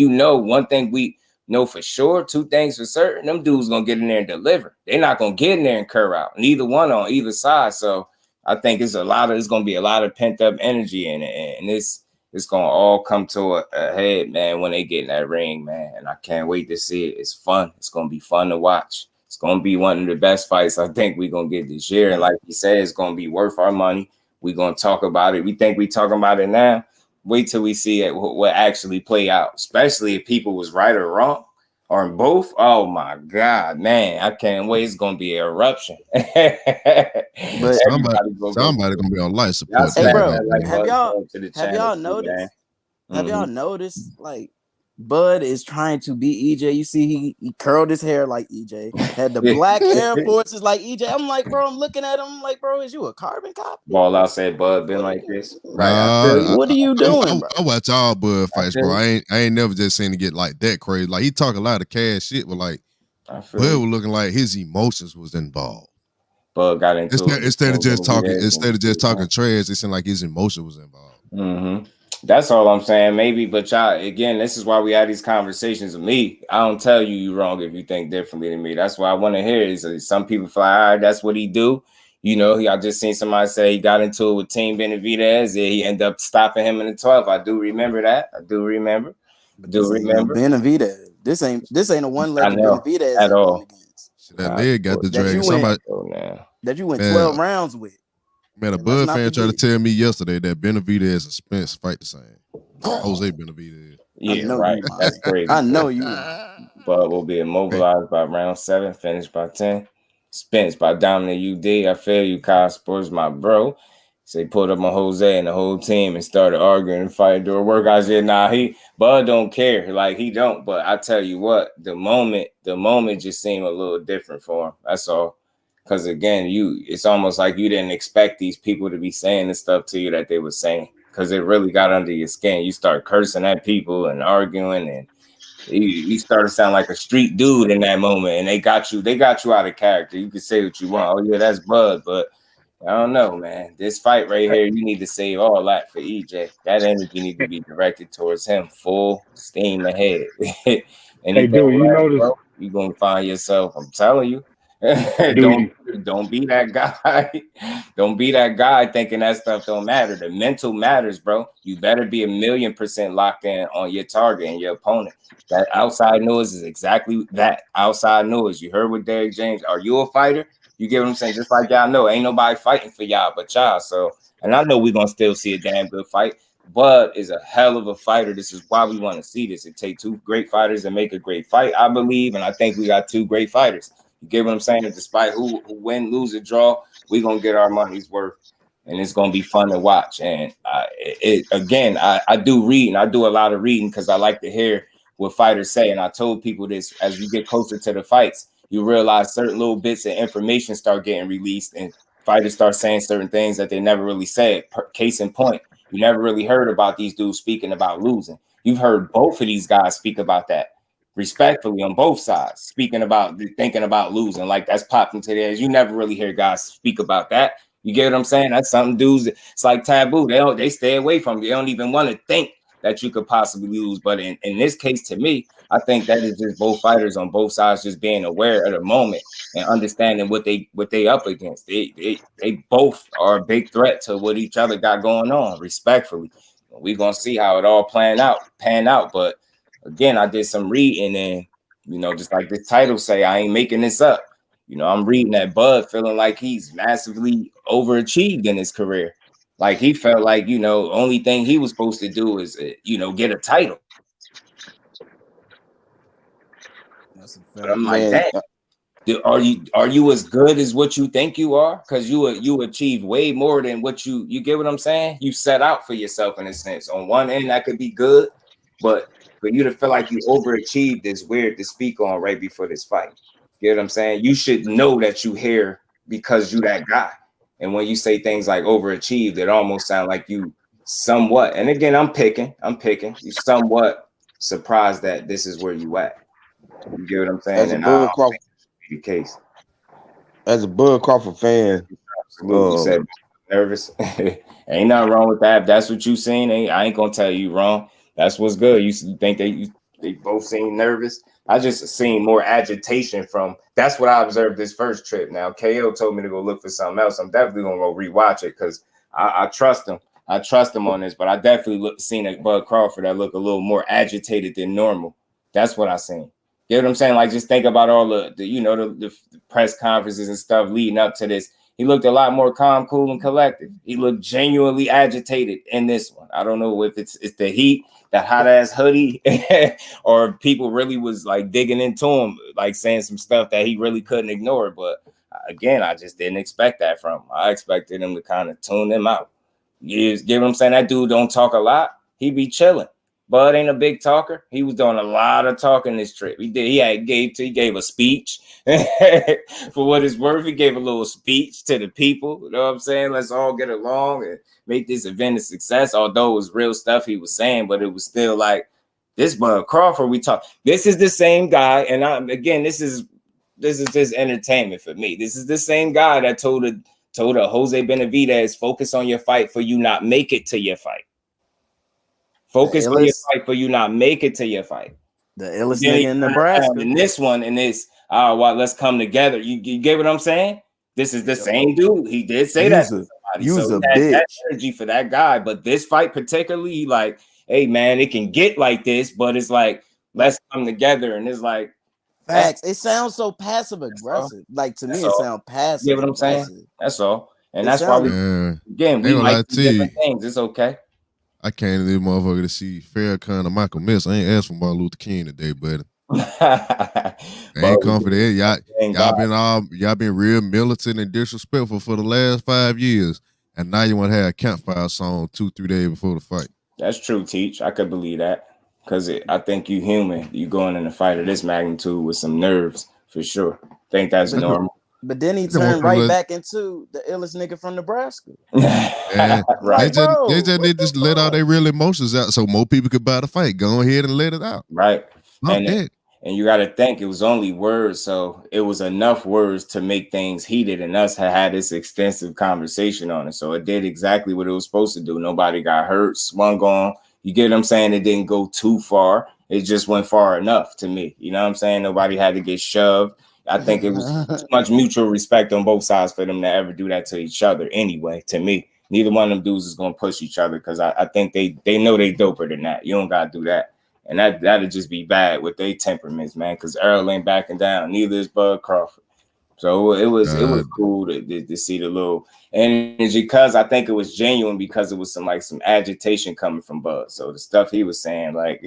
one thing we know for sure, two things for certain, them dudes going to get in there and deliver. They're not going to get in there and curl out. Neither one on either side. So I think it's going to be a lot of pent up energy in it. And it's going to all come to a head, man, when they get in that ring, man. And I can't wait to see it. It's fun. It's going to be fun to watch. It's going to be one of the best fights I think we're going to get this year. And like you said, it's going to be worth our money. We're going to talk about it. We think we're talking about it now. Wait till we see it what actually play out, especially if people was right or wrong or in both. Oh, my God, man. I can't wait. It's going to be an eruption. But somebody going to be on life support. Hey, bro, have y'all noticed? Have y'all noticed, like, Bud is trying to be EJ. You see, he curled his hair like EJ. Had the black Airforces like EJ. I'm like, bro, I'm looking at him. I'm like, bro, is you a carbon copy? Ball out said Bud been like this. Right. What are you doing, bro? I watch all Bud fights, bro. I ain't never just seen it get like that crazy. Like, he talk a lot of cash shit, but like Bud was looking like his emotions was involved. Bud got into it. Instead of just talking trash, it seemed like his emotion was involved. That's all I'm saying. Maybe, but y'all, again, this is why we had these conversations with me. I don't tell you wrong if you think differently than me. That's what I want to hear. Is some people fly, all right, that's what he do. You know, I just seen somebody say he got into it with Team Benavidez. He ended up stopping him in the 12th. I do remember that. Benavidez. This ain't a one-legged Benavidez at all. That leg got the drag. Somebody that you went 12 rounds with. Man, a Bud fan tried to tell me yesterday that Benavidez and Spence fight the same. Jose Benavidez. Yeah, right. That's crazy. I know you. Bud will be immobilized by round 7, finished by 10. Spence by dominant UD. I feel you, Kyle Sports, my bro. So he pulled up on Jose and the whole team and started arguing and fighting during workouts. Yeah, Bud don't care. Like, he don't. But I tell you what, the moment just seemed a little different for him. That's all. Because again, it's almost like you didn't expect these people to be saying the stuff to you that they were saying. Because it really got under your skin. You start cursing at people and arguing, and you started sounding like a street dude in that moment. And they got you out of character. You can say what you want. Oh yeah, that's Bud, but I don't know, man. This fight right here, you need to save all that for EJ. That energy needs to be directed towards him, full steam ahead. And hey, dude, you notice you're gonna find yourself. I'm telling you. Don't be that guy. Don't be that guy thinking that stuff don't matter. The mental matters, bro. You better be 1,000,000% locked in on your target and your opponent. That outside noise is exactly that. Outside noise. You heard what Derrick James. Are you a fighter? You get what I'm saying? Just like y'all know, ain't nobody fighting for y'all but y'all. So, and I know we're gonna still see a damn good fight. Bud is a hell of a fighter. This is why we want to see this. It takes 2 great fighters to make a great fight, I believe, and I think we got 2 great fighters. You get what I'm saying? Despite who win, lose, or draw, we're going to get our money's worth, and it's going to be fun to watch. And I do read, and I do a lot of reading because I like to hear what fighters say. And I told people this, as you get closer to the fights, you realize certain little bits of information start getting released, and fighters start saying certain things that they never really said. Case in point, you never really heard about these dudes speaking about losing. You've heard both of these guys speak about that. Respectfully on both sides, thinking about losing, like that's popped into theirs. You never really hear guys speak about that. You get what I'm saying? That's something dudes, it's like taboo. They stay away from it. They don't even want to think that you could possibly lose. But in this case, to me, I think that is just both fighters on both sides just being aware of the moment and understanding what they up against. They both are a big threat to what each other got going on, respectfully. We're gonna see how it all pan out. But again, I did some reading, and just like the title say, I ain't making this up. I'm reading that Bud feeling like he's massively overachieved in his career. Like he felt like, only thing he was supposed to do is, get a title. But I'm like, dang, are you as good as what you think you are? Because you achieved way more than what you get what I'm saying? You set out for yourself in a sense. On one end, that could be good, but for you to feel like you overachieved is weird to speak on right before this fight. You know what I'm saying? You should know that you here because you that guy. And when you say things like overachieved, it almost sounds like you somewhat, and again, I'm picking, you somewhat surprised that this is where you at. You get what I'm saying? And I don't think that should be the case. As a Bud Crawford fan, you said nervous. Ain't nothing wrong with that. If that's what you seen, I ain't gonna tell you wrong. That's what's good. You think they both seem nervous? I just seen more agitation from. That's what I observed this first trip. Now KO told me to go look for something else. I'm definitely gonna go rewatch it because I trust him. I trust him on this, but I definitely seen a Bud Crawford that look a little more agitated than normal. That's what I seen. You know what I'm saying? Like just think about all the press conferences and stuff leading up to this. He looked a lot more calm, cool, and collected. He looked genuinely agitated in this one. I don't know if it's the heat, that hot ass hoodie, or people really was like digging into him, like saying some stuff that he really couldn't ignore. But again, I just didn't expect that from him. I expected him to kind of tune them out. You get what I'm saying? That dude don't talk a lot. He be chilling. Bud ain't a big talker. He was doing a lot of talking this trip. He gave a speech. For what it's worth, he gave a little speech to the people. You know what I'm saying? Let's all get along and make this event a success. Although it was real stuff he was saying, but it was still like this Bud Crawford we talk. This is the same guy, and this is this is just entertainment for me. This is the same guy that told a Jose Benavidez, focus on your fight for you not make it to your fight. Focus on your fight for you not make it to your fight. The illest nigga in Nebraska. And this one, and this, well, let's come together. You get what I'm saying? This is the same dude. He did say that to somebody. So that energy for that guy. But this fight particularly, like, hey, man, it can get like this, but it's like, let's come together. And it's like, facts. It sounds so passive aggressive. Like, to me, it sounds passive. You know what I'm saying? That's all. And that's why we like different things. It's okay. I came to this motherfucker to see Farrakhan and Michael Mills. I ain't asked for Martin Luther King today, but I ain't come for that. Y'all been real militant and disrespectful for the last 5 years, and now you want to have a campfire song 2-3 days before the fight. That's true, Teach. I could believe that because I think you human. You going in a fight of this magnitude with some nerves for sure. Think that's normal. But then he turned right back into the illest nigga from Nebraska. Right. They just need to let all their real emotions out so more people could buy the fight. Go ahead and let it out. Right. And you got to think it was only words. So it was enough words to make things heated. And us had this extensive conversation on it. So it did exactly what it was supposed to do. Nobody got hurt, swung on. You get what I'm saying? It didn't go too far. It just went far enough to me. You know what I'm saying? Nobody had to get shoved. I think it was too much mutual respect on both sides for them to ever do that to each other anyway, to me. Neither one of them dudes is going to push each other because I think they know they doper than that. You don't got to do that. And that'd just be bad with their temperaments, man, because Errol ain't backing down. Neither is Bud Crawford. So it was cool to see the little energy because I think it was genuine because it was some agitation coming from Bud. So the stuff he was saying, like,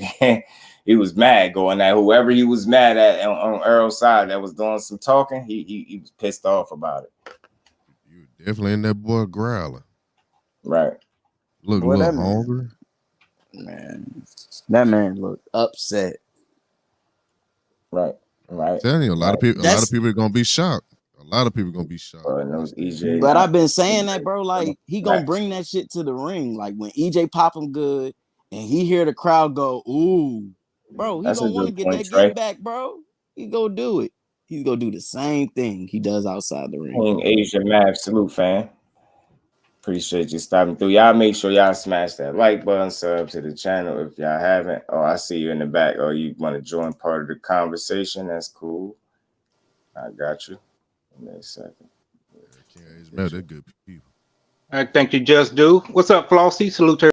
he was mad going at whoever he was mad at on Errol's side that was doing some talking. He was pissed off about it. You were definitely in that boy growling. Right. Look a little hungry. Man, that man looked upset. Right. I'm telling you, a lot of people are gonna be shocked. A lot of people gonna be shocked. But I've been saying that, bro. Like, he gonna bring that shit to the ring. Like, when EJ pop him good and he hear the crowd go, ooh, bro, he gonna want to get that get back, bro. He gonna do it. He's gonna do the same thing he does outside the ring. Asia Mav, salute, fam. Appreciate you stopping through. Y'all make sure y'all smash that like button, sub to the channel if y'all haven't. Oh, I see you in the back. Oh, you want to join part of the conversation? That's cool. I got you. Give me a second. They're good people. All right, thank you, Just Do. What's up, Flossy? Salute her.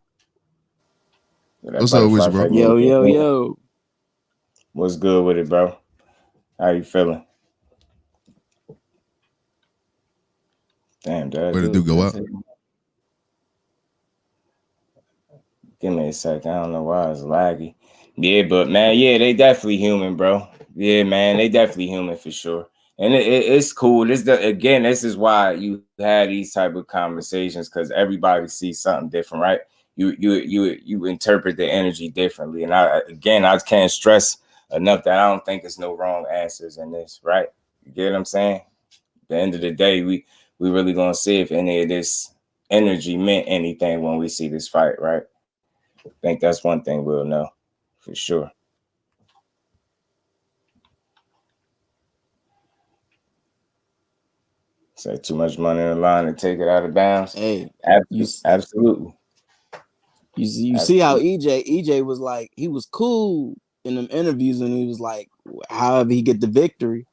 What's up with you, bro? Yo. What's good with it, bro? How you feeling? Damn, Dad. Where did it go up? Give me a second. I don't know why it's laggy. Yeah, but man, yeah, they definitely human, bro. Yeah, man, they definitely human for sure. And it's cool. This is why you had these type of conversations because everybody sees something different, right? You interpret the energy differently. And I can't stress enough that I don't think there's no wrong answers in this, right? You get what I'm saying? At the end of the day, we really gonna see if any of this energy meant anything when we see this fight, right? I think that's one thing we'll know for sure. Say too much money in the line and take it out of bounds. Hey, absolutely. You see how EJ was like, he was cool in them interviews and he was like, however he get the victory.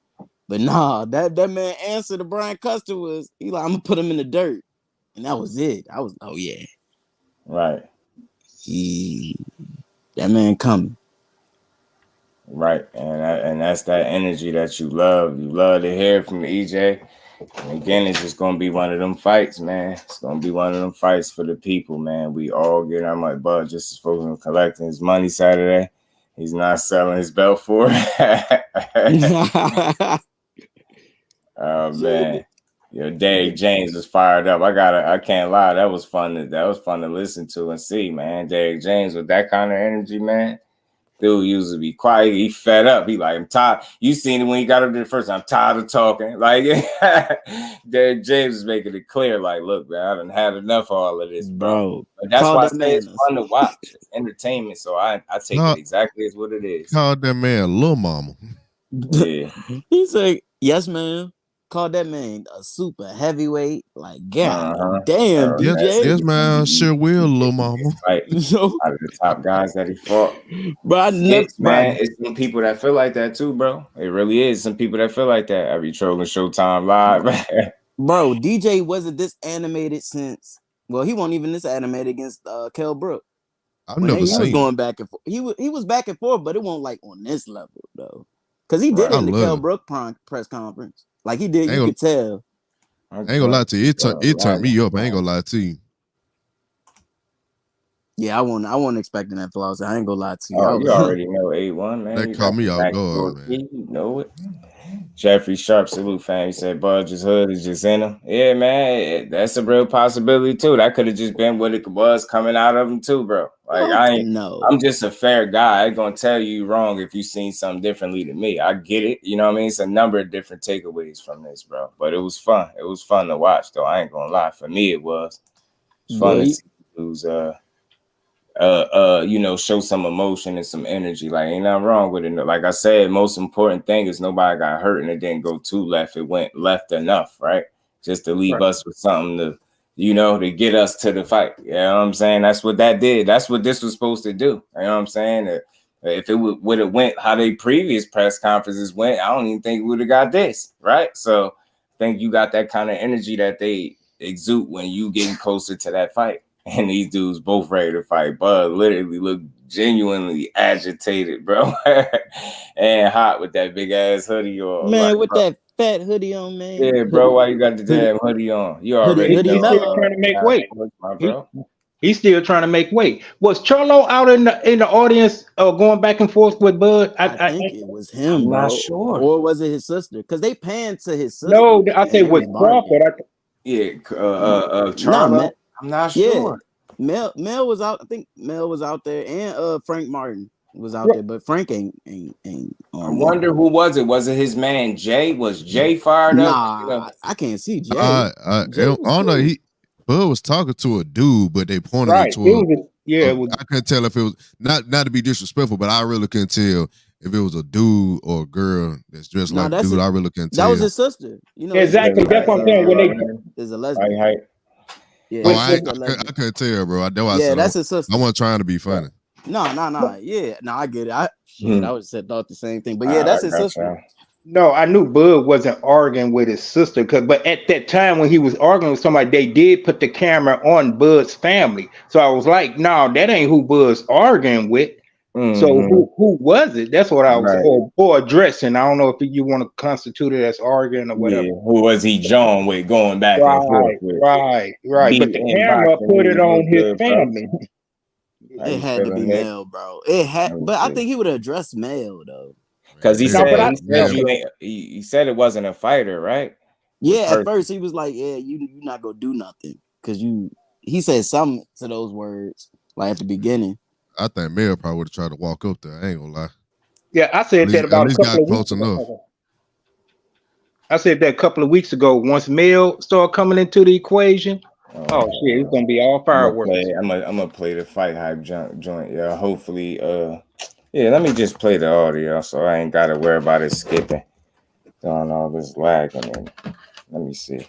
But nah, that man answer to Brian Custer was, he like, I'm gonna put him in the dirt. And that was it. I was, oh yeah. Right. That man coming. Right. And that's that energy that you love. You love to hear from EJ. And again, it's just gonna be one of them fights, man. It's gonna be one of them fights for the people, man. We all get our money. Bud just is focused on collecting his money Saturday. He's not selling his belt for it. Oh man. Yo, Derek James was fired up. I can't lie. That was fun to listen to and see, man. Derek James with that kind of energy, man. Dude used to be quiet. He fed up. He like, I'm tired. You seen it when he got up there first. I'm tired of talking. Like, Derek James is making it clear. Like, look, man, I done had enough of all of this, bro. But that's why I say it's fun to watch. It's entertainment. So I take it exactly as what it is. Called that man Lil Mama. Yeah. He's like, Yes, man. Called that man a super heavyweight. Like, God damn, DJ. Yes, man. Sure will, little mama. Like, out of the top guys that he fought. But I never, man, it's some people that feel like that too, bro. It really is. Some people that feel like that. I be trolling Showtime Live. Bro, DJ wasn't this animated since. Well, he wasn't even this animated against Kell Brook. I've never seen. He was going back and forth. He was back and forth, but it wasn't like on this level though. Because he did it in the Kell Brook press conference. Like he did, you could tell. I ain't gonna lie to you. It turned me up. I ain't gonna lie to you. Yeah, I wasn't expecting that flaws. I ain't gonna lie to you. Oh, you already know 8-1, man. That caught me off guard, man. You know it. Jeffrey Sharp, salute fam. He said Budge's hood is just in him. Yeah, man, that's a real possibility too. That could have just been what it was coming out of him too, bro. Like I'm just a fair guy. I ain't gonna tell you wrong if you seen something differently than me. I get it. You know what I mean? It's a number of different takeaways from this, bro. But it was fun. It was fun to watch, though. I ain't gonna lie. For me, it was fun to see who's show some emotion and some energy. Like, ain't nothing wrong with it. Like I said, most important thing is nobody got hurt and it didn't go too left. It went left enough, right? Just to leave us with something to, to get us to the fight. You know what I'm saying? That's what that did. That's what this was supposed to do. You know what I'm saying? If it would have went how they previous press conferences went, I don't even think we would have got this, right? So I think you got that kind of energy that they exude when you getting closer to that fight. And these dudes both ready to fight. Bud literally looked genuinely agitated, bro. And hot with that big ass hoodie on. Man, like, with bro. that fat hoodie on, man. Yeah, bro. Why you got the damn hoodie on? You already He's still trying to make weight. He's still trying to make weight. Was Charlo out in the audience going back and forth with Bud? I think it was him, bro. Not sure. Or was it his sister? Because they panned to his sister. No, I think it was Crawford. Charlo. I'm not sure. Mel was out. I think Mel was out there, and Frank Martin was out there, but Frank ain't I wonder who was it? Was it his man Jay? Was Jay fired up? Nah, I can't see Jay. I don't know. Bud was talking to a dude, but they pointed it to I couldn't tell if it was not to be disrespectful, but I really couldn't tell if it was a dude or a girl that's dressed like a dude. I really couldn't tell. That was his sister. Exactly. That's what I'm saying. When they is a lesbian. Yeah, I couldn't tell, bro. That's his sister. I wasn't trying to be funny. No. Yeah, no, I get it. I would have thought the same thing. But yeah, that's his sister. No, I knew Bud wasn't arguing with his sister, but at that time when he was arguing with somebody, they did put the camera on Bud's family. So I was like, no, that ain't who Bud's arguing with. Mm-hmm. So who was it? That's what I was or addressing. I don't know if you want to constitute it as arguing or whatever. Yeah, who was he John with going back and forth with? Right. But the camera put it on his family. It had to be Mel, bro. It had, but I think he would have addressed Mel though. Because he said it wasn't a fighter, right? Yeah, at first he was like, "Yeah, you're not gonna do nothing," because he said something to those words like at the beginning. I think Mel probably would have tried to walk up there. I ain't gonna lie. Yeah, I said that about a couple of weeks ago. I said that a couple of weeks ago. Once Mel started coming into the equation, oh shit, it's gonna be all fireworks. I'm gonna play the fight hype joint. Yeah, hopefully. Yeah, let me just play the audio so I ain't gotta worry about it skipping. Doing all this lagging. Let me see.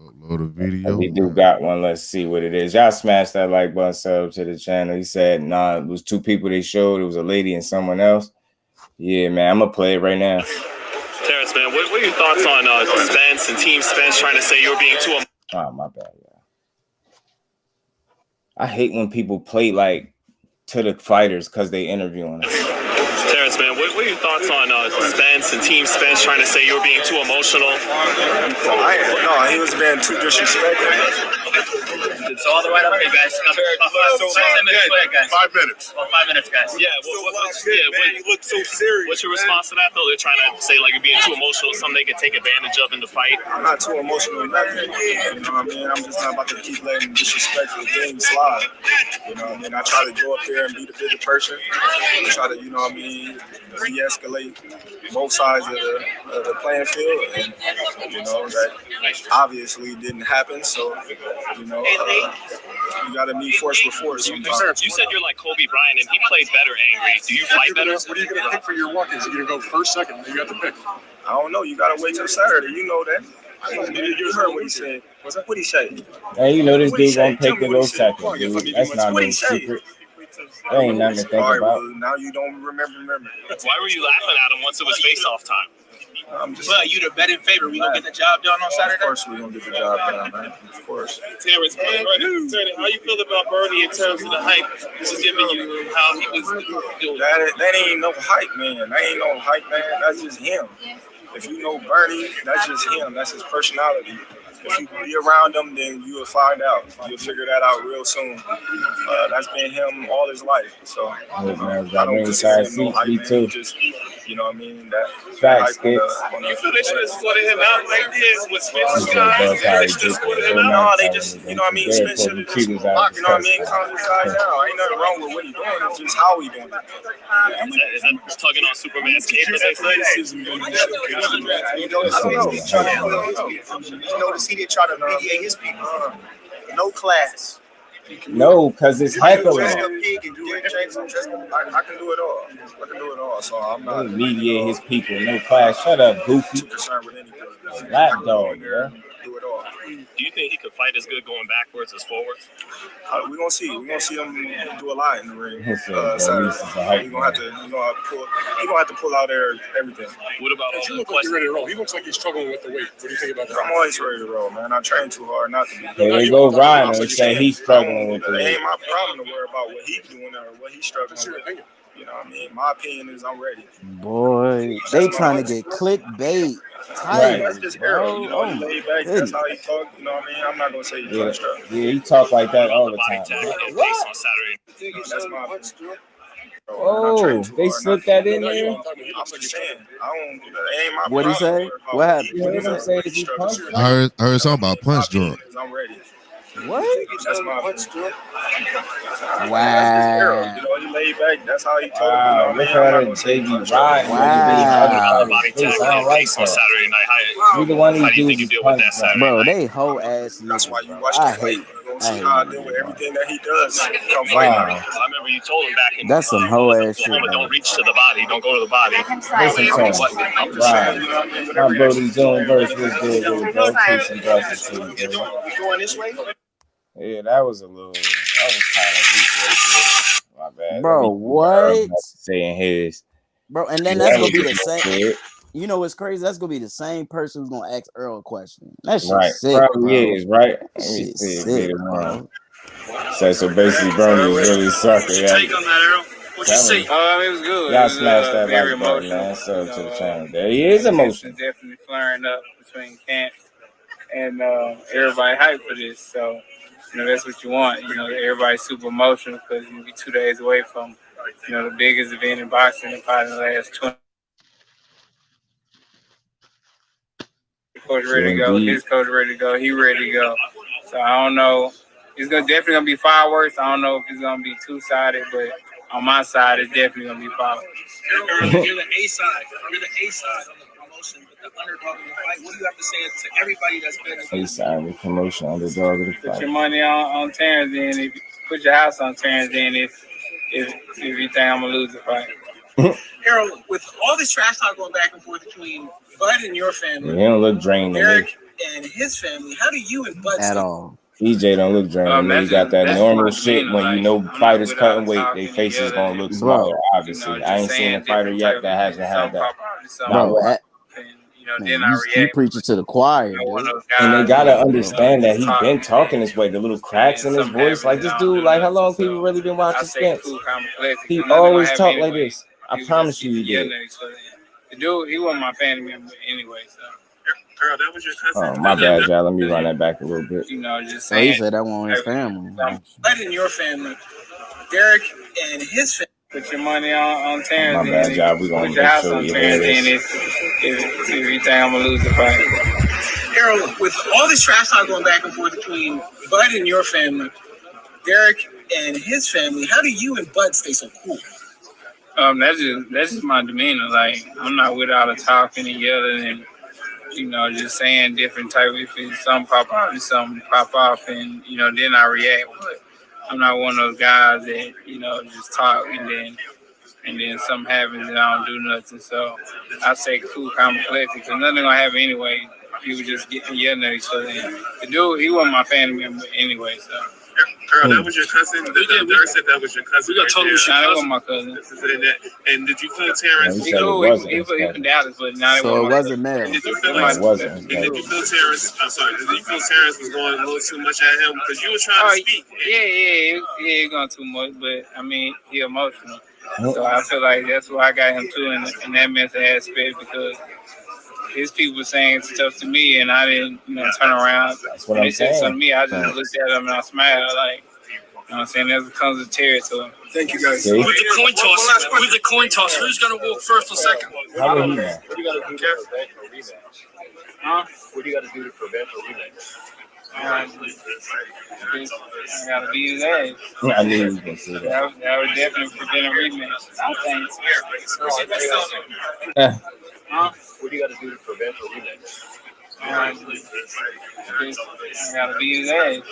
Upload a video. We do got one. Let's see what it is. Y'all smash that like button, sub to the channel. He said, nah, it was two people they showed. It was a lady and someone else. Yeah, man, I'm gonna play it right now. Terrence, man, what are your thoughts on Spence and Team Spence trying to say you're being too? Oh, my bad. Yeah. I hate when people play like to the fighters because they interviewing us. Terrence, man, what are your thoughts on Spence and Team Spence trying to say you were being too emotional? No, he was being too disrespectful. It's all the way up here, guys. 5 minutes. Well, 5 minutes, guys. Yeah, you look so serious. What's your response to that, though? They're trying to say, like, you're being too emotional, something they could take advantage of in the fight. I'm not too emotional. Nothing. You know what I mean? I'm just not about to keep letting disrespectful things slide. You know what I mean? I try to go up there and be the bigger person. I try to, you know what I mean, de-escalate both sides of the playing field. And, you know, that obviously didn't happen. So, you know, You gotta meet force with force. You said you're like Kobe Bryant, and he played better angry. Do you fight better? What are you gonna pick for your walk-ins? You're gonna go first, second. You got to pick. I don't know. You gotta wait till Saturday. You know that. You heard what he said. What'd he say? Hey, you know this dude gonna pick to go second, dude. That's not no secret. That ain't nothing to think about. Well, now you don't remember. Why were you laughing at him once it was face-off time? Well, you the betting favorite. We gonna get the job done on Saturday? Of course we gonna get the job done, man. Of course. Terrence, how you feel about Bernie in terms of the hype this is giving you, how he was doing? That ain't no hype, man. That ain't no hype, man. That's just him. If you know Bernie, that's just him. That's his personality. If you be around him, then you will find out. You'll figure that out real soon. That's been him all his life. So I don't consider him no hype, man. Just, you know what I mean? That facts, kids. You feel they should have sorted him out right there with Spence's guys? They should have sorted him out. No, they just, you know what I mean? Spence should have just, you know what I mean? Calm his guy down. Ain't nothing wrong with what he's doing. It's just how he doing it. Is that tugging on Superman's cape, as they say? You notice he didn't try to mediate his people. No class. No, because it's heckling. I can do it all. I can do it all. So I'm not mediate his people. No class. Shut up, goofy. Lapdog, yeah. Do it all. Do you think he could fight as good going backwards as forwards? We're gonna see. We're gonna see him do a lot in the ring. Saturday. You're gonna have to pull out everything. What about all the questions? Ready to roll. He looks like he's struggling with the weight. What do you think about that? I'm always ready to roll, man. I train too hard not to be. There you go, Ryan. They say he's struggling with the weight. It ain't my problem to worry about what he's doing or what he's struggling with. You know what I mean? My opinion is I'm ready. Boy, they trying to get clickbait. Right. That's just Errol. You know, he laid back. That's how he talk. You know what I mean? I'm not gonna say he's yeah, he talk like that all the time. That's my opinion. Oh, they slipped that in there. I'm just saying. Ain't my What'd he say? What happened? What did he say? I heard something about punch drunk. I'm ready. What? That's my opinion. Wow. You know, he laid back. That's how he talk. Wow. Look at that baby ride. Wow. Body tag on Saturday night. You the one who do you deal with that Saturday bro, night? they whole ass. That's why you watch the fight. See how I deal with everything that he does. Come fight. I remember you told him back in that's some whole ass shit. Don't reach to the body. Don't go to the body. Listen to him. I'm just saying, you know what I mean? My brother's doing verse was good with it, bro. Peace and blessings to you, bro. You going this way? Yeah, that was kind of weak right there. My bad. Bro, what? Saying his. Bro, and then that's gonna be the same. You know what's crazy? That's gonna be the same person who's gonna ask Errol a question. That's right. Sick, Probably bro. is, right? Shit sick, bro. So basically, Bernie is really sucker. Yeah. Take on that, Errol. What you see? It was good. Y'all smashed that like button, man. Sub to the channel. There he is emotional. Definitely flaring up between camp and everybody hyped for this. So, you know, that's what you want. You know, everybody's super emotional because you'll be 2 days away from, you know, the biggest event in boxing in probably the last 20. The coach ready to go. His coach ready to go. He ready to go. So I don't know. It's definitely gonna be fireworks. I don't know if it's gonna be two-sided, but on my side, it's definitely gonna be fireworks. You're the A side. You're the A side on the promotion, but the underdog of the fight. What do you have to say to everybody that's been A side of the promotion, underdog of the fight. Put your money on Terrence, then if you put your house on Terrence, then if you think I'm gonna lose the fight. Errol, with all this trash talk going back and forth between Bud and your family, he don't look drained to me. Eric and his family, how do you and Bud at all? EJ don't look drained. He got that normal shit when you know fighters cutting weight, their faces gonna look smaller, obviously. I ain't seen a fighter yet that hasn't had that. Bro, he preaches to the choir, dude. And they gotta understand that he's been talking this way. The little cracks in his voice, like this dude, like how long people really been watching Spence? He always talk like this. I promise you, he did. The dude, he wasn't my family member anyway, so. Girl, that was your cousin. Oh, my bad, y'all. Let me run that back a little bit. You know, just saying. He said that wasn't his family. Bud and your family, Derek and his family. Put your money on Terrence. My bad, y'all. We gonna put your house on Terrence, and if you think I'm gonna lose the fight. Errol, with all this trash talk going back and forth between Bud and your family, Derek and his family, how do you and Bud stay so cool? That's just my demeanor. Like, I'm not with all the talking and yelling and, you know, just saying different type. If it's something pop out, it's something pop off, and, you know, then I react. But I'm not one of those guys that, you know, just talk and then something happens and I don't do nothing. So I say cool, calm, and collected because nothing gonna happen anyway. People just getting yelling at each other. And the dude, he wasn't my family member anyway. So. Earl, that was your cousin? Derek said that was your cousin. We got told that was my cousin. And did you feel Terrence? He from Dallas, but now so it wasn't Mel. Did you feel Terrence? I'm sorry. Did you feel Terrence was going a little too much at him because you were trying to speak? Yeah, he going too much, but I mean, he emotional. So I feel like that's why I got him too in that mental aspect because his people were saying stuff to me and I didn't, you know, turn around. That's what when I'm they said saying. something to me, I just looked at them and I smiled like, you know what I'm saying? That comes with territory. Thank you guys. See? With the coin toss, who's gonna walk first or second? How would he know? What do you gotta do to prevent a rematch? Huh? What do you gotta do to prevent a rematch? I gotta beat his ass. I knew he was gonna say that. That would definitely prevent a rematch. I think. Huh? What do you gotta do to prevent a rematch? I gotta beat his ass.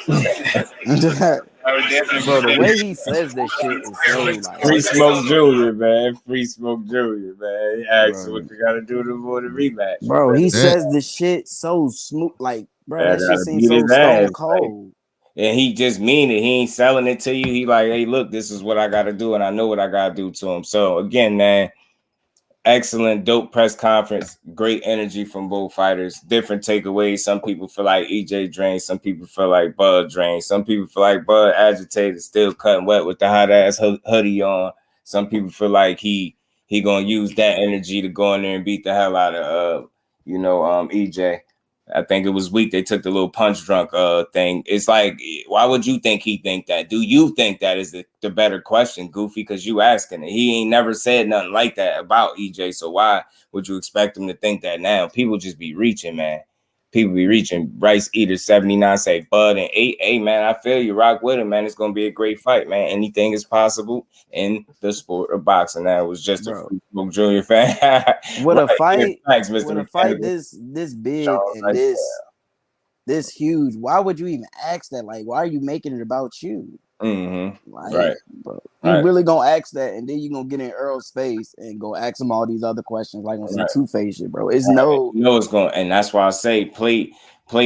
I would definitely. Bro, the way he says this shit is so like Free Smoke Jr., man. Free Smoke Jr., man. He asks what you gotta do to avoid a rematch. Bro, he says the shit so smooth, like, bro, that shit seems so stone cold. And he just mean it. He ain't selling it to you. He like, hey, look, this is what I gotta do, and I know what I gotta do to him. So again, man, excellent, dope press conference. Great energy from both fighters. Different takeaways. Some people feel like EJ drained. Some people feel like Bud drained. Some people feel like Bud agitated, still cutting wet with the hot ass hoodie on. Some people feel like he gonna use that energy to go in there and beat the hell out of EJ. I think it was weak. They took the little punch drunk thing. It's like, why would you think he think that? Do you think that is the better question, Goofy? Because you asking it. He ain't never said nothing like that about EJ. So why would you expect him to think that now? People just be reaching, man. People be reaching. Bryce Eater 79 say Bud and 8. Hey, man, I feel you. Rock with him, man. It's gonna be a great fight, man. Anything is possible in the sport of boxing. That was just a Free Smoke Jr. fan. With a fight, thanks, with Mr. a fight Mechanical. this big Sean, and this huge, why would you even ask that? Like, why are you making it about you? Like, right, bro, you really gonna ask that, and then you gonna get in Errol's space and go ask him all these other questions like on some Two-Face shit, bro. It's it's going, and that's why I say play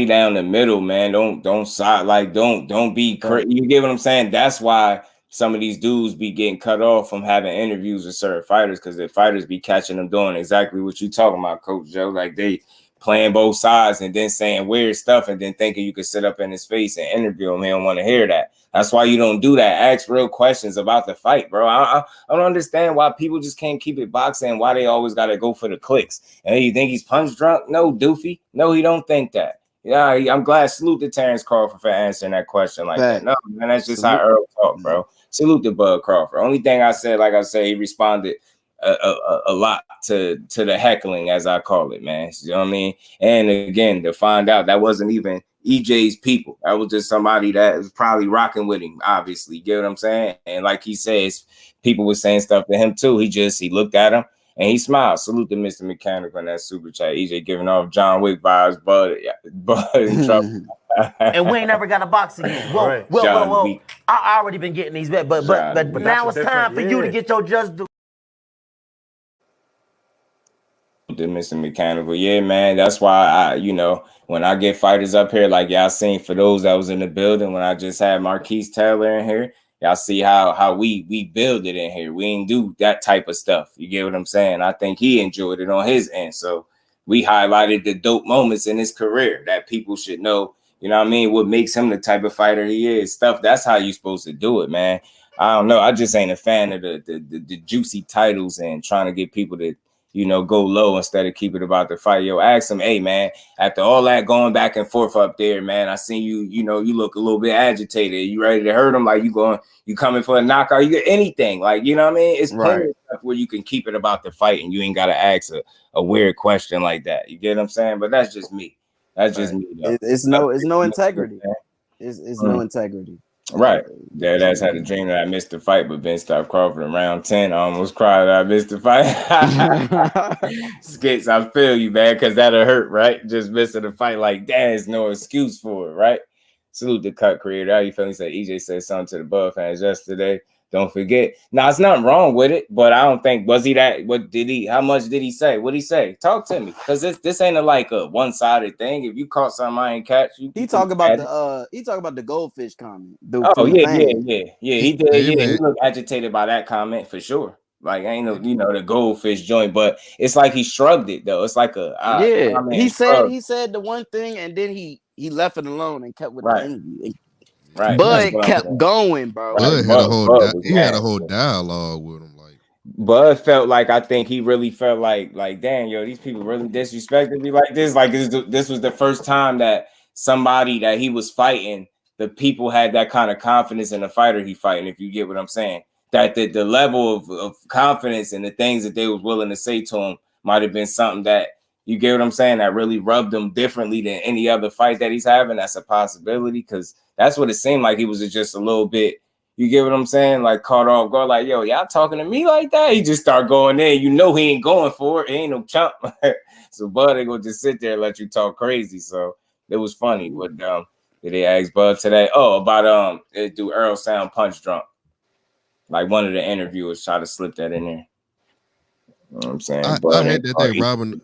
down the middle, man. Don't side, like don't be crazy. You get what I'm saying? That's why some of these dudes be getting cut off from having interviews with certain fighters because the fighters be catching them doing exactly what you talking about, Coach Joe. Like they playing both sides and then saying weird stuff and then thinking you could sit up in his face and interview him. He don't want to hear that. That's why you don't do that. Ask real questions about the fight, bro. I don't understand why people just can't keep it boxing and why they always got to go for the clicks. And you think he's punch drunk? No, doofy. No, he don't think that. Yeah, I'm glad. Salute to Terrence Crawford for answering that question like that. No, man, that's just how Earl talk, bro. Salute to Bud Crawford. Only thing I said, like I said, he responded a lot to the heckling, as I call it, man. You know what I mean? And again, to find out that wasn't even EJ's people. That was just somebody that was probably rocking with him, obviously. You get what I'm saying? And like he says, people were saying stuff to him too. He looked at him and he smiled. Salute to Mr. Mechanical on that super chat. EJ giving off John Wick vibes, but in trouble. And we ain't never got a box again. Well, I already been getting these back, but now it's time for you to get your just due. The Mr. Mechanical, yeah, man. That's why when I get fighters up here, like y'all seen for those that was in the building when I just had Marquise Taylor in here, y'all see how we build it in here. We ain't do that type of stuff. You get what I'm saying? I think he enjoyed it on his end. So we highlighted the dope moments in his career that people should know. You know what I mean? What makes him the type of fighter he is. Stuff. That's how you supposed to do it, man. I don't know. I just ain't a fan of the juicy titles and trying to get people to go low instead of keep it about the fight. Yo, ask him, hey, man, after all that going back and forth up there, man, I seen you, you look a little bit agitated. You ready to hurt him? Like you coming for a knockout? You get anything. Like, you know what I mean? It's plenty of stuff where you can keep it about the fight and you ain't got to ask a weird question like that. You get what I'm saying? But that's just me. That's just me. It's no integrity. It's no integrity. Right. That's had a dream that I missed the fight, but Ben stopped Crawford in round 10. I almost cried that I missed the fight. Skits, I feel you, man, because that'll hurt, right? Just missing the fight like that is no excuse for it, right? Salute the cut creator. How you feeling? He said EJ said something to the Bud fans yesterday. Don't forget. Now, it's nothing wrong with it, but I don't think, was he that, what did he, how much did he say? What'd he say? Talk to me. Because this ain't a one-sided thing. If you caught something I ain't catch, he talk about the goldfish comment. Yeah. He did. He looked agitated by that comment for sure. Like, ain't no, the goldfish joint, but it's like he shrugged it though. It's like he said the one thing and then he left it alone and kept with the interview. Right. Bud kept going, bro. Bud had a whole dialogue with him. Like, Bud felt like, I think he really felt like damn, yo, these people really disrespected me like this. Like this was the first time that somebody that he was fighting, the people had that kind of confidence in the fighter he fighting, if you get what I'm saying. That the level of confidence and the things that they was willing to say to him might have been something that, you get what I'm saying, that really rubbed him differently than any other fight that he's having. That's a possibility, because that's what it seemed like. He was just a little bit, you get what I'm saying, like caught off guard, like, yo, y'all talking to me like that? He just start going in. He ain't going for it. He ain't no chump. So Bud ain't gonna just sit there and let you talk crazy. So it was funny. But did they ask Bud today? Oh, about do Errol sound punch drunk? Like one of the interviewers tried to slip that in there. You know what I'm saying? I had that thing, Robin.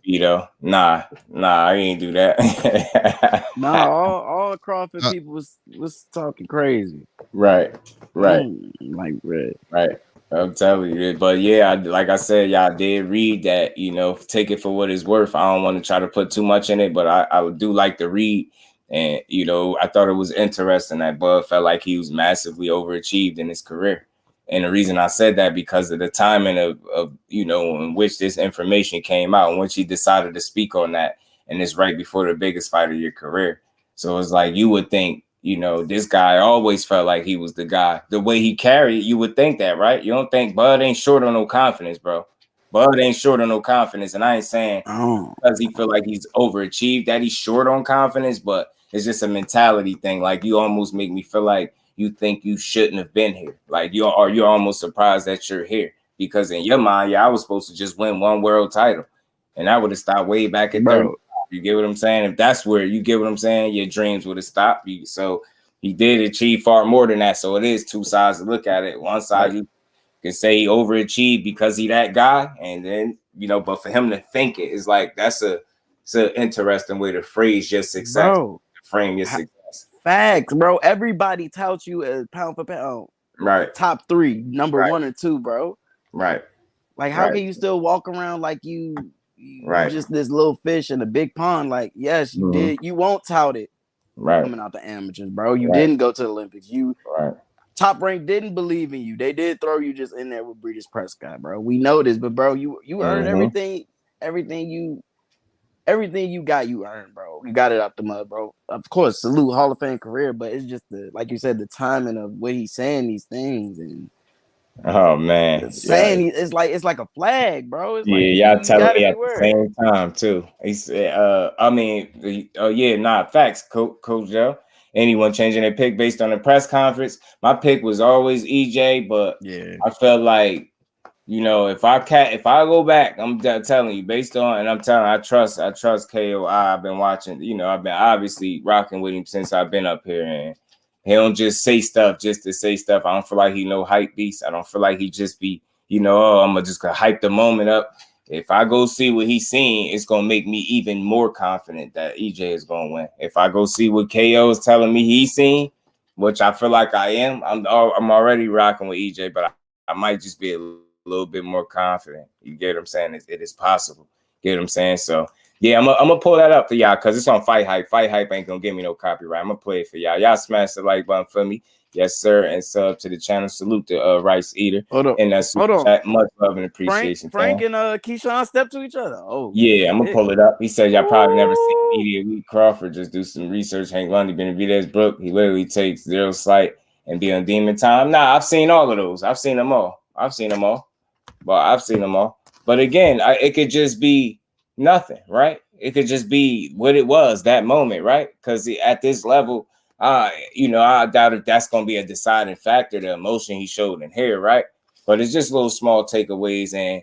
Nah, I ain't do that. All Crawford people was talking crazy. Right. Like red. Right. I'm telling you. But yeah, like I said, y'all did read that, take it for what it's worth. I don't want to try to put too much in it, but I do like to read. And, I thought it was interesting that Bud felt like he was massively overachieved in his career. And the reason I said that, because of the timing of in which this information came out, in which he decided to speak on that. And it's right before the biggest fight of your career. So it's like, you would think, this guy always felt like he was the guy. The way he carried, you would think that, right? You don't think Bud ain't short on no confidence, bro. Bud ain't short on no confidence. And I ain't saying because he feel like he's overachieved that he's short on confidence, but it's just a mentality thing. Like, you almost make me feel like you think you shouldn't have been here. Like, you're almost surprised that you're here, because in your mind, I was supposed to just win one world title, and I would have stopped way back at 30. You get what I'm saying? If that's where you get what I'm saying, your dreams would have stopped you. So he did achieve far more than that. So it is two sides to look at it. One side, you can say he overachieved because he that guy, and then but for him to think it is like, it's an interesting way to phrase your success, bro. Frame your success. Facts, bro. Everybody touts you as pound for pound, right? Top 3, number 1 or 2, bro. Right. Like, how can you still walk around like you just this little fish in a big pond? Like, yes, you did. You won't tout it. Right. Coming out the amateurs, bro. You didn't go to the Olympics. Top Rank didn't believe in you. They did throw you just in there with British Prescott, bro. We know this, but bro, you earned everything you got, you earned, bro. You got it out the mud, bro. Of course, salute Hall of Fame career, but it's just like you said, the timing of what he's saying these things, and oh man, it's like a flag, bro. It's y'all telling me at the same time too. He said, facts, Coach Joe. Anyone changing their pick based on the press conference? My pick was always EJ, but I felt like, if I go back, I'm telling you, I trust KOI. I've been watching, I've been obviously rocking with him since I've been up here, and he don't just say stuff just to say stuff. I don't feel like he no hype beast. I don't feel like he just be, I'm gonna just hype the moment up. If I go see what he's seeing, it's gonna make me even more confident that EJ is gonna win. If I go see what KO is telling me he's seen, which I feel like I am, I'm already rocking with EJ, but I might just be a little bit more confident. You get what I'm saying? It is possible. Get what I'm saying? So yeah, I'm gonna pull that up for y'all because it's on Fight Hype. Fight Hype ain't gonna give me no copyright. I'm gonna play it for y'all. Y'all smash the like button for me. Yes, sir. And sub to the channel. Salute to Rice Eater. And that's much love and appreciation. Frank and Keyshawn step to each other. Oh yeah, I'm gonna pull it up. He said y'all probably never seen Media Week. Crawford, just do some research. Hank Lundy, Benavidez, Brook. He literally takes zero slight and be on demon time. Nah, I've seen all of those. I've seen them all. But again, it could just be nothing, right? It could just be what it was that moment, right? Because at this level, I doubt if that's going to be a deciding factor, the emotion he showed in here, right? But it's just little small takeaways. And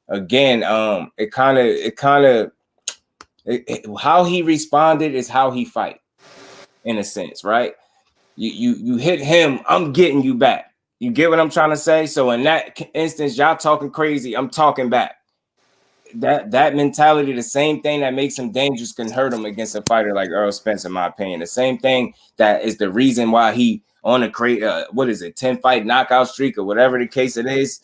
again, how he responded is how he fight, in a sense, right? You hit him, I'm getting you back. You get what I'm trying to say? So in that instance, y'all talking crazy, I'm talking back. That mentality, the same thing that makes him dangerous can hurt him against a fighter like Errol Spence, in my opinion. The same thing that is the reason why he on a 10-fight knockout streak or whatever the case it is.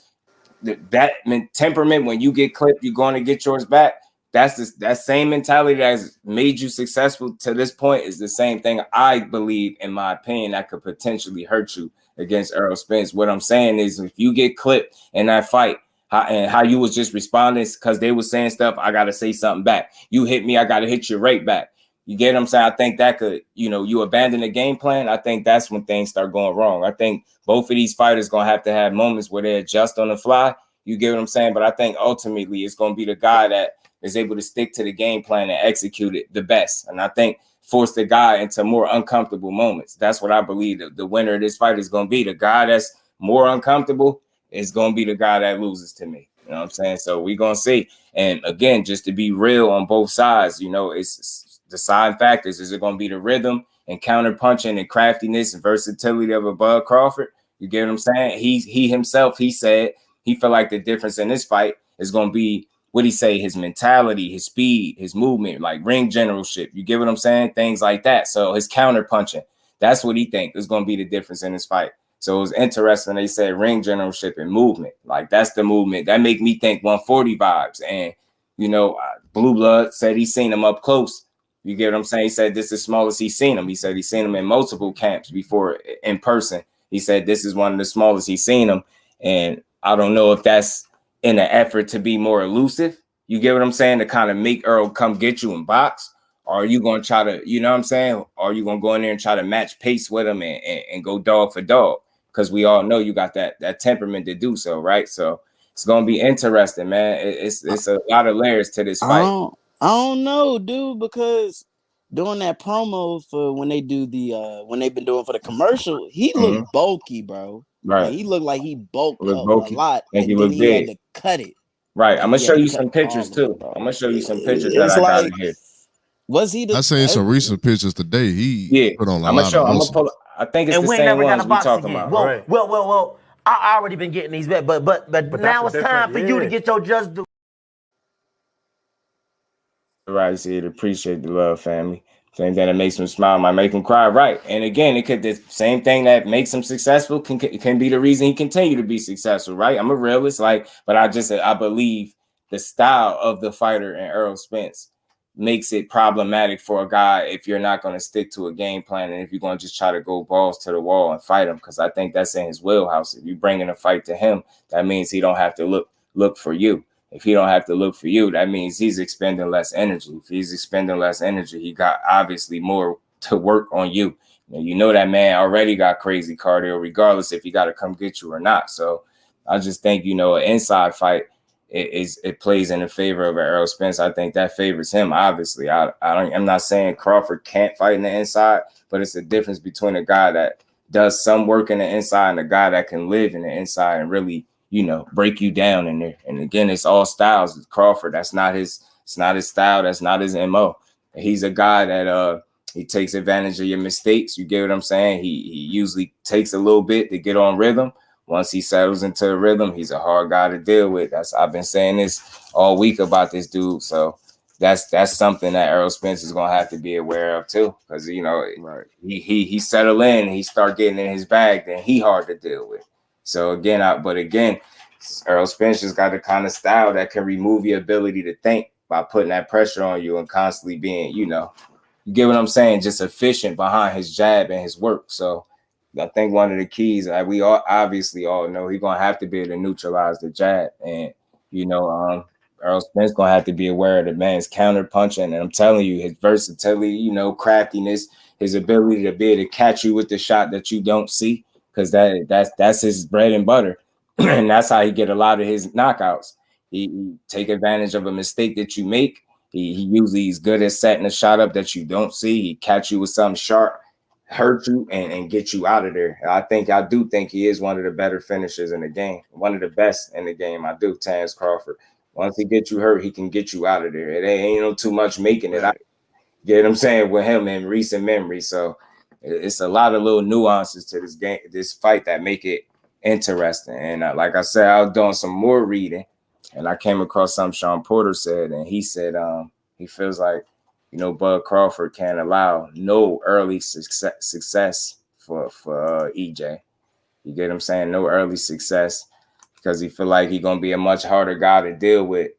That temperament, when you get clipped, you're going to get yours back. That same mentality that has made you successful to this point is the same thing I believe, in my opinion, that could potentially hurt you against Errol Spence. What I'm saying is, if you get clipped in that fight, how you was just responding because they were saying stuff, I got to say something back. You hit me, I got to hit you right back. You get what I'm saying? I think that could, you abandon the game plan. I think that's when things start going wrong. I think both of these fighters going to have moments where they adjust on the fly. You get what I'm saying? But I think ultimately it's going to be the guy that is able to stick to the game plan and execute it the best. And I think force the guy into more uncomfortable moments. That's what I believe the winner of this fight is going to be. The guy that's more uncomfortable is going to be the guy that loses to me. You know what I'm saying? So we're going to see. And again, just to be real on both sides, it's deciding factors. Is it going to be the rhythm and counter punching and craftiness and versatility of a Bud Crawford? You get what I'm saying? He himself, he said he felt like the difference in this fight is going to be, what he say, his mentality, his speed, his movement, like ring generalship. You get what I'm saying? Things like that. So his counter punching, that's what he think is going to be the difference in this fight. So it was interesting. They said ring generalship and movement. Like, that's the movement that make me think 140 vibes. And, Blue Blood said he's seen him up close. You get what I'm saying? He said this is smallest he's seen him. He said he's seen him in multiple camps before in person. He said this is one of the smallest he's seen him. And I don't know if that's in an effort to be more elusive. You get what I'm saying? To kind of make Earl come get you in box. Or are you going to try to, you know what I'm saying? Or are you going to go in there and try to match pace with him and go dog for dog? Because we all know you got that temperament to do so, right? So it's going to be interesting, man. It's a lot of layers to this fight. I don't know, dude, because doing that promo for when they do when they've been doing for the commercial, he looked bulky, bro. Right. Like, he looked like he bulked up bulky. a lot, and then he had to cut it. Right. I'm gonna show you some pictures too. I'm gonna show you some pictures that I got here. Was he I seen some recent pictures today. He put on a lot of muscle. I think it's the same ones we talking about. Well, I already been getting these back, but now it's time for you to get your just due. Right, see it. Appreciate the love, family. Same thing that makes him smile might make him cry. Right. And again, it could, the same thing that makes him successful can be the reason he continue to be successful. Right. I'm a realist, but I believe the style of the fighter and Errol Spence makes it problematic for a guy if you're not going to stick to a game plan and if you're going to just try to go balls to the wall and fight him, because I think that's in his wheelhouse. If you bring in a fight to him, that means he don't have to look for you. If he don't have to look for you, that means he's expending less energy. If he's expending less energy, he got obviously more to work on you. You know that man already got crazy cardio, regardless if he got to come get you or not. So I just think, an inside fight it plays in the favor of Errol Spence. I think that favors him. Obviously, I'm not saying Crawford can't fight in the inside, but it's a difference between a guy that does some work in the inside and a guy that can live in the inside and really, break you down in there. And again, it's all styles. It's Crawford, it's not his style. That's not his MO. He's a guy that he takes advantage of your mistakes. You get what I'm saying? He usually takes a little bit to get on rhythm. Once he settles into a rhythm, he's a hard guy to deal with. I've been saying this all week about this dude. So that's something that Errol Spence is gonna have to be aware of too. Because he settle in, he start getting in his bag, then he hard to deal with. So again, Errol Spence just got the kind of style that can remove your ability to think by putting that pressure on you and constantly being, you get what I'm saying, just efficient behind his jab and his work. So I think one of the keys that we obviously all know, he's gonna have to be able to neutralize the jab. And Errol Spence gonna have to be aware of the man's counter punching. And I'm telling you, his versatility, craftiness, his ability to be able to catch you with the shot that you don't see. Because that's his bread and butter. And that's how he get a lot of his knockouts. He take advantage of a mistake that you make. He usually is good at setting a shot up that you don't see. He catch you with something sharp, hurt you, and get you out of there. I do think he is one of the better finishers in the game. One of the best in the game. I do, Terrence Crawford. Once he gets you hurt, he can get you out of there. It ain't too much making it out. Get what I'm saying with him in recent memory. So it's a lot of little nuances to this game, this fight that make it interesting. And like I said, I was doing some more reading, and I came across something Shawn Porter said, and he said he feels like, you know, Bud Crawford can't allow no early success for EJ. You get what I'm saying? No early success, because he feel like he's gonna be a much harder guy to deal with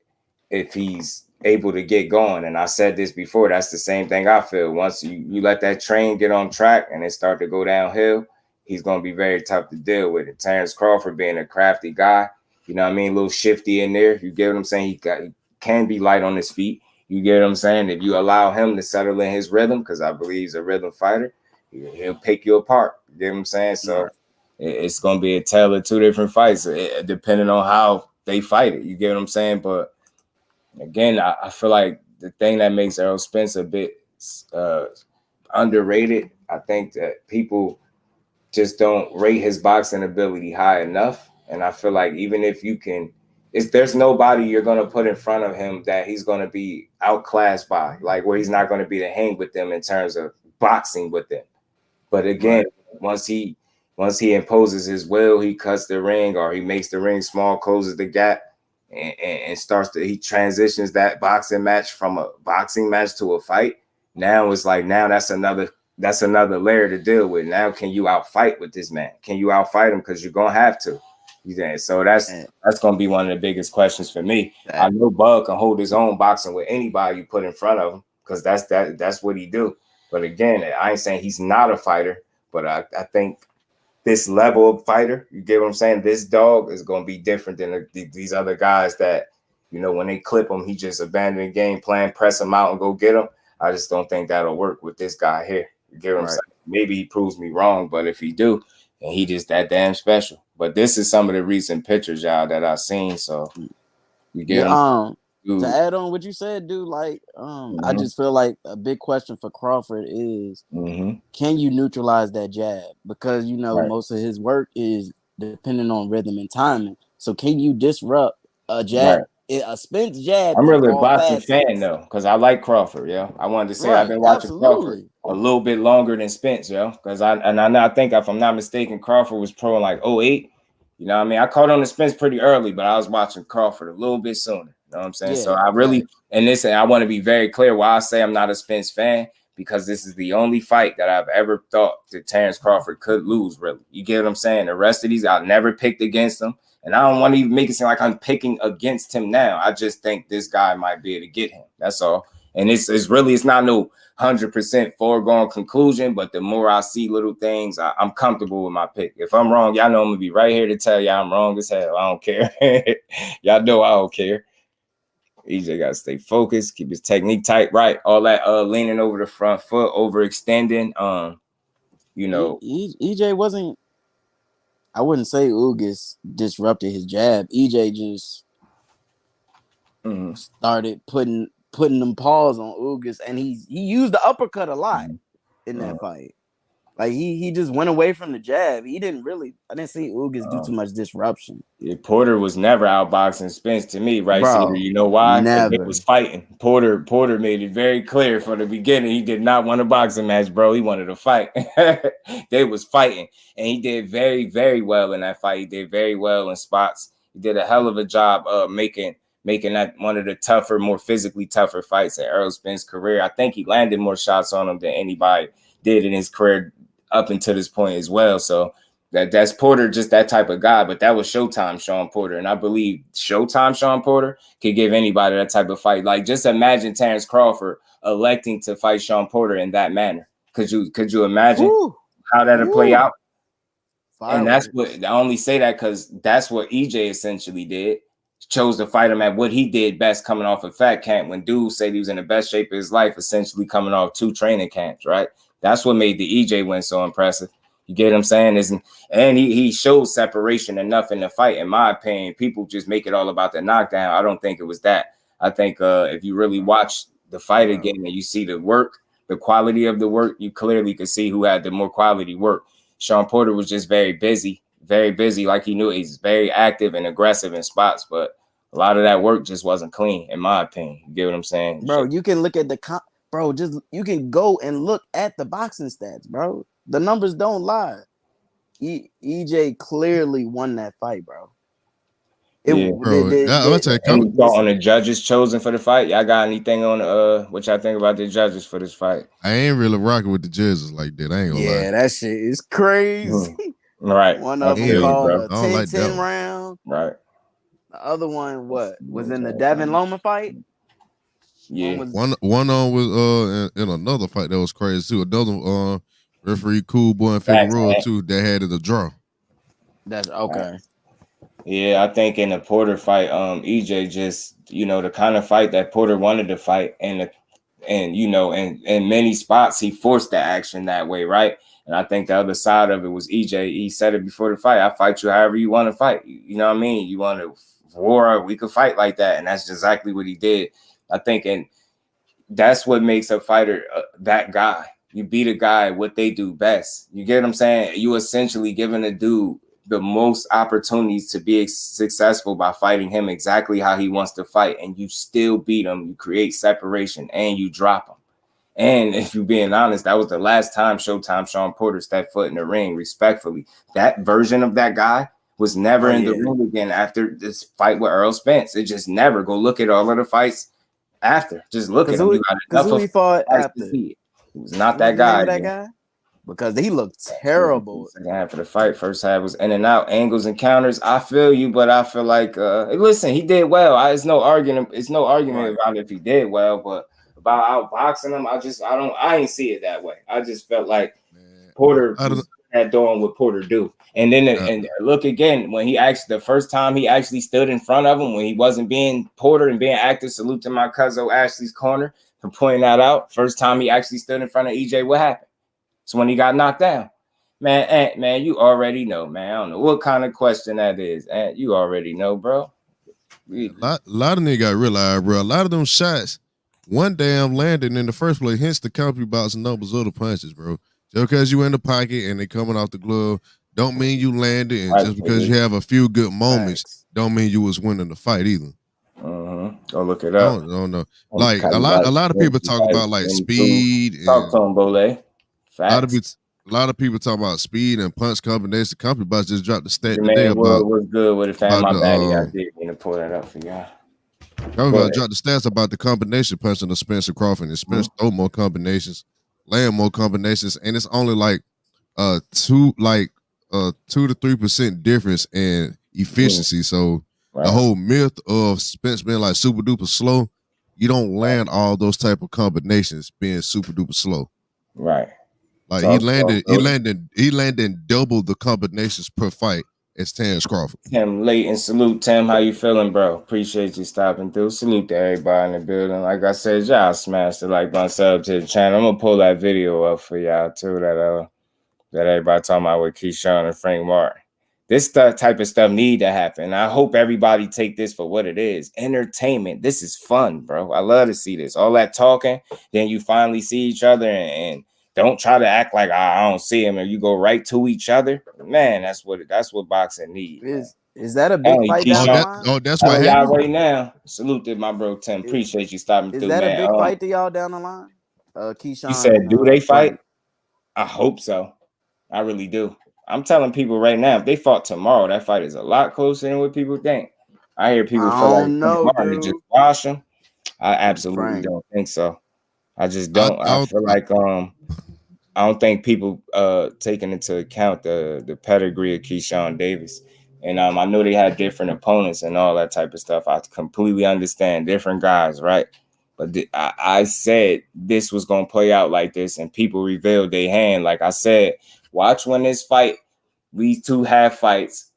if he's able to get going. And I said this before, that's the same thing I feel. Once you let that train get on track and it start to go downhill, he's going to be very tough to deal with. And Terence Crawford being a crafty guy, you know what I mean, a little shifty in there, you get what I'm saying? He can be light on his feet. You get what I'm saying? If you allow him to settle in his rhythm, because I believe he's a rhythm fighter, he'll pick you apart. You get what I'm saying? So it's going to be a tale of two different fights, depending on how they fight it. You get what I'm saying? But again, I feel like the thing that makes Errol Spence a bit underrated, I think that people just don't rate his boxing ability high enough. And I feel like even if you can, there's nobody you're going to put in front of him that he's going to be outclassed by, like where he's not going to be to hang with them in terms of boxing with them. But again, once he imposes his will, he cuts the ring, or he makes the ring small, closes the gap, and he transitions that boxing match from a boxing match to a fight. Now it's like, now that's another layer to deal with. Now, can you outfight with this man? Can you outfight him? Because you're gonna have to. So that's gonna be one of the biggest questions for me. I know Bud can hold his own boxing with anybody you put in front of him, because that's what he do. But again, I ain't saying he's not a fighter, but I think this level of fighter, you get what I'm saying? This dog is going to be different than these other guys that, you know, when they clip him, he just abandon the game plan, press him out and go get him. I just don't think that'll work with this guy here. You get what I'm saying? Maybe he proves me wrong, but if he do, and he just that damn special. But this is some of the recent pictures, y'all, that I've seen. So you get to add on what you said, dude, like I just feel like a big question for Crawford is, can you neutralize that jab? Because, you know, most of his work is depending on rhythm and timing. So can you disrupt a jab, a Spence jab? I'm really a boxing fan though, because I like Crawford. Yeah, I wanted to say I've been watching Crawford a little bit longer than Spence. Yeah, because I think if I'm not mistaken, Crawford was pro in like 08. You know what I mean? I caught on to Spence pretty early, but I was watching Crawford a little bit sooner. You know what I'm saying? So I really, and I want to be very clear why I say I'm not a Spence fan, because this is the only fight that I've ever thought that Terence Crawford could lose, really. You get what I'm saying? The rest of these, I've never picked against him. And I don't want to even make it seem like I'm picking against him now. I just think this guy might be able to get him. That's all. And it's not no 100% foregone conclusion, but the more I see little things, I'm comfortable with my pick. If I'm wrong, y'all know I'm going to be right here to tell y'all I'm wrong as hell. I don't care. Y'all know I don't care. EJ got to stay focused, keep his technique tight, right? All that leaning over the front foot, overextending. You know, EJ wasn't. I wouldn't say Ugas disrupted his jab. EJ just started putting them paws on Ugas, and he used the uppercut a lot in that fight. Like he just went away from the jab. I didn't see Ugas do too much disruption. Porter was never outboxing Spence to me, right? Bro, you know why? They was fighting. Porter made it very clear from the beginning he did not want a boxing match, bro. He wanted to fight. They was fighting, and he did very, very well in that fight. He did very well in spots. He did a hell of a job of making that one of the tougher, more physically tougher fights in Errol Spence's career. I think he landed more shots on him than anybody did in his career up until this point as well. So that's Porter, just that type of guy. But that was Showtime Shawn Porter, and I believe Showtime Shawn Porter could give anybody that type of fight. Like, just imagine Terence Crawford electing to fight Shawn Porter in that manner. Could you imagine how that'll play out? And that's what I only say that because that's what EJ essentially did. Chose to fight him at what he did best, coming off a fat camp, when dude said he was in the best shape of his life, essentially coming off 2 training camps, right? That's what made the EJ win so impressive. You get what I'm saying? And he showed separation enough in the fight, in my opinion. People just make it all about the knockdown. I don't think it was that. I think if you really watch the fight again and you see the work, the quality of the work, you clearly could see who had the more quality work. Shawn Porter was just very busy, like he knew. He's very active and aggressive in spots, but a lot of that work just wasn't clean, in my opinion. You get what I'm saying? Bro, you can look at you can go and look at the boxing stats, bro. The numbers don't lie. EJ clearly won that fight, bro. I'm gonna tell you, any thought on the judges chosen for the fight? Y'all got anything on what y'all think about the judges for this fight? I ain't really rocking with the judges like that. I ain't gonna lie. Yeah, that shit is crazy. Right. One of them called a 10-10 round. Right. The other one, what was in the Devin Loma fight? Yeah. One on was in another fight that was crazy too. Another referee Cool Boy and Figueroa too that had it a draw. That's okay. Yeah, I think in the Porter fight, EJ just, the kind of fight that Porter wanted to fight, and in many spots he forced the action that way, right? And I think the other side of it was EJ. He said it before the fight: "I fight you however you want to fight." You know what I mean? You want to war, we could fight like that, and that's exactly what he did. I think, and that's what makes a fighter that guy. You beat a guy what they do best. You get what I'm saying? You essentially giving a dude the most opportunities to be successful by fighting him exactly how he wants to fight, and you still beat him. You create separation and you drop him. And if you're being honest, that was the last time Showtime Shawn Porter stepped foot in the ring, respectfully. That version of that guy was never in the ring again after this fight with Errol Spence. It just never. Go look at all of the fights after. Just look at him. Because who he fought after? He was not that guy. That guy? Because he looked terrible. Second half of the fight, first half was in and out, angles and counters. I feel you, but I feel like listen, he did well. It's no argument about if he did well, but about outboxing him, I ain't see it that way. I just felt like Porter had doing what Porter do. And then and look again, when the first time he actually stood in front of him, when he wasn't being Porter and being active, salute to my cousin Ashley's corner for pointing that out. First time he actually stood in front of EJ, what happened? So when he got knocked down, man, you already know, man. I don't know what kind of question that is. You already know, bro. A lot of niggas got realized, bro. A lot of them shots, one damn landing in the first place, hence the country boxing numbers of the punches, bro. Just because you in the pocket and they coming off the glove, don't mean you landed. And just because you have a few good moments, don't mean you was winning the fight either. Go look it up. I don't know. Like a lot of people talk about like speed. Talk to him, Bole. A lot of people talk about speed and punch combination. Country box just dropped the stat today about what's good with it, fam. My bad, I did mean to pull that up for y'all. I'm gonna drop the stats about the combination punching of Spencer Crawford, and Spence throw more combinations, land more combinations, and it's only like 2 to 3% difference in efficiency. So the whole myth of Spence being like super duper slow, you don't land all those type of combinations being super duper slow. Right. Like he landed double the combinations per fight as Terrence Crawford. Tim Layton, salute Tim. How you feeling, bro? Appreciate you stopping through. Salute to everybody in the building. Like I said, y'all smash the like button, sub to the channel. I'm gonna pull that video up for y'all too. That everybody talking about with Keyshawn and Frank Martin. This type of stuff need to happen. I hope everybody take this for what it is. Entertainment. This is fun, bro. I love to see this. All that talking, then you finally see each other and don't try to act like I don't see him, and you go right to each other. Man, that's what boxing needs. Is that a big fight down the line? That's what y'all right now. Salute to my bro Tim. Appreciate you stopping through, man. Is that a big fight to y'all down the line? Keyshawn. You said, do they fight? I hope so. I really do. I'm telling people right now, if they fought tomorrow, that fight is a lot closer than what people think. I hear people feel like tomorrow to just wash them. I absolutely don't think so. I just don't. I feel like I don't think people taking into account the pedigree of Keyshawn Davis. And I know they had different opponents and all that type of stuff. I completely understand different guys, right? But I said this was going to play out like this, and people revealed their hand. Like I said, watch when this fight, these two have fights.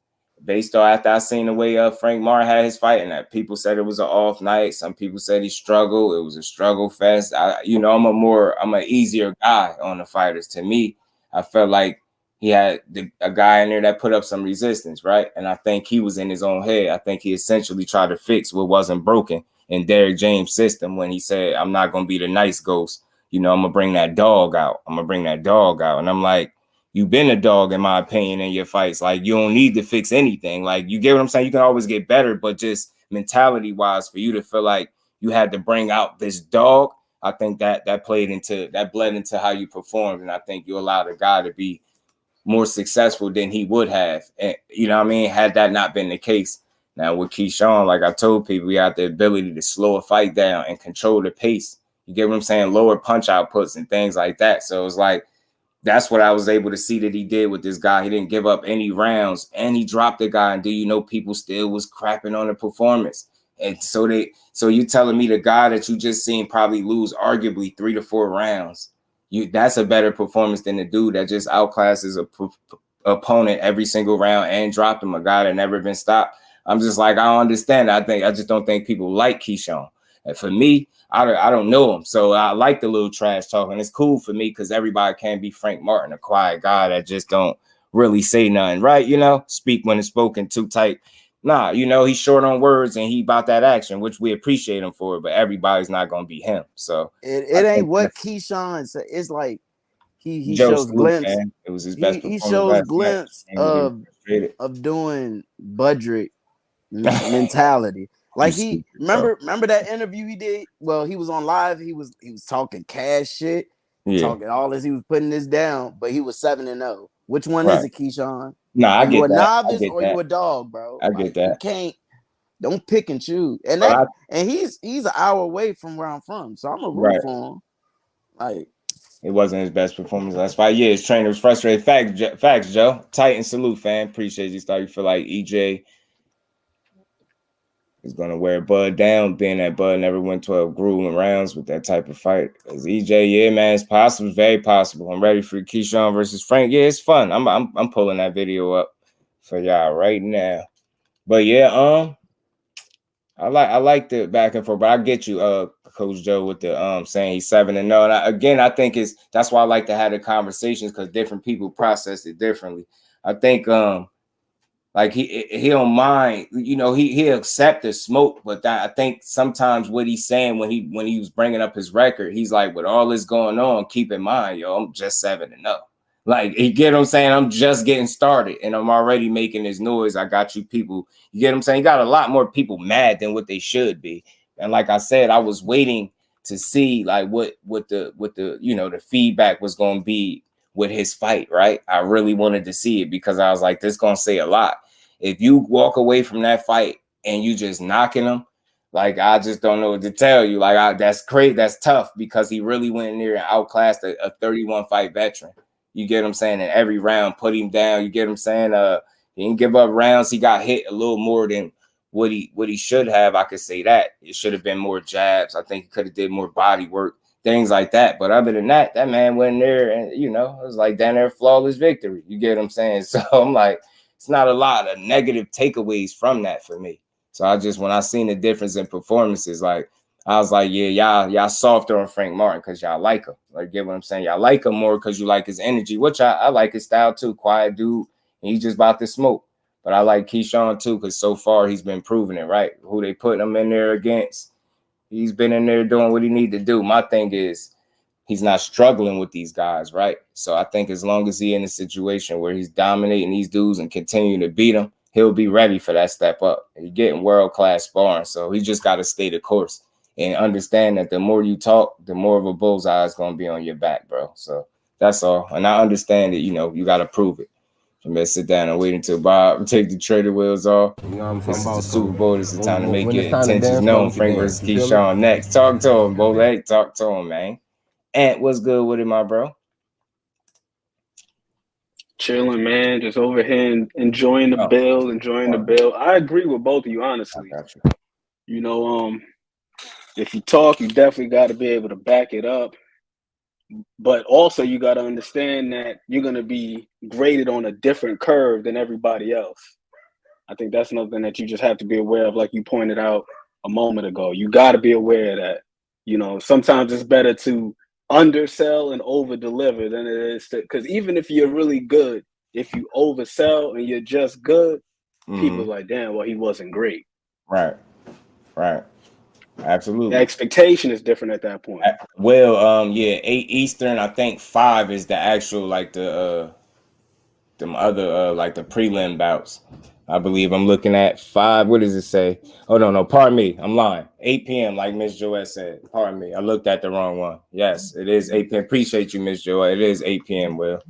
Based on after I seen the way Frank Martin had his fight, and that people said it was an off night. Some people said he struggled. It was a struggle fest. I'm an easier guy on the fighters. To me, I felt like he had a guy in there that put up some resistance, right? And I think he was in his own head. I think he essentially tried to fix what wasn't broken in Derrick James' system when he said, "I'm not gonna be the nice ghost. I'm gonna bring that dog out. And I'm like, you've been a dog, in my opinion, in your fights. Like, you don't need to fix anything. Like, you get what I'm saying? You can always get better, but just mentality-wise, for you to feel like you had to bring out this dog, I think that bled into how you performed, and I think you allowed a guy to be more successful than he would have, and you know what I mean, had that not been the case. Now with Keyshawn, like I told people, we had the ability to slow a fight down and control the pace. You get what I'm saying? Lower punch outputs and things like that. So it's like that's what I was able to see that he did with this guy. He didn't give up any rounds, and he dropped the guy. And do you know people still was crapping on the performance? And so you telling me the guy that you just seen probably lose arguably 3 to 4 rounds, that's a better performance than the dude that just outclasses a opponent every single round and dropped him, a guy that never been stopped. I'm just like, I don't understand. I just don't think people like Keyshawn. And for me, I don't know him, so I like the little trash talking. It's cool for me because everybody can't be Frank Martin, a quiet guy that just don't really say nothing, right? You know, speak when it's spoken to type. Nah, you know, he's short on words and he about that action, which we appreciate him for, but everybody's not going to be him. So it ain't what Keyshawn said. It's like he shows glimpse. It was his best performance. He shows glimpse of doing Budrick mentality. Like he remember that interview he did? Well, he was on live. He was talking cash shit, talking all this. He was putting this down, but he was 7-0. Which one is it, Keyshawn? Nah, I get that. You a novice or you a dog, bro? I get that. You don't pick and choose. And he's an hour away from where I'm from, so I'm a root for him. Like it wasn't his best performance last 5 years. Trainer was frustrated. Facts, Joe. Titan salute, fan. Appreciate you. Thought you feel like EJ is gonna wear Bud down, being that Bud never went 12 grueling rounds with that type of fight. As EJ, yeah, man, it's possible, it's very possible. I'm ready for Keyshawn versus Frank. Yeah, it's fun. I'm pulling that video up for y'all right now. But yeah, I like the back and forth, but I get you, Coach Joe, with the saying he's 7-0. And I think that's why I like to have the conversations, because different people process it differently. I think like he don't mind, you know, he'll accept the smoke, but I think sometimes what he's saying when he was bringing up his record, he's like, with all this going on, keep in mind, yo, I'm just 7-0. Like, you get what I'm saying? I'm just getting started and I'm already making this noise. I got you people, you get what I'm saying? You got a lot more people mad than what they should be. And like I said, I was waiting to see like what the you know, the feedback was going to be with his fight, right? I really wanted to see it because I was like, this gonna say a lot. If you walk away from that fight and you just knocking him, like, I just don't know what to tell you. Like, that's crazy. That's tough because he really went in there and outclassed a 31 fight veteran. You get what I'm saying? And every round put him down. You get what I'm saying? He didn't give up rounds. He got hit a little more than what he should have. I could say that. It should have been more jabs. I think he could have did more body work, things like that. But other than that, that man went in there and, you know, it was like down there, flawless victory. You get what I'm saying? So I'm like, it's not a lot of negative takeaways from that for me. So when I seen the difference in performances, like, I was like, yeah, y'all softer on Frank Martin because y'all like him. Like, get what I'm saying? Y'all like him more because you like his energy, which I like his style too. Quiet dude, and he's just about to smoke. But I like Keyshawn too because so far he's been proving it, right? Who they putting him in there against, he's been in there doing what he need to do. My thing is, he's not struggling with these guys, right? So I think as long as he's in a situation where he's dominating these dudes and continuing to beat them, he'll be ready for that step up. He's getting world-class sparring, so he just got to stay the course and understand that the more you talk, the more of a bullseye is going to be on your back, bro. So that's all. And I understand that, you know, you got to prove it. I'm going to sit down and wait until Bob take the trader wheels off. You know, this is the Super Bowl. This is the time to make your intentions known. Frank versus Keyshawn next. Talk to him, Bo. Hey, talk to him, man. Ant, what's good with it, my bro? Chilling, man. Just over here enjoying the build, enjoying the build. I agree with both of you, honestly. You know, if you talk, you definitely got to be able to back it up. But also, you got to understand that you're going to be graded on a different curve than everybody else. I think that's another thing that you just have to be aware of, like you pointed out a moment ago. You got to be aware of that. You know, sometimes it's better to undersell and over deliver than it is to, because even if you're really good, if you oversell and you're just good, people are like, damn, well, he wasn't great. Right. Absolutely. The expectation is different at that point. Well, yeah, 8 Eastern, I think 5 is the actual, like, the them other like the prelim bouts. I believe I'm looking at 5. What does it say? Oh, no, pardon me. I'm lying. 8 p.m. like Miss Joette said. Pardon me. I looked at the wrong one. Yes, it is 8 p.m. Appreciate you, Miss Joette. It is 8 p.m., Will.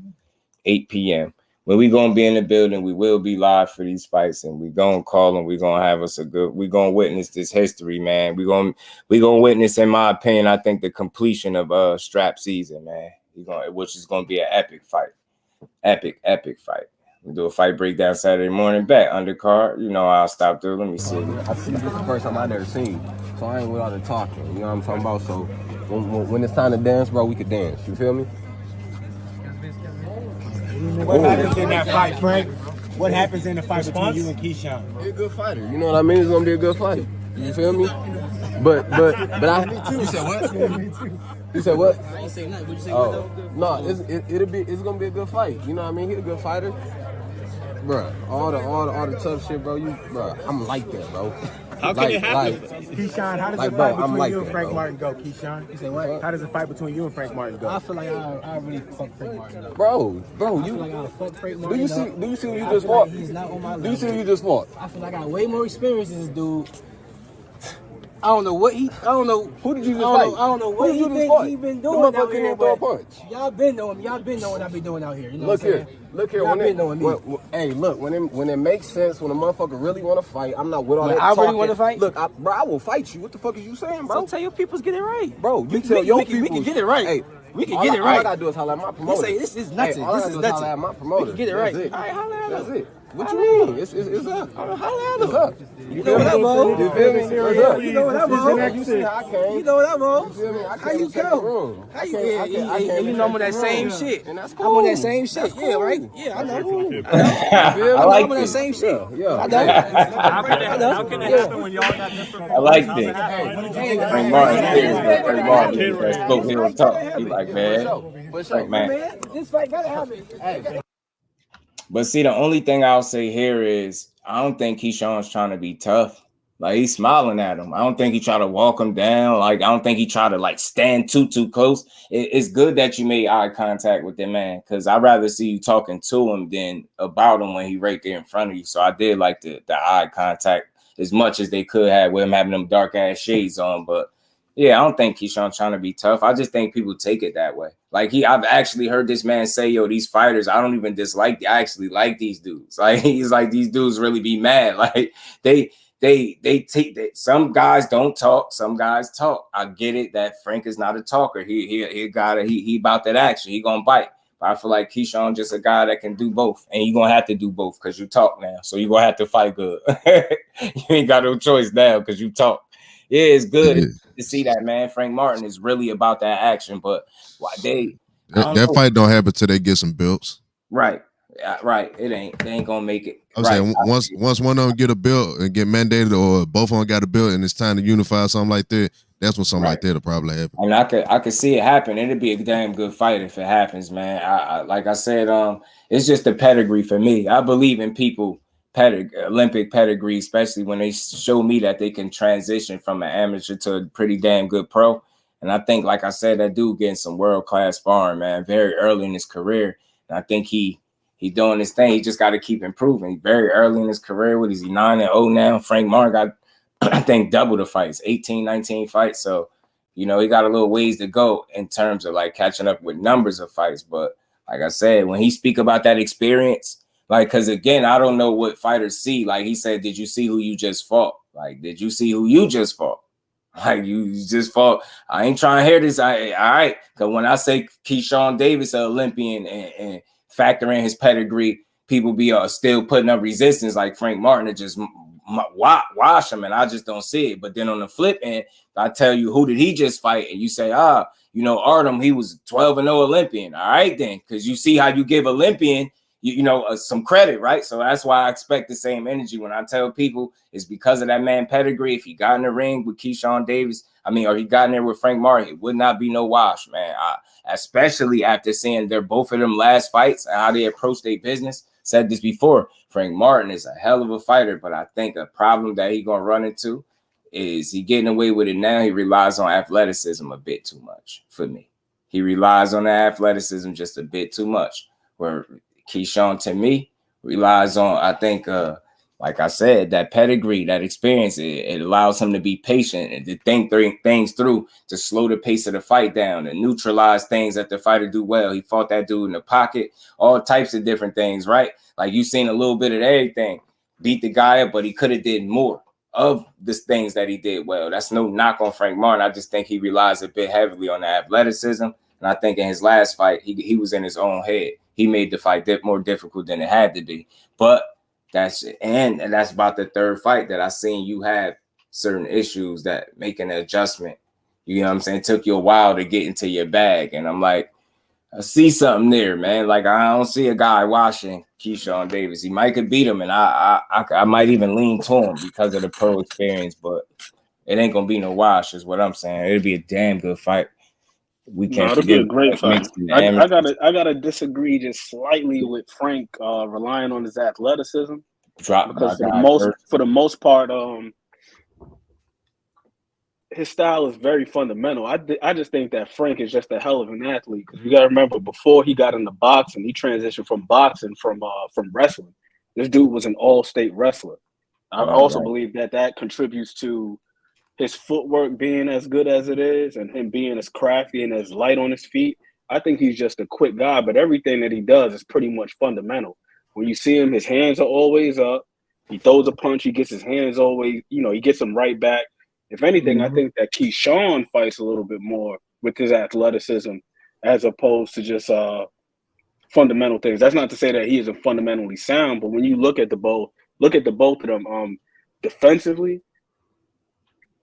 8 p.m. When we going to be in the building, we will be live for these fights, and we going to call them. We going to have us we going to witness this history, man. We going to witness, in my opinion, I think the completion of strap season, man. Which is going to be an epic fight. Epic fight. We do a fight breakdown Saturday morning. Bet undercard. You know I'll stop through. Let me see. I see this is the first time I've ever seen, so I ain't with all the talking. You know what I'm talking about? So when it's time to dance, bro, we could dance. You feel me? What happens in that fight, Frank? What happens in the fight between you and Keyshawn? He's a good fighter. You know what I mean? It's gonna be a good fight. You feel me? But I. You said what? You said what? I ain't saying nothing. What you say? Oh, no, it's gonna be a good fight. You know what I mean? He's a good fighter. Bro, all the tough shit, bro. I'm like that, bro. How can it happen? Keyshawn, how does the fight between you and Frank Martin go, Keyshawn? You say what? How does the fight between you and Frank Martin go? I feel like I really fuck Frank Martin up. Bro, I feel like I fuck Frank Martin do you see who you just fought? He's not on my level. Do you see who you just fought? I feel like I got way more experience than this dude. I don't know what he. I don't know who did you just fight. I don't know what he think he been doing out here. Throw a punch. Y'all been knowing. Y'all been knowing what I be doing out here. You know Look here. Hey, look. When it makes sense, when a motherfucker really want to fight, I'm not with all that talking. I really want to fight. Look, bro, I will fight you. What the fuck is you saying, bro? So tell your peoples get it right, bro. You tell your people. We can get it right. Hey, we can get it right. All I gotta do is holler at my promoter. Say this is nothing. This is nothing. Holler at my promoter. We can get it right. All right, holler at us. That's it. What you mean? It's up. Holler at us. It's up. You know what I'm on? You feel me? What's up? You know what I'm on? You see how I came? You know what I'm on? You feel me? How you come? How you? You know I'm on that same shit. And that's cool. I'm on that same shit. Yeah, right? Yeah, I know. I like I'm on that same shit. Yeah. I know. How can it happen when y'all got different? I like this. Frank Martin spoke here talk. He like, man. Frank, man. This fight gotta happen. But see, the only thing I'll say here is I don't think Keyshawn's trying to be tough. Like, he's smiling at him. I don't think he tried to walk him down. Like, I don't think he tried to, like, stand too close. It's good that you made eye contact with that man, because I'd rather see you talking to him than about him when he right there in front of you. So I did like the eye contact as much as they could have with him having them dark-ass shades on. But, yeah, I don't think Keyshawn's trying to be tough. I just think people take it that way. Like, I've actually heard this man say, yo, these fighters, I don't even dislike. I actually like these dudes. Like, he's like, these dudes really be mad. Like, they take that. Some guys don't talk. Some guys talk. I get it that Frank is not a talker. He about that action. He gonna bite. But I feel like Keyshawn just a guy that can do both. And you're gonna have to do both because you talk now. So you're gonna have to fight good. You ain't got no choice now because you talk. Yeah, it's good to see that, man. Frank Martin is really about that action, but that fight don't happen till they get some belts. Right. They ain't gonna make it. I'm saying once one of them get a belt and get mandated, or both of them got a belt and it's time to unify or something like that, that's when something like that'll probably happen. And I could see it happen. It'd be a damn good fight if it happens, man. I like I said, it's just a pedigree for me. I believe in people. Olympic pedigree, especially when they show me that they can transition from an amateur to a pretty damn good pro. And I think, like I said, that dude getting some world-class sparring, man, very early in his career. And I think he doing his thing. He just got to keep improving. Very early in his career. What is he, 9-0 now? Frank Martin got, I think, double the fights, 18, 19 fights. So, you know, he got a little ways to go in terms of, like, catching up with numbers of fights. But, like I said, when he speak about that experience, like, because, again, I don't know what fighters see. Like, he said, did you see who you just fought? Like, did you see who you just fought? Like, you just fought. I ain't trying to hear this. All right. Because when I say Keyshawn Davis, an Olympian, and factor in his pedigree, people be still putting up resistance like Frank Martin to just wash him, and I just don't see it. But then on the flip end, I tell you, who did he just fight? And you say, you know, Artem, he was 12-0 Olympian. All right, then, because you see how you give Olympian some credit, right? So that's why I expect the same energy when I tell people it's because of that man pedigree. If he got in the ring with Keyshawn Davis, or he got in there with Frank Martin, it would not be no wash, man. Especially after seeing both of them last fights and how they approach their business. Said this before, Frank Martin is a hell of a fighter, but I think a problem that he gonna run into is he getting away with it now. He relies on athleticism a bit too much for me. He relies on the athleticism just a bit too much, where Keyshawn, to me, relies on, I think, like I said, that pedigree, that experience, it allows him to be patient and to think things through, to slow the pace of the fight down and neutralize things that the fighter do well. He fought that dude in the pocket, all types of different things, right? Like you seen a little bit of everything. Beat the guy up, but he could have did more of the things that he did well. That's no knock on Frank Martin. I just think he relies a bit heavily on the athleticism. And I think in his last fight, he was in his own head. He made the fight more difficult than it had to be. But that's about the third fight that I seen you have certain issues that make an adjustment. You know what I'm saying? It took you a while to get into your bag. And I'm like, I see something there, man. Like I don't see a guy watching Keyshawn Davis. He might could beat him, and I might even lean to him because of the pro experience, but it ain't gonna be no wash, is what I'm saying. It'll be a damn good fight. We can't it'll be a great fight. I gotta disagree just slightly with Frank relying on his athleticism. Because for the most part, his style is very fundamental. I just think that Frank is just a hell of an athlete. Because you got to remember, before he got into boxing, he transitioned from boxing from wrestling. This dude was an all-state wrestler. I also believe that contributes to his footwork being as good as it is and him being as crafty and as light on his feet. I think he's just a quick guy, but everything that he does is pretty much fundamental. When you see him, his hands are always up. He throws a punch, he gets his hands always, he gets them right back. If anything, I think that Keyshawn fights a little bit more with his athleticism as opposed to just fundamental things. That's not to say that he isn't fundamentally sound, but when you look at the both of them, defensively,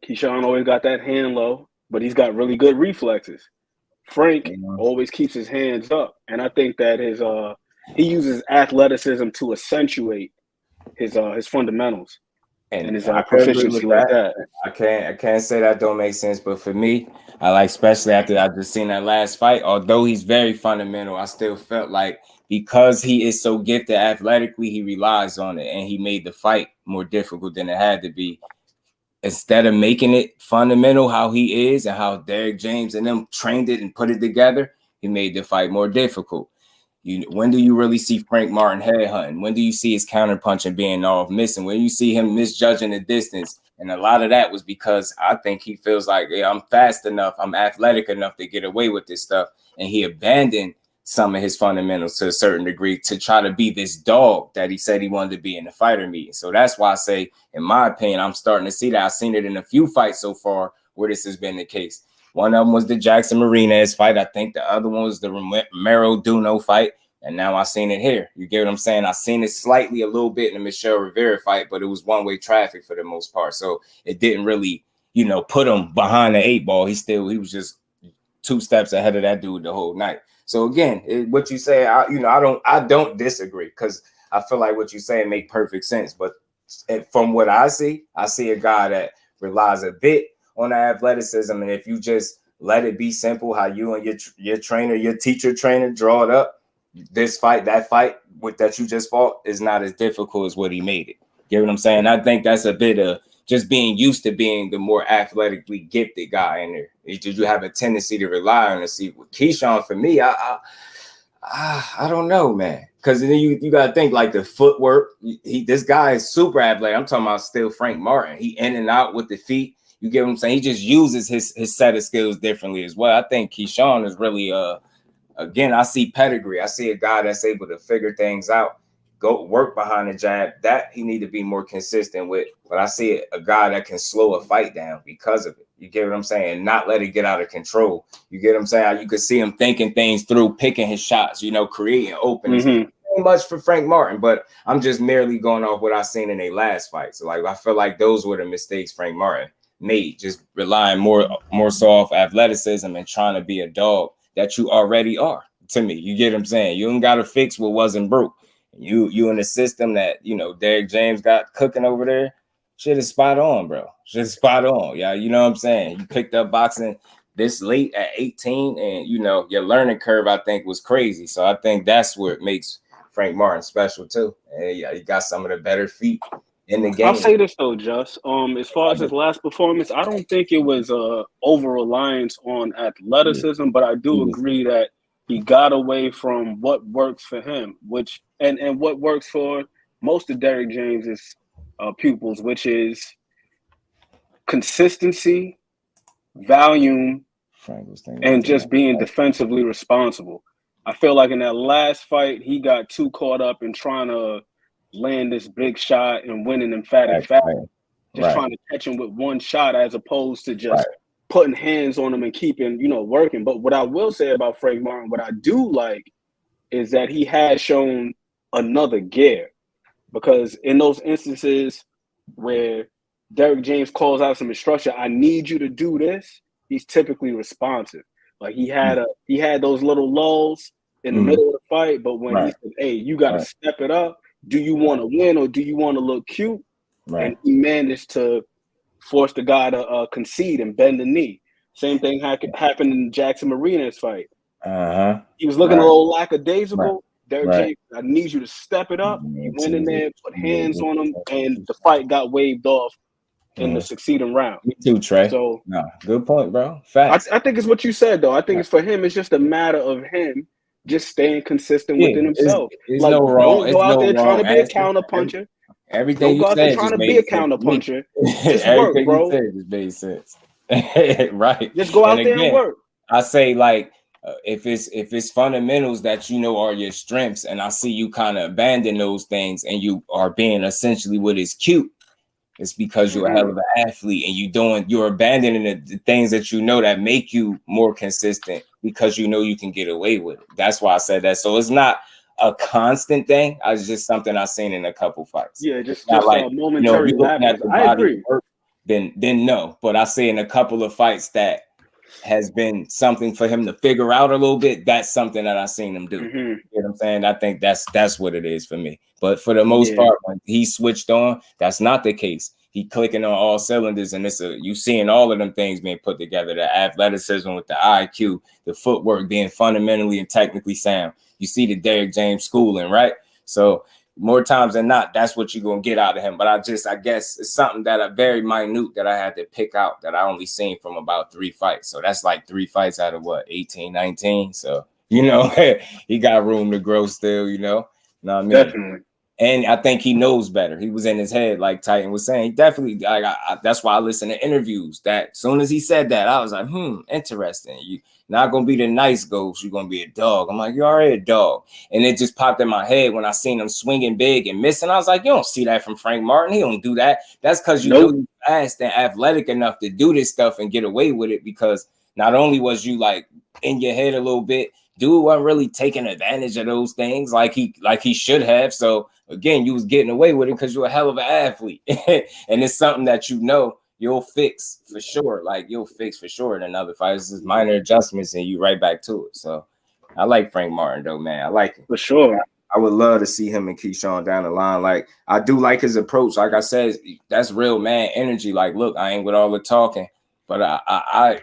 Keyshawn always got that hand low, but he's got really good reflexes. Frank always keeps his hands up, and I think that he uses athleticism to accentuate his fundamentals. And his proficiency like that. I can't say that don't make sense, but for me, I like, especially after I just seen that last fight, although he's very fundamental, I still felt like because he is so gifted athletically, he relies on it, and he made the fight more difficult than it had to be. Instead of making it fundamental how he is and how Derek James and them trained it and put it together, he made the fight more difficult. When do you really see Frank Martin headhunting? When do you see his counterpunching being off missing? When you see him misjudging the distance? And a lot of that was because I think he feels like, yeah, I'm fast enough, I'm athletic enough to get away with this stuff. And he abandoned some of his fundamentals to a certain degree to try to be this dog that he said he wanted to be in the fighter meeting. So that's why I say, in my opinion, I'm starting to see that. I've seen it in a few fights so far where this has been the case. One of them was the Jackson Marinez fight. I think the other one was the Romero Duno fight. And now I've seen it here. You get what I'm saying? I've seen it slightly a little bit in the Michelle Rivera fight, but it was one-way traffic for the most part. So it didn't really, put him behind the 8 ball. He was just 2 steps ahead of that dude the whole night. So again, what you say, I don't disagree, because I feel like what you say make perfect sense. But from what I see a guy that relies a bit on the athleticism. And if you just let it be simple, how you and your trainer, your teacher trainer draw it up, this fight, that fight that you just fought is not as difficult as what he made it. You know what I'm saying? I think that's a bit of just being used to being the more athletically gifted guy in there. Did you have a tendency to rely on it? See, with Keyshawn, for me, I don't know, man. Because then you got to think like the footwork. This guy is super athletic. I'm talking about still Frank Martin. He in and out with the feet. You get what I'm saying? He just uses his set of skills differently as well. I think Keyshawn is really again, I see pedigree. I see a guy that's able to figure things out, go work behind the jab. That he need to be more consistent with. But I see a guy that can slow a fight down because of it. You get what I'm saying? Not let it get out of control. You get what I'm saying? You could see him thinking things through, picking his shots, creating openings. Too much for Frank Martin, but I'm just merely going off what I've seen in their last fight. So I feel like those were the mistakes Frank Martin made, just relying more so off athleticism and trying to be a dog that you already are. To me, you get what I'm saying? You ain't got to fix what wasn't broke. You in the system that Derek James got cooking over there. Shit is spot on, bro. Shit is spot on. Yeah, you know what I'm saying? You picked up boxing this late at 18, and your learning curve, I think, was crazy. So I think that's what makes Frank Martin special too. And yeah, he got some of the better feet in the game. I'll say this though, Just. As far as his last performance, I don't think it was over reliance on athleticism, but I do agree that he got away from what works for him, which and what works for most of Derek James's pupils, which is consistency, volume, and just being defensively responsible. I feel like in that last fight, he got too caught up in trying to land this big shot and win an emphatic fashion. Just trying to catch him with one shot as opposed to just putting hands on him and keeping, working. But what I will say about Frank Martin, what I do like is that he has shown another gear, because in those instances where Derrick James calls out some instruction, I need you to do this, he's typically responsive. Like he had those little lulls in the middle of the fight, but when he said, hey, you got to step it up. Do you want to win or do you want to look cute? And he managed to force the guy to concede and bend the knee. Same thing happened in Jackson Marine's fight. He was looking a little lackadaisical. Derrick James, I need you to step it up. He went in there, put hands on him, and the fight got waved off in the succeeding round. Me too, Trey. So, good point, bro. Facts. I think it's what you said, though. I think it's for him. It's just a matter of him just staying consistent within himself. It's like, no wrong. Don't go out there trying to be a counter puncher. Everything don't go out there trying to be a counter puncher. Just work, bro. You said just made sense. Right. Just go out there and work. I say, like, if it's fundamentals that are your strengths, and I see you kind of abandon those things and you are being essentially what is cute, it's because you're a hell of an athlete and you're abandoning the things that that make you more consistent because you can get away with it. That's why I said that. So it's not a constant thing. It's just something I've seen in a couple fights. Yeah, just like momentary lapses. I agree. Then no, but I say in a couple of fights that has been something for him to figure out a little bit. That's something that I've seen him do. You know what I'm saying? I think that's what it is for me. But for the most part, when he switched on, that's not the case. He clicking on all cylinders, and you seeing all of them things being put together: the athleticism with the IQ, the footwork being fundamentally and technically sound. You see the Derrick James schooling, right? So more times than not, that's what you're going to get out of him. But I guess it's something that very minute that I had to pick out that I only seen from about 3 fights. So that's like 3 fights out of 18, 19. So, he got room to grow still, Know what I mean? Definitely. And I think he knows better. He was in his head, like Titan was saying. He definitely, that's why I listen to interviews. That as soon as he said that, I was like, interesting. You're not going to be the nice ghost. You're going to be a dog. I'm like, you're already a dog. And it just popped in my head when I seen him swinging big and missing. I was like, you don't see that from Frank Martin. He don't do that. That's because you're fast and athletic enough to do this stuff and get away with it, because not only was you like in your head a little bit, dude wasn't really taking advantage of those things like he should have. So again, you was getting away with it because you're a hell of an athlete. And it's something that you'll fix for sure. Like you'll fix for sure in another fight. It's just minor adjustments and you right back to it. So I like Frank Martin though, man. I like him. For sure. I would love to see him and Keyshawn down the line. Like I do like his approach. Like I said, that's real man energy. Like, look, I ain't with all the talking. But I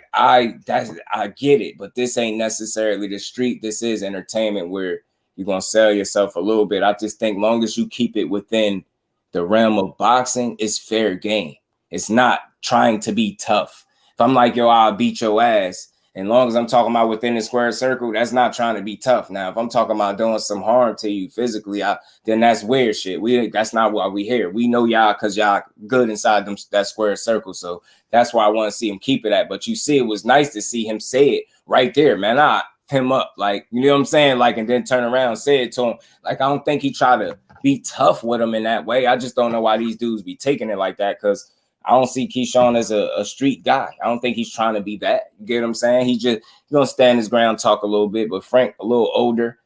get it, but this ain't necessarily the street. This is entertainment where you're gonna sell yourself a little bit. I just think long as you keep it within the realm of boxing, it's fair game. It's not trying to be tough. If I'm like, yo, I'll beat your ass, and long as I'm talking about within the square circle, that's not trying to be tough. Now, if I'm talking about doing some harm to you physically, then that's weird shit. That's not why we here. We know y'all because y'all good inside that square circle. So that's why I want to see him keep it at. But you see, it was nice to see him say it right there, man. Him up, like, you know what I'm saying? Like, and then turn around and say it to him. Like, I don't think he tried to be tough with him in that way. I just don't know why these dudes be taking it like that, because I don't see Keyshawn as a street guy. I don't think he's trying to be that. You get what I'm saying? He's gonna stand his ground, talk a little bit, but Frank a little older,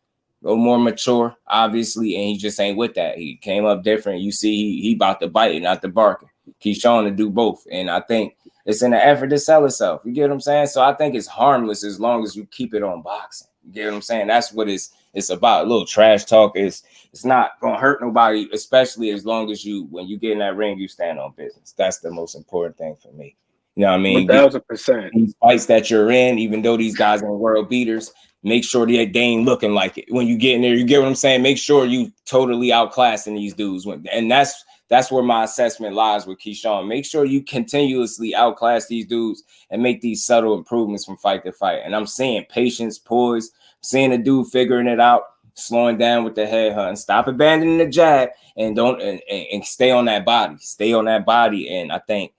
a little more mature, obviously, and he just ain't with that. He came up different. You see, he about to bite, not the barking. Keyshawn to do both, and I think it's in the effort to sell itself. You get what I'm saying? So I think it's harmless as long as you keep it on boxing. You get what I'm saying? That's what it's about. A little trash talk it's not gonna hurt nobody, especially as long as when you get in that ring, you stand on business. That's the most important thing for me. You know what I mean? 1,000%. These fights that you're in, even though these guys are world beaters, make sure they ain't looking like it. When you get in there, you get what I'm saying? Make sure you totally outclassing these dudes. And that's where my assessment lies with Keyshawn. Make sure you continuously outclass these dudes and make these subtle improvements from fight to fight. And I'm seeing patience, poise, seeing a dude figuring it out. slowing down with the head hunting, stop abandoning the jab, and don't and stay on that body. Stay on that body, and I think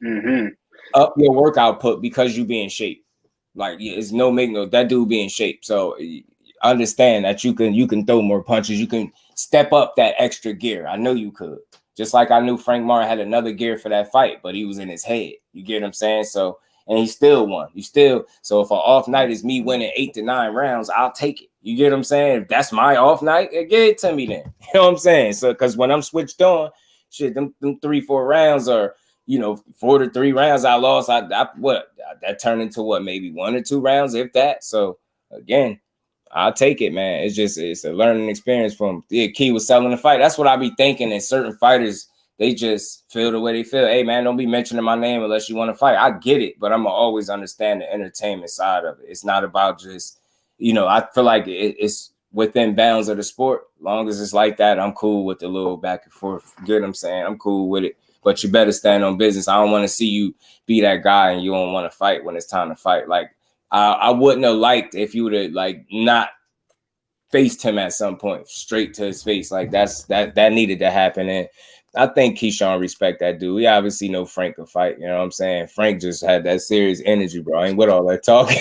up your work output because you be in shape. Like it's no make no that dude be in shape. So understand that you can throw more punches. You can step up that extra gear. I know you could. Just like I knew Frank Martin had another gear for that fight, but he was in his head. You get what I'm saying? So, and he still won. So if an off night is me winning 8 to 9 rounds, I'll take it. You get what I'm saying? If that's my off night, give it to me then. You know what I'm saying? So, because when I'm switched on, shit, them 3-4 rounds are, 4 to 3 rounds I lost. That turned into what, maybe 1 or 2 rounds, if that. So again, I'll take it, man. It's a learning experience from Key was selling the fight. That's what I be thinking. And certain fighters, they just feel the way they feel. Hey, man, don't be mentioning my name unless you want to fight. I get it, but I'm going to always understand the entertainment side of it. It's not about just, I feel like it's within bounds of the sport. As long as it's like that, I'm cool with the little back and forth. You get what I'm saying? I'm cool with it. But you better stand on business. I don't want to see you be that guy and you don't want to fight when it's time to fight. Like, I wouldn't have liked if you would have not faced him at some point straight to his face. Like that needed to happen. And I think Keyshawn respect that dude. We obviously know Frank can fight. You know what I'm saying? Frank just had that serious energy, bro. I ain't with all that talking.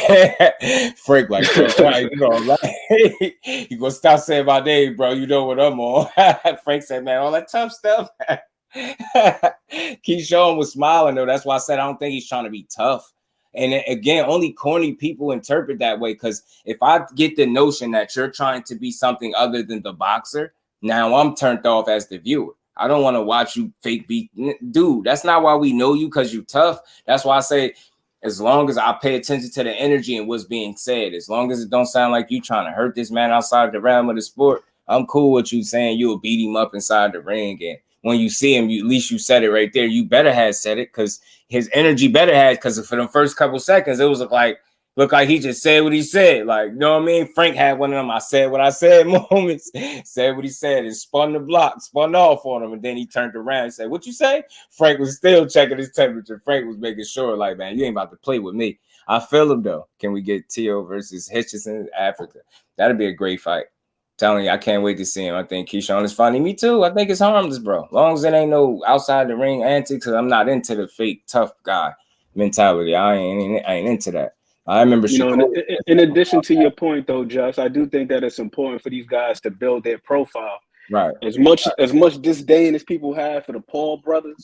Frank like, bro, you gonna stop saying my name, bro. You know what I'm on. Frank said, man, all that tough stuff. Keyshawn was smiling though. That's why I said I don't think he's trying to be tough. And again, only corny people interpret that way. Because if I get the notion that you're trying to be something other than the boxer, now I'm turned off as the viewer. I don't want to watch you fake beat. Dude, that's not why we know you, because you're tough. That's why I say, as long as I pay attention to the energy and what's being said, as long as it don't sound like you trying to hurt this man outside the realm of the sport, I'm cool with you saying you'll beat him up inside the ring. And when you see him, at least you said it right there. You better have said it, because his energy better have, because for the first couple seconds, it was looked like he just said what he said. Like, you know what I mean? Frank had one of them I said what I said moments, said what he said, and spun the block, spun off on him, and then he turned around and said, what you say? Frank was still checking his temperature. Frank was making sure, like, man, you ain't about to play with me. I feel him, though. Can we get Tio versus Hitchison, Africa? That'd be a great fight. Telling you, I can't wait to see him. I think Keyshawn is funny. Me too. I think it's harmless, bro. As long as it ain't no outside the ring antics, because I'm not into the fake tough guy mentality. I ain't into that. I remember in addition to your point, though, Just, I do think that it's important for these guys to build their profile. Right. As much disdain as people have for the Paul brothers,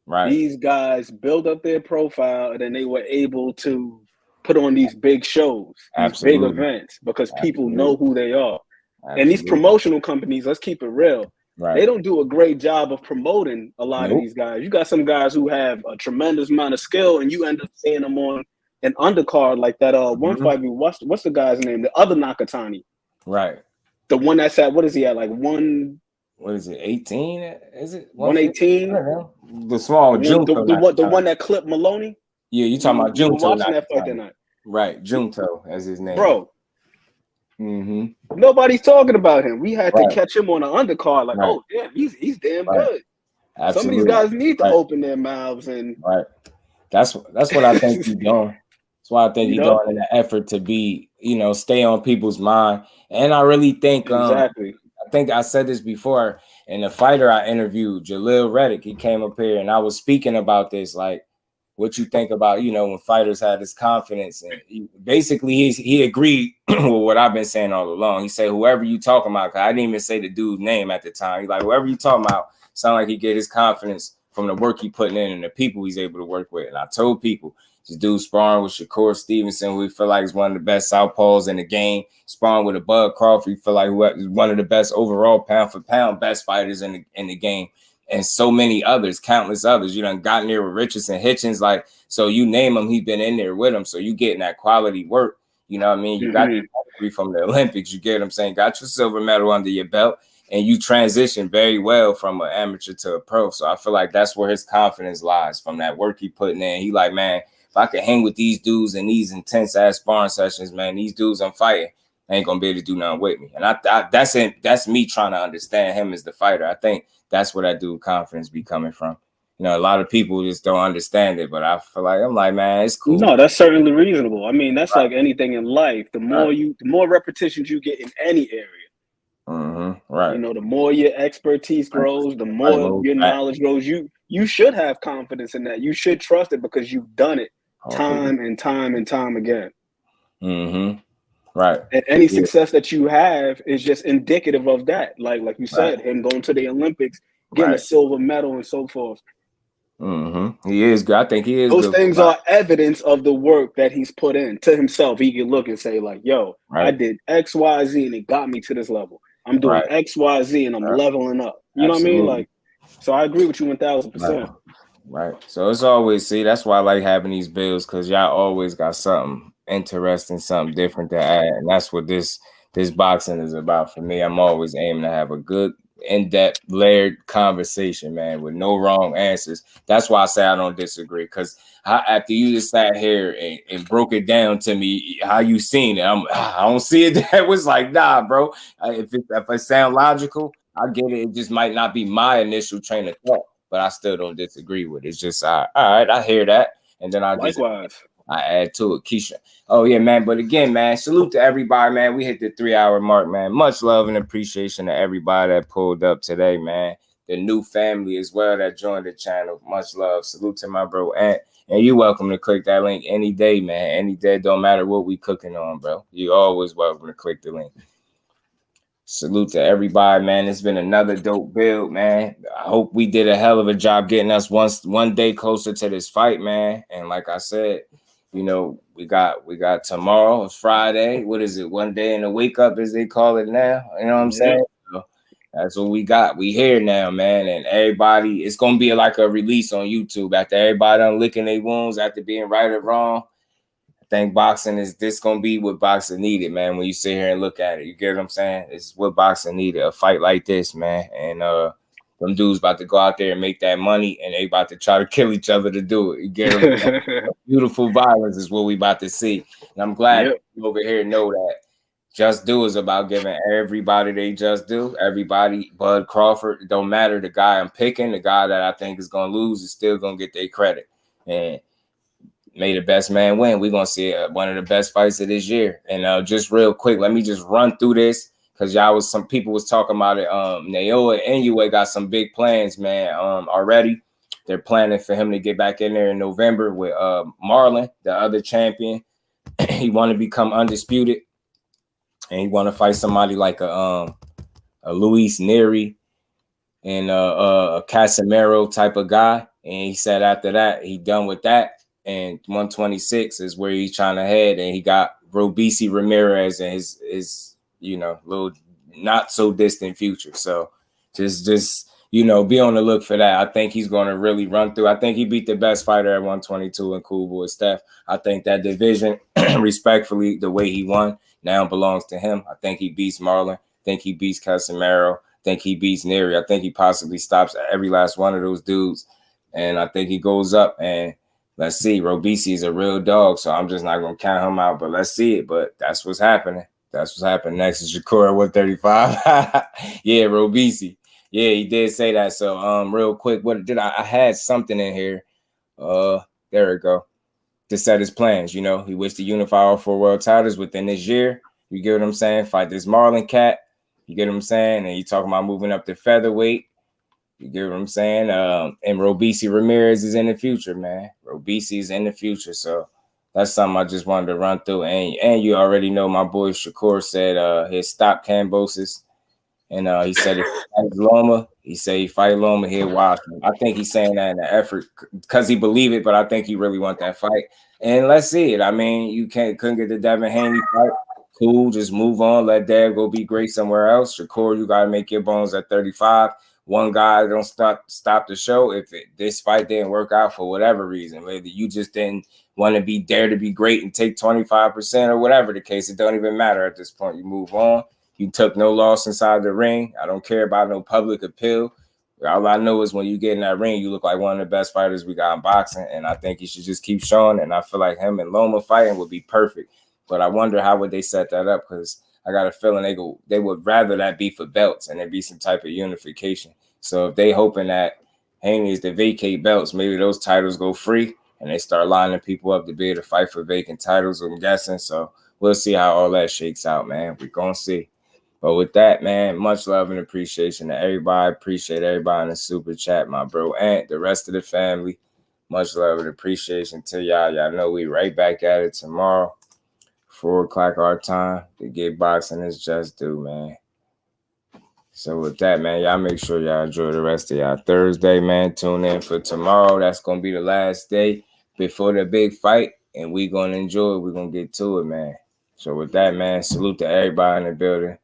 right? These guys build up their profile, and then they were able to put on these big shows, these big events, because people know who they are. Absolutely. And these promotional companies, let's keep it real. Right. They don't do a great job of promoting a lot of these guys. You got some guys who have a tremendous amount of skill, and you end up seeing them on an undercard like that. One fight we watched. What's the guy's name? The other Nakatani. Right. The one that's at, what is he at? Like one. What is it? 18? Is it 118? The small Junto. The one that clipped Maloney. Yeah, you talking about Junto? Watching that fight that night. Right, Junto as his name, bro. Nobody's talking about him. We had to catch him on an undercard. Like, oh damn, he's damn good. Absolutely. Some of these guys need to open their mouths and. Right. That's what I think he's doing. That's why I think he's doing in an effort to be, stay on people's mind. And I really think exactly. I think I said this before. And the fighter I interviewed, Jalil Reddick, he came up here and I was speaking about this, like what you think about, when fighters have this confidence. And he agreed with what I've been saying all along. He said, whoever you talking about, 'cause I didn't even say the dude's name at the time. He's like, whoever you talking about, sound like he get his confidence from the work he putting in and the people he's able to work with. And I told people, this dude sparring with SHAKUR STEVENSON, who we feel like is one of the best southpaws in the game, sparring with a Bud Crawford, we feel like who is one of the best overall pound for pound best fighters in the game. And so many others, countless others. You done got near with Richardson, Hitchens, like, so you name him, he been in there with him. So you getting that quality work. You know what I mean? You got your degree from the Olympics. You get what I'm saying? Got your silver medal under your belt. And you transition very well from an amateur to a pro. So I feel like that's where his confidence lies, from that work he putting in. He like, man, if I could hang with these dudes in these intense ass sparring sessions, man, these dudes I'm fighting ain't gonna be able to do nothing with me. And that's me trying to understand him as the fighter. I think that's where that dude confidence be coming from. A lot of people just don't understand it, but I feel like I'm like, man, it's cool. No, that's certainly reasonable. I mean, that's like anything in life. The more repetitions you get in any area, Right. You know, the more your expertise grows, the more your knowledge grows. You should have confidence in that. You should trust it because you've done it time and time and time again. Right. And any success that you have is just indicative of that. Like you said, him going to the Olympics, getting a silver medal and so forth. He is good. I think he is. Those things are evidence of the work that he's put in to himself. He can look and say like, yo, I did X, Y, Z and it got me to this level. I'm doing X, Y, Z and I'm leveling up. You know what I mean? Like, so I agree with you 1000%. Right. So it's always, that's why I like having these bills, because y'all always got something interesting, something different to add. And that's what this boxing is about for me. I'm always aiming to have a good, in-depth, layered conversation, man, with no wrong answers. That's why I say I don't disagree, because after you just sat here and broke it down to me how you seen it, I don't see it. That was like, nah, bro. If it sound logical, I get it. It just might not be my initial train of thought, but I still don't disagree with it. It's just all right. I hear that, and then I add to it. Keyshawn. Oh yeah, man. But again, man, salute to everybody, man. We hit the 3-hour mark, man. Much love and appreciation to everybody that pulled up today, man. The new family as well that joined the channel. Much love. Salute to my bro Ant. And you're welcome to click that link any day, man. Any day, don't matter what we cooking on, bro. You always welcome to click the link. Salute to everybody, man. It's been another dope build, man. I hope we did a hell of a job getting us one day closer to this fight, man. And like I said, you know, we got tomorrow, it's Friday. What is it? One day in the wake up, as they call it now. You know what I'm saying? So that's what we got. We here now, man. And everybody, it's gonna be like a release on YouTube after everybody done licking their wounds after being right or wrong. I think boxing is gonna be what boxing needed, man. When you sit here and look at it, you get what I'm saying? It's what boxing needed, a fight like this, man. And them dudes about to go out there and make that money, and they about to try to kill each other to do it. You get them? Beautiful violence is what we about to see. And I'm glad you over here know that Just Do is about giving everybody they just do. Everybody, Bud Crawford, it don't matter the guy I'm picking, the guy that I think is going to lose is still going to get their credit. And may the best man win. We're going to see one of the best fights of this year. And just real quick, let me just run through this. Because some people was talking about it. NAOYA and UNDISPUTED got some big plans, man. Already, they're planning for him to get back in there in November with Marlon, the other champion. He want to become undisputed, and he want to fight somebody like a Luis Neri and a Casemiro type of guy. And he said after that, he done with that. And 126 is where he's trying to head. And he got ROBEISY Ramirez and his little not so distant future. So just be on the look for that. I think he's going to really run through. I think he beat the best fighter at 122 in Cool Boy Steph. I think that division, respectfully, the way he won now belongs to him. I think he beats Marlon. I think he beats Casemiro. I think he beats Neri. I think he possibly stops every last one of those dudes. And I think he goes up, and let's see. ROBEISY is a real dog, so I'm just not going to count him out, but let's see it. But that's what's happening. That's what's happening next is SHAKUR at 135. Yeah, ROBEISY. Yeah, he did say that. So real quick, what did I had something in here. There we go. To set his plans, he wished to unify all 4 world titles within this year. You get what I'm saying? Fight this Marlon cat. You get what I'm saying? And you talking about moving up to featherweight. You get what I'm saying? And ROBEISY Ramirez is in the future, man. ROBEISY is in the future. So that's something I just wanted to run through. And you already know my boy SHAKUR said he'll stop KAMBOSOS. And he said if he fights Loma, he said he fight Loma, he'll watch him. I think he's saying that in the effort because he believe it, but I think he really want that fight. And let's see it. I mean, you couldn't get the Devin Haney fight. Cool, just move on. Let Dad go be great somewhere else. SHAKUR, you got to make your bones at 35. One guy don't stop the show if this fight didn't work out for whatever reason. Whether you just didn't want to dare to be great and take 25% or whatever the case, it don't even matter at this point. You move on. You took no loss inside the ring. I don't care about no public appeal. All I know is when you get in that ring, you look like one of the best fighters we got in boxing, and I think you should just keep showing. And I feel like him and Loma fighting would be perfect. But I wonder how would they set that up, because I got a feeling they would rather that be for belts and there be some type of unification. So if they hoping that Haney is to vacate belts, maybe those titles go free and they start lining people up to be able to fight for vacant titles, I'm guessing. So we'll see how all that shakes out, man. We're going to see. But with that, man, much love and appreciation to everybody. Appreciate everybody in the super chat, my bro Ant, the rest of the family. Much love and appreciation to y'all. Y'all know we right back at it tomorrow, 4 o'clock our time. To get boxing is just due, man. So with that, man, y'all make sure y'all enjoy the rest of y'all Thursday, man. Tune in for tomorrow. That's going to be the last day before the big fight, and we going to enjoy it. We're going to get to it, man. So with that, man, salute to everybody in the building.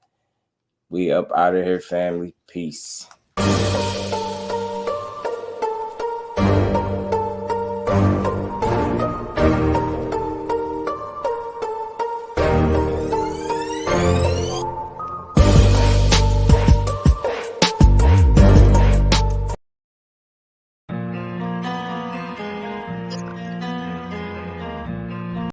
We up out of here, family. Peace.